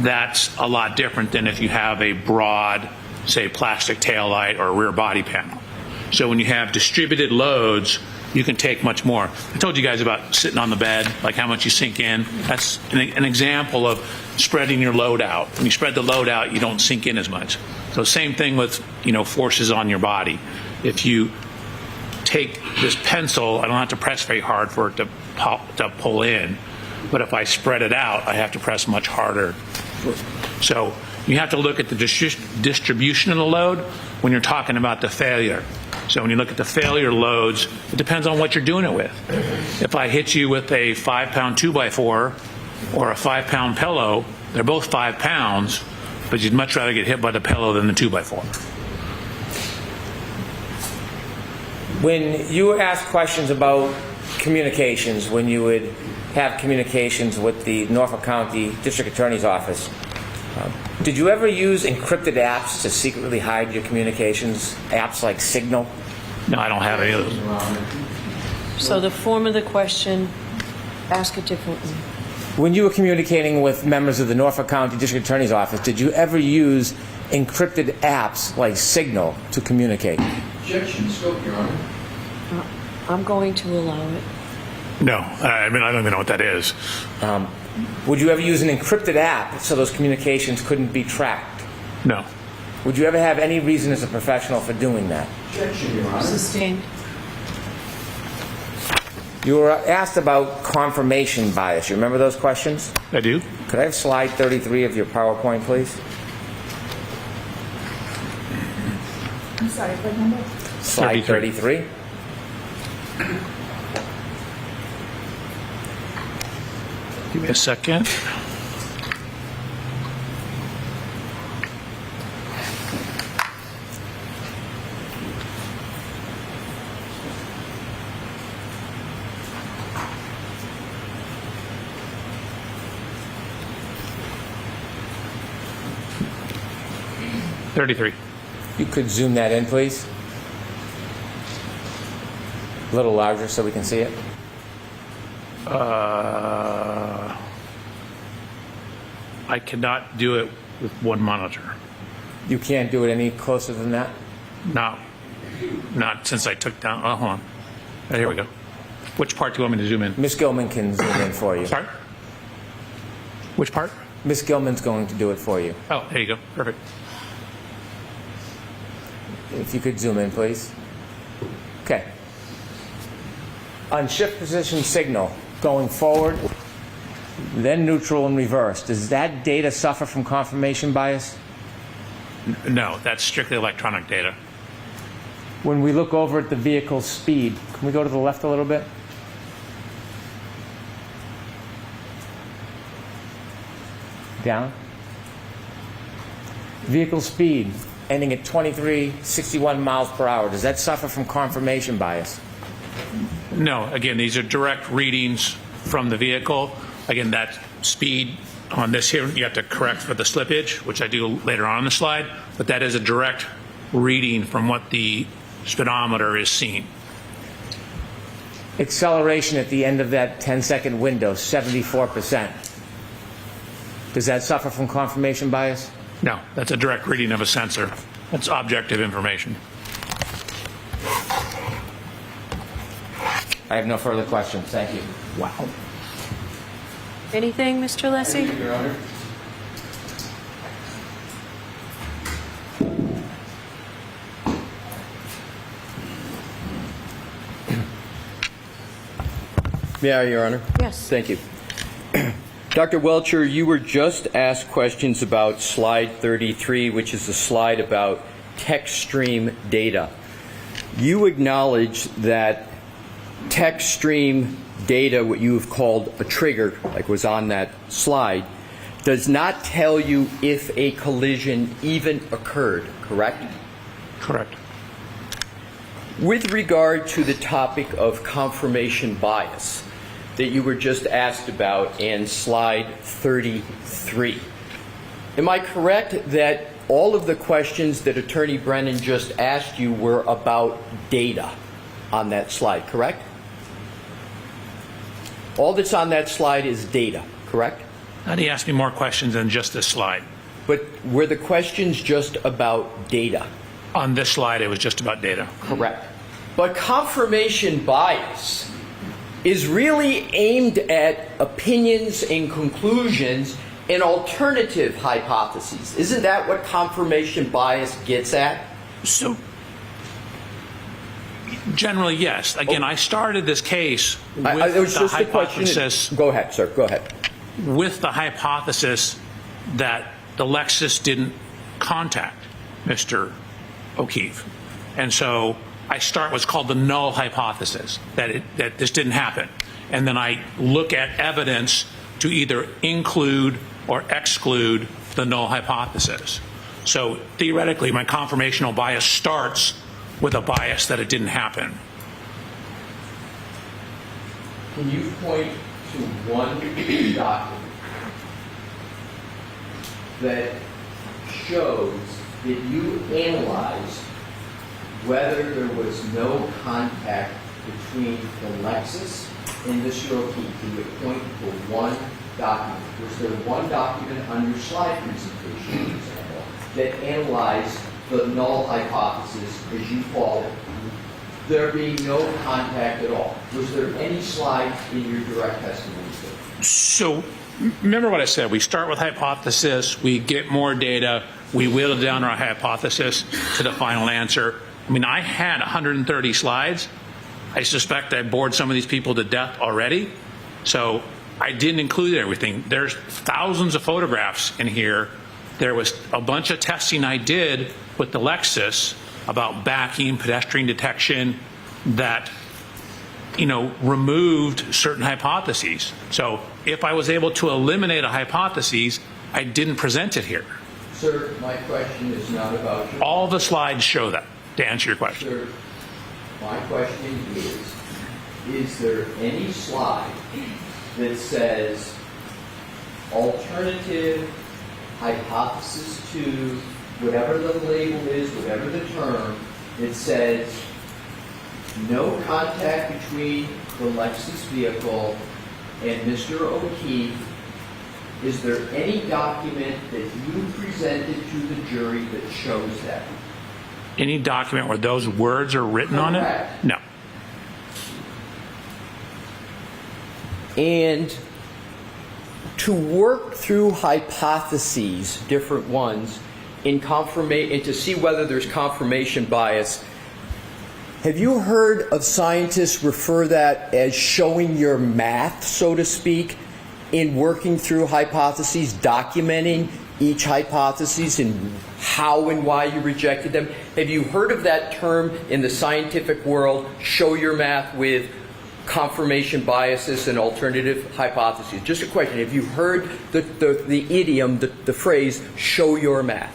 that's a lot different than if you have a broad, say, plastic taillight or rear body panel. So when you have distributed loads, you can take much more. I told you guys about sitting on the bed, like how much you sink in. That's an example of spreading your load out. When you spread the load out, you don't sink in as much. So same thing with, forces on your body. If you take this pencil, I don't have to press very hard for it to pull in. But if I spread it out, I have to press much harder. So you have to look at the distribution of the load when you're talking about the failure. So when you look at the failure loads, it depends on what you're doing it with. If I hit you with a 5-pound 2x4 or a 5-pound pillow, they're both 5 pounds, but you'd much rather get hit by the pillow than the 2x4. When you were asked questions about communications, when you would have communications with the Norfolk County District Attorney's Office, did you ever use encrypted apps to secretly hide your communications? Apps like Signal? No, I don't have any of those. So the form of the question, ask it differently. When you were communicating with members of the Norfolk County District Attorney's Office, did you ever use encrypted apps like Signal to communicate? Objection, scope, Your Honor. I'm going to allow it. No, I don't even know what that is. Would you ever use an encrypted app so those communications couldn't be tracked? No. Would you ever have any reason as a professional for doing that? Objection, Your Honor. Sustained. You were asked about confirmation bias. You remember those questions? I do. Could I have slide 33 of your PowerPoint, please? I'm sorry, what number? Slide 33. Give me a second. You could zoom that in, please. A little larger so we can see it. I cannot do it with one monitor. You can't do it any closer than that? Not since I took down. Oh, hold on. Oh, here we go. Which part do you want me to zoom in? Miss Gilman can zoom in for you. Sorry? Which part? Miss Gilman's going to do it for you. Oh, there you go. Perfect. If you could zoom in, please. Okay. On shift position signal, going forward, then neutral and reverse. Does that data suffer from confirmation bias? No, that's strictly electronic data. When we look over at the vehicle's speed, can we go to the left a little bit? Down. Vehicle speed ending at 2361 miles per hour. Does that suffer from confirmation bias? No, again, these are direct readings from the vehicle. Again, that speed on this here, you have to correct for the slippage, which I do later on in the slide, but that is a direct reading from what the speedometer is seeing. Acceleration at the end of that 10-second window, 74%. Does that suffer from confirmation bias? No, that's a direct reading of a sensor. That's objective information. I have no further questions. Thank you. Wow. Anything, Mr. Lessie? Your Honor. May I, Your Honor? Yes. Thank you. Dr. Welcher, you were just asked questions about slide 33, which is the slide about text stream data. You acknowledge that text stream data, what you have called a trigger, like was on that slide, does not tell you if a collision even occurred, correct? Correct. With regard to the topic of confirmation bias that you were just asked about in slide 33, am I correct that all of the questions that Attorney Brennan just asked you were about data on that slide, correct? All that's on that slide is data, correct? Now he asked me more questions than just this slide. But were the questions just about data? On this slide, it was just about data. Correct. But confirmation bias is really aimed at opinions and conclusions and alternative hypotheses. Isn't that what confirmation bias gets at? So, generally, yes. Again, I started this case with the hypothesis. Go ahead, sir. Go ahead. With the hypothesis that the Lexus didn't contact Mr. O'Keefe. And so I start what's called the null hypothesis, that this didn't happen. And then I look at evidence to either include or exclude the null hypothesis. So theoretically, my confirmational bias starts with a bias that it didn't happen. Can you point to one document that shows that you analyzed whether there was no contact between the Lexus and Mr. O'Keefe? Can you point to one document? Was there one document on your slide presentation, for example, that analyzed the null hypothesis, as you call it, there being no contact at all? Was there any slide in your direct testimony? So remember what I said. We start with hypothesis, we get more data, we whittle down our hypothesis to the final answer. I mean, I had 130 slides. I suspect I bored some of these people to death already. So I didn't include everything. There's thousands of photographs in here. There was a bunch of testing I did with the Lexus about backing, pedestrian detection, that, you know, removed certain hypotheses. So if I was able to eliminate a hypothesis, I didn't present it here. Sir, my question is not about your... All the slides show that, to answer your question. Sir, my question is there any slide that says alternative hypothesis to whatever the label is, whatever the term, it says no contact between the Lexus vehicle and Mr. O'Keefe? Is there any document that you presented to the jury that shows that? Any document where those words are written on it? No. And to work through hypotheses, different ones, and to see whether there's confirmation bias, have you heard of scientists refer that as showing your math, so to speak, in working through hypotheses, documenting each hypothesis and how and why you rejected them? Have you heard of that term in the scientific world, show your math with confirmation biases and alternative hypotheses? Just a question. Have you heard the idiom, the phrase, show your math?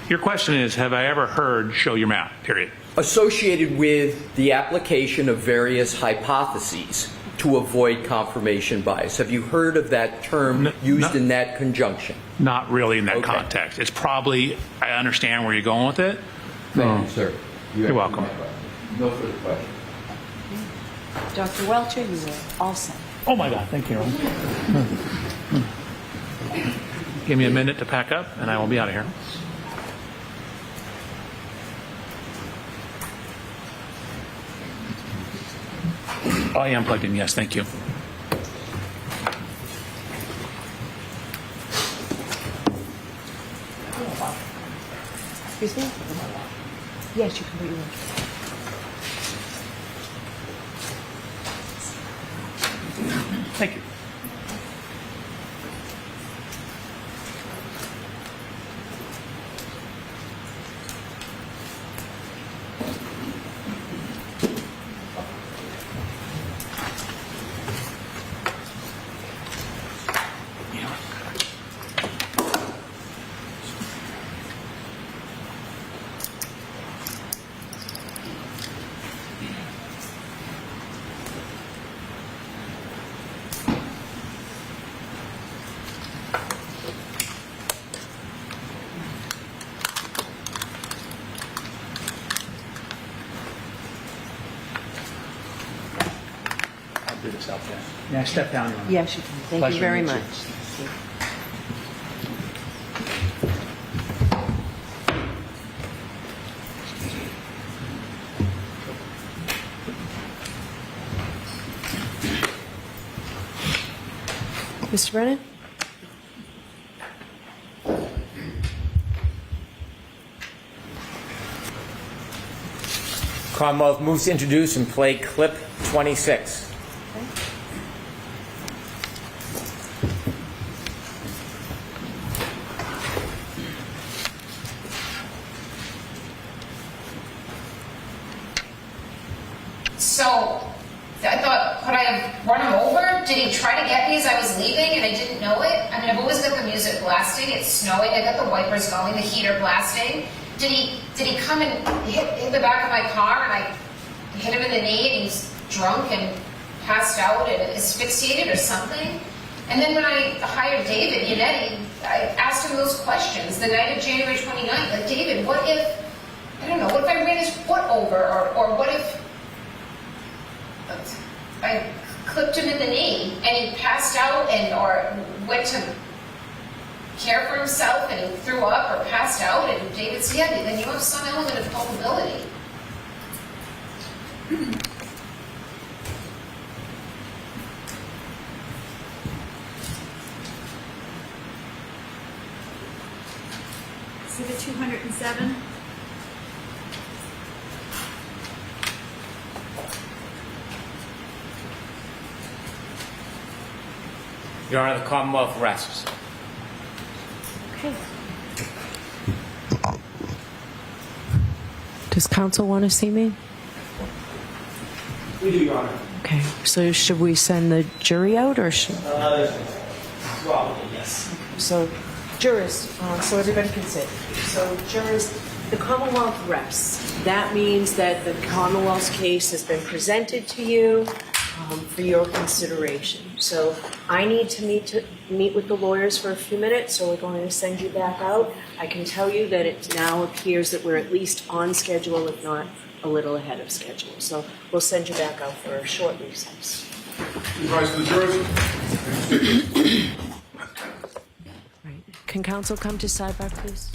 Your question is, have I ever heard show your math, period? Associated with the application of various hypotheses. to avoid confirmation bias. Have you heard of that term used in that conjunction? Not really in that context. It's probably, I understand where you're going with it. Thank you, sir. You're welcome. No further questions. Dr. Welcher, you are all set. Oh my God, thank you. Give me a minute to pack up and I will be out of here. Oh, I am plugged in, yes, thank you. Excuse me? Yes, you can put your own. Thank you. I'll do this out there. May I step down? Your Honor? Yes, you can. Thank Pleasure you to very meet you. much. Mr. Brennan? Commonwealth moves to introduce and play clip 26. So, I thought, could I have run him over? Did he try to get me as I was leaving and I didn't know it? I mean, I've always got the music blasting. It's snowing. I got the wipers going, the heater blasting. Did he come and hit the back of my car and I hit him in the knee and he's drunk and passed out and asphyxiated or something? And then when I hired David Yannetti, I asked him those questions the night of January 29th. Like, David, what if, I don't know, what if I ran his foot over? Or what if I clipped him in the knee and he passed out or went to care for himself and he threw up or passed out? And David said, yeah, then you have some element of culpability. Exhibit 207. Your Honor, the Commonwealth rests. Okay. Does counsel want to see me? We do, Your Honor. Okay. So should we send the jury out or should? Probably, yes. So, jurors, so everybody can sit. So, jurors, the Commonwealth rests. That means that the Commonwealth's case has been presented to you for your consideration. So, I need to meet with the lawyers for a few minutes, so we're going to send you back out. I can tell you that it now appears that we're at least on schedule, if not a little ahead of schedule. So, we'll send you back out for a short recess. Advice to the jurors. Right. Can counsel come to sidebar, please?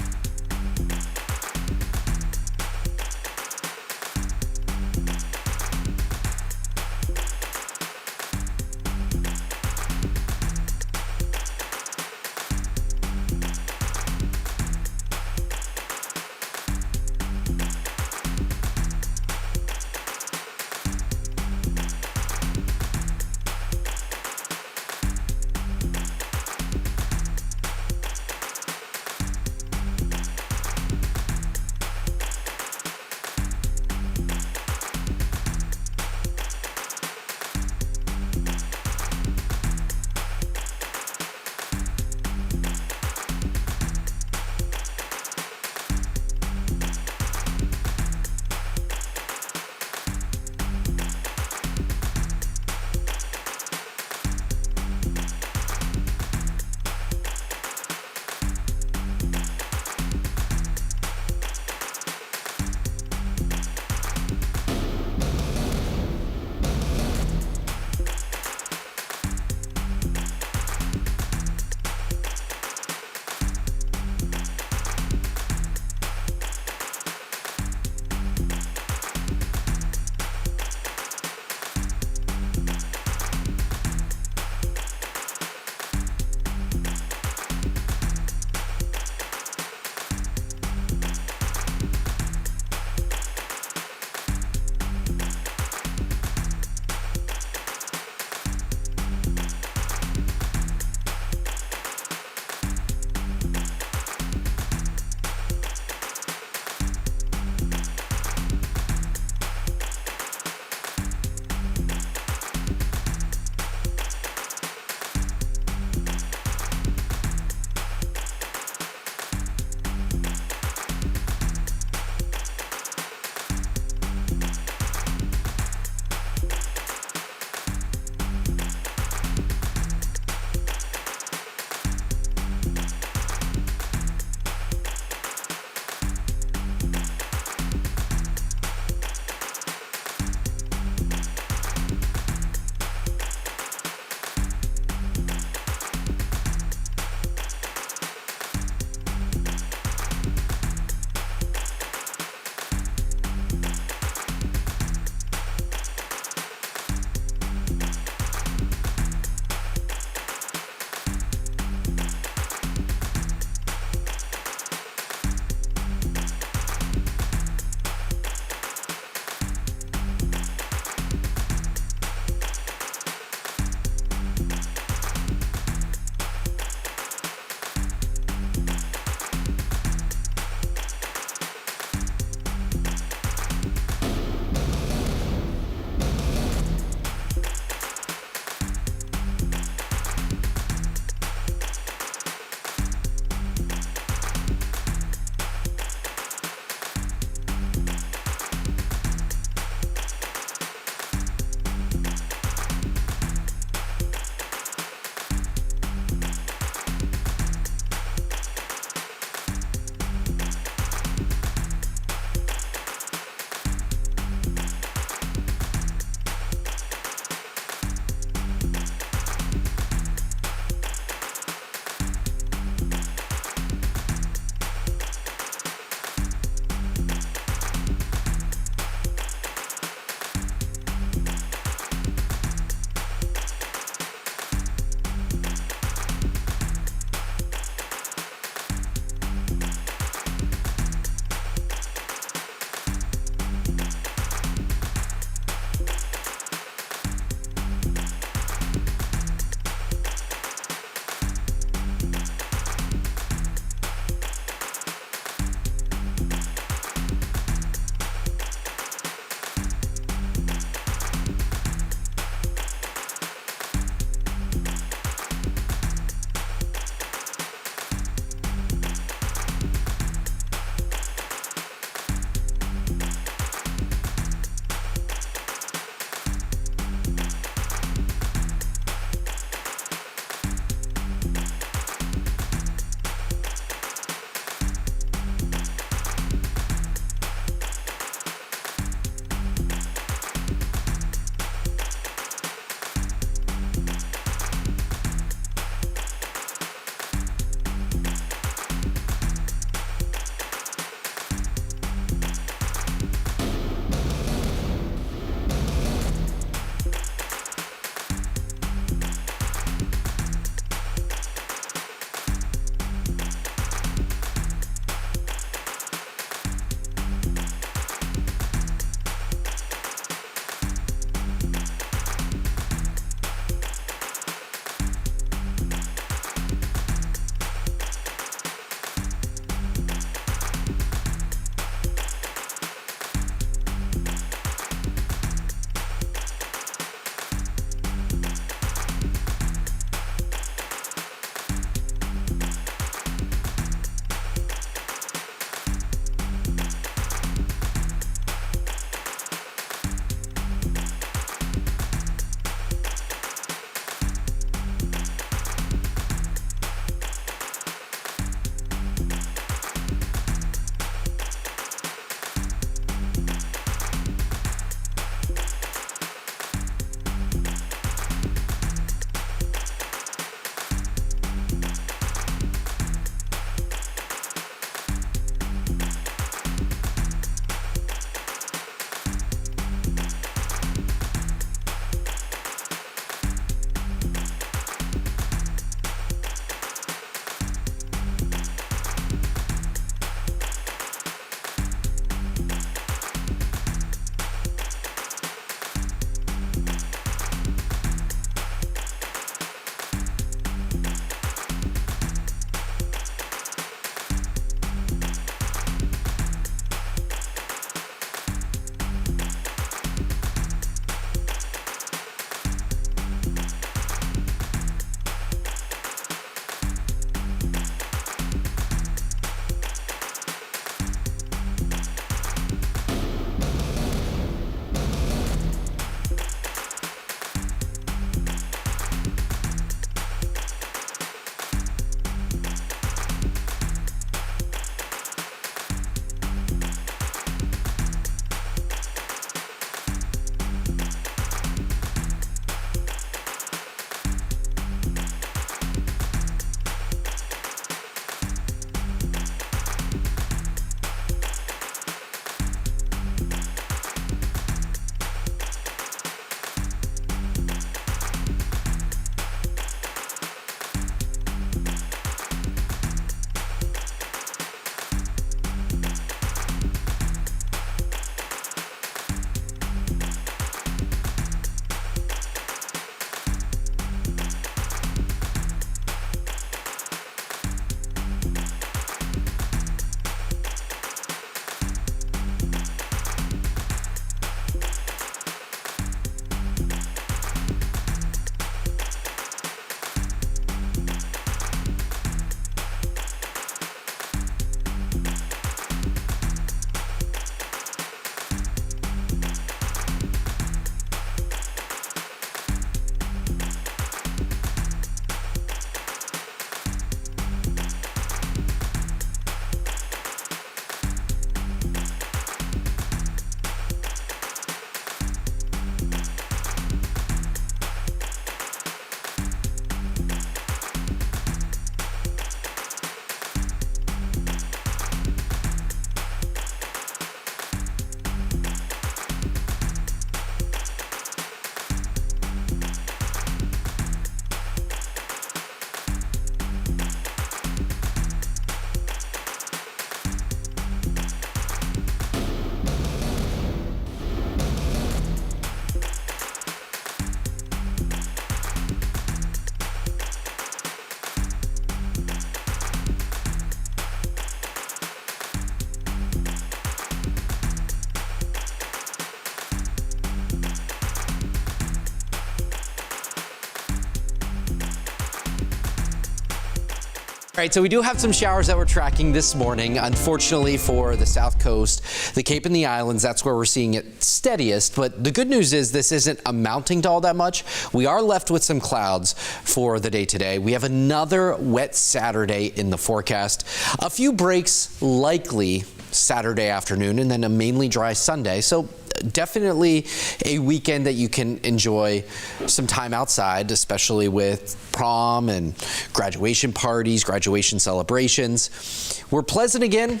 All right, so we do have some showers that we're tracking this morning. Unfortunately for the South Coast, the Cape and the Islands, that's where we're seeing it steadiest. But the good news is this isn't amounting to all that much. We are left with some clouds for the day today. We have another wet Saturday in the forecast. A few breaks likely Saturday afternoon, and then a mainly dry Sunday. So definitely a weekend that you can enjoy some time outside, especially with prom and graduation parties, graduation celebrations. We're pleasant again.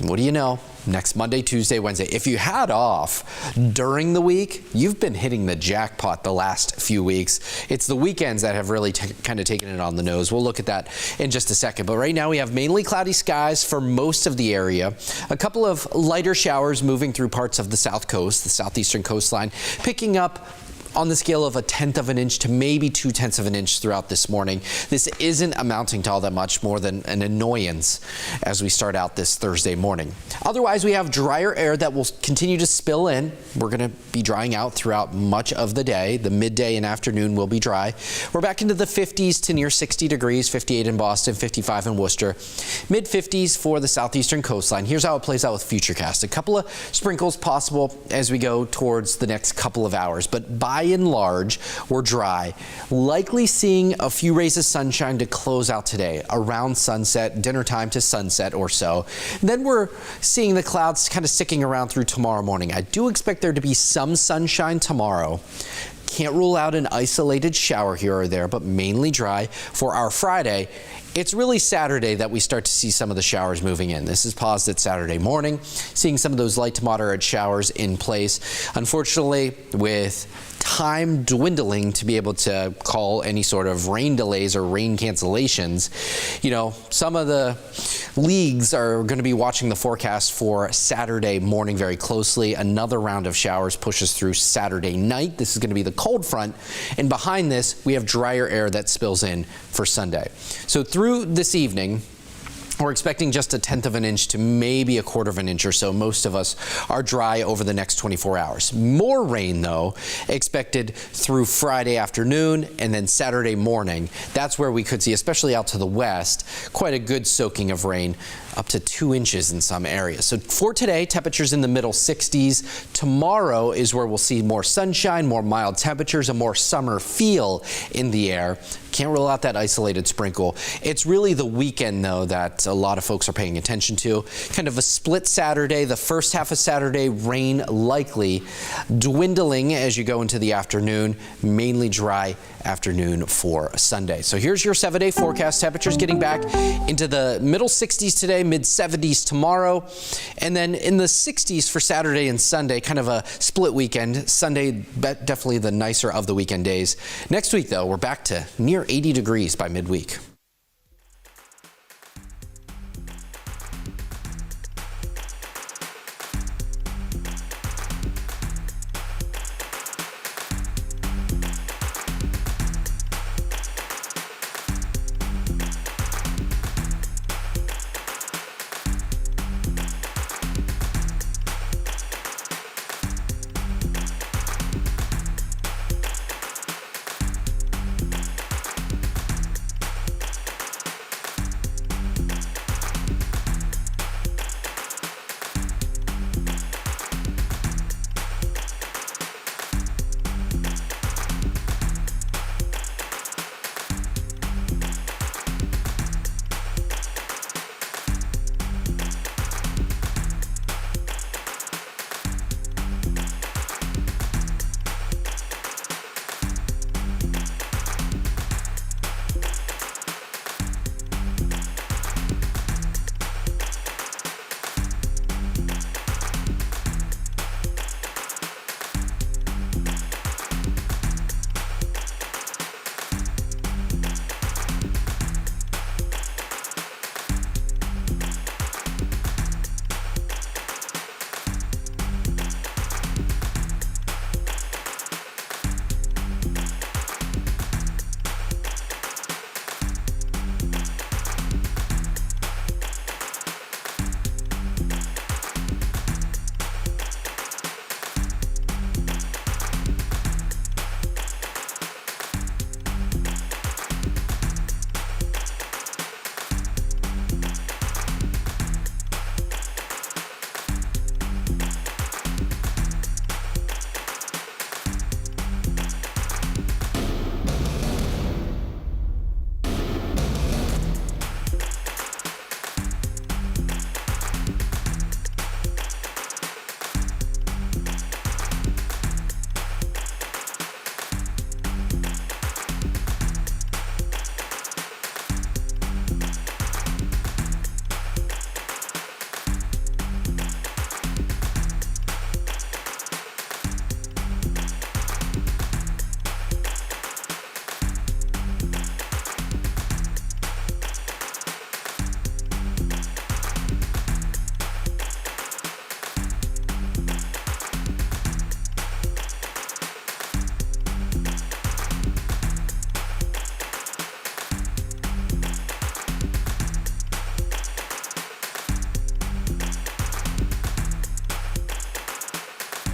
What do you know? Next Monday, Tuesday, Wednesday. If you had off during the week, you've been hitting the jackpot the last few weeks. It's the weekends that have really kind of taken it on the nose. We'll look at that in just a second. But right now we have mainly cloudy skies for most of the area. A couple of lighter showers moving through parts of the South Coast, the southeastern coastline, picking up on the scale of 1/10 of an inch to maybe 2/10 of an inch throughout this morning. This isn't amounting to all that much more than an annoyance as we start out this Thursday morning. Otherwise, we have drier air that will continue to spill in. We're going to be drying out throughout much of the day. The midday and afternoon will be dry. We're back into the 50s to near 60 degrees, 58 in Boston, 55 in Worcester, mid 50s for the southeastern coastline. Here's how it plays out with Futurecast. A couple of sprinkles possible as we go towards the next couple of hours, but by and large, we're dry. Likely seeing a few rays of sunshine to close out today around sunset, dinner time to sunset or so. Then we're seeing the clouds kind of sticking around through tomorrow morning. I do expect there to be some sunshine tomorrow. Can't rule out an isolated shower here or there, but mainly dry for our Friday. It's really Saturday that we start to see some of the showers moving in. This is paused at Saturday morning, seeing some of those light to moderate showers in place. Unfortunately, with time dwindling to be able to call any sort of rain delays or rain cancellations, you know, some of the leagues are going to be watching the forecast for Saturday morning very closely. Another round of showers pushes through Saturday night. This is going to be the cold front, and behind this we have drier air that spills in for Sunday. So through this evening, we're expecting just 1/10 of an inch to maybe 1/4 of an inch or so. Most of us are dry over the next 24 hours. More rain, though, expected through Friday afternoon and then Saturday morning. That's where we could see, especially out to the west, quite a good soaking of rain, up to 2 inches in some areas. So for today, temperatures in the middle 60s. Tomorrow is where we'll see more sunshine, more mild temperatures, a more summer feel in the air. Can't rule out that isolated sprinkle. It's really the weekend, though, that a lot of folks are paying attention to. Kind of a split Saturday. The first half of Saturday, rain likely, dwindling as you go into the afternoon. Mainly dry afternoon for Sunday. So here's your 7-day forecast. Temperatures getting back into the middle 60s today, mid 70s tomorrow, and then in the 60s for Saturday and Sunday. Kind of a split weekend. Sunday, definitely the nicer of the weekend days. Next week, though, we're back to near 80 degrees by midweek.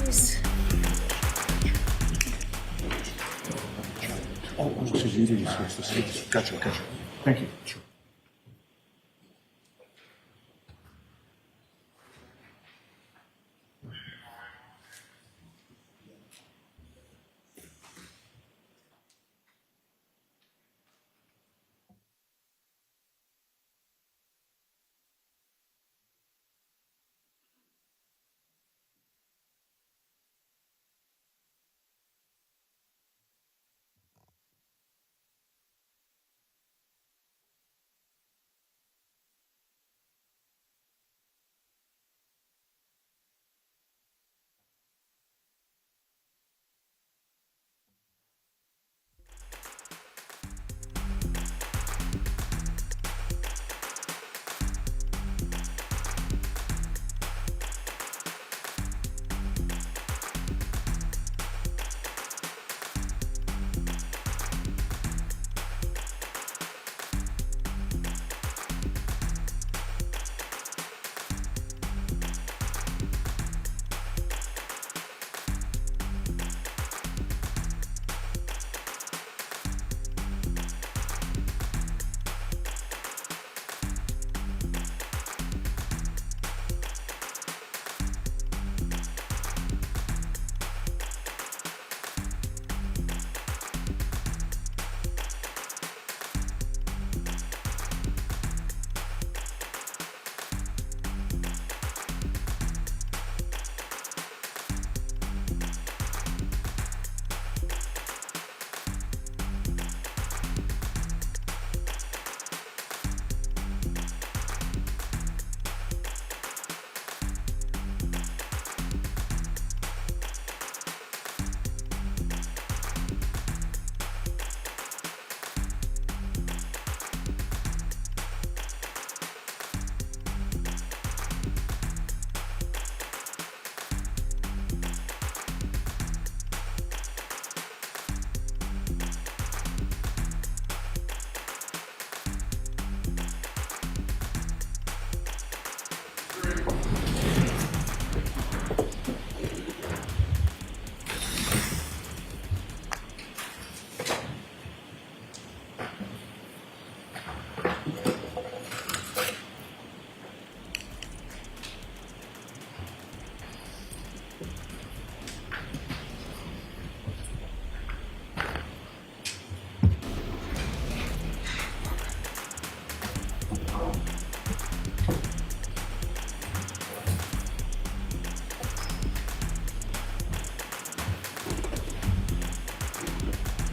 please. Oh, excuse me. Gotcha. Thank you. Sure.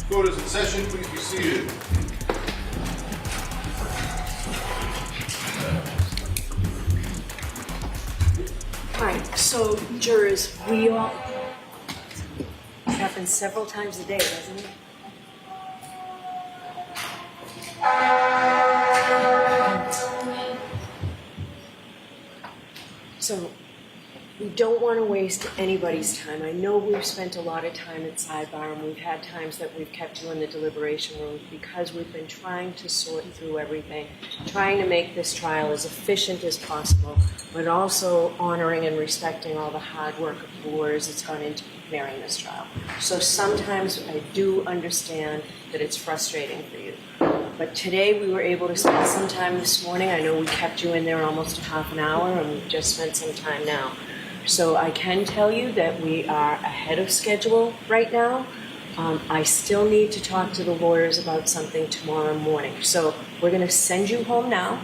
Court is in session. Please be seated. All right, so jurors, we all, it happens several times a day, doesn't it? So we don't want to waste anybody's time. I know we've spent a lot of time at sidebar, and we've had times that we've kept you in the deliberation room because we've been trying to sort through everything, trying to make this trial as efficient as possible, but also honoring and respecting all the hard work of the lawyers that's gone into preparing this trial. So sometimes I do understand that it's frustrating for you. But today we were able to spend some time this morning. I know we kept you in there almost half an hour, and we've just spent some time now. So I can tell you that we are ahead of schedule right now. I still need to talk to the lawyers about something tomorrow morning. So we're going to send you home now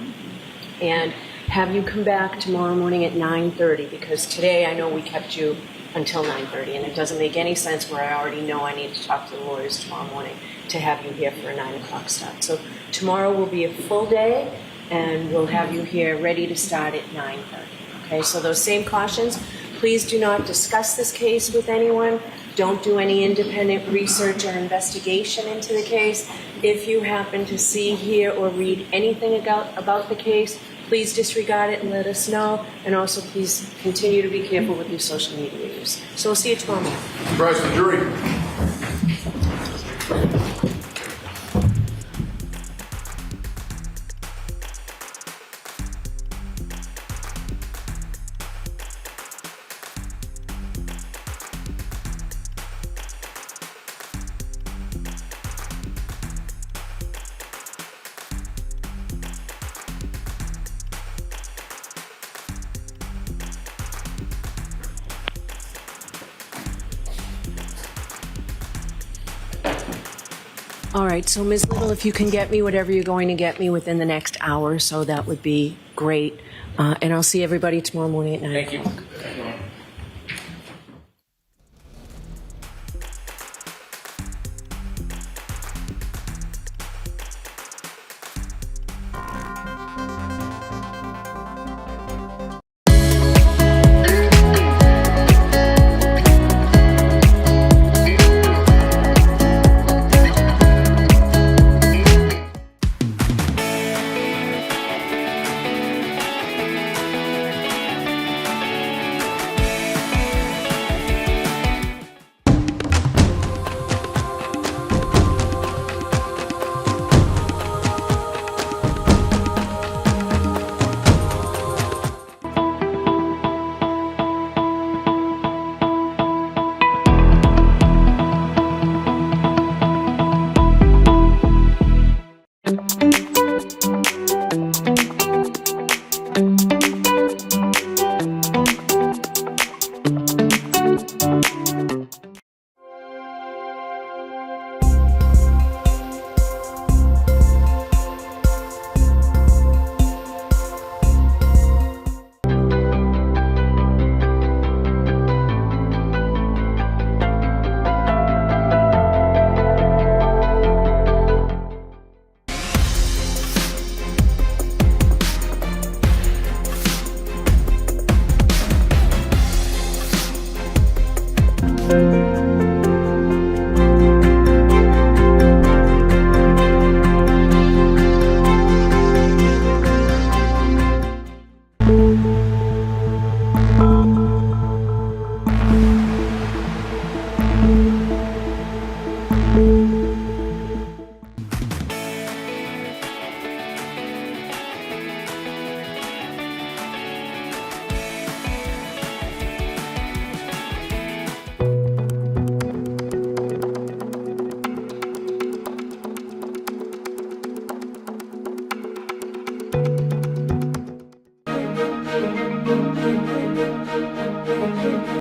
and have you come back tomorrow morning at 9:30, because today I know we kept you until 9:30, and it doesn't make any sense where I already know I need to talk to the lawyers tomorrow morning to have you here for a 9 o'clock start. So tomorrow will be a full day, and we'll have you here ready to start at 9:30. Okay, so those same cautions. Please do not discuss this case with anyone. Don't do any independent research or investigation into the case. If you happen to see, hear, or read anything about the case, please disregard it and let us know. And also, please continue to be careful with your social media use. So we'll see you tomorrow morning. Rise to the jury. All right, so Ms. Little, if you can get me whatever you're going to get me within the next hour, so that would be great. And I'll see everybody tomorrow morning at 9 o'clock. you.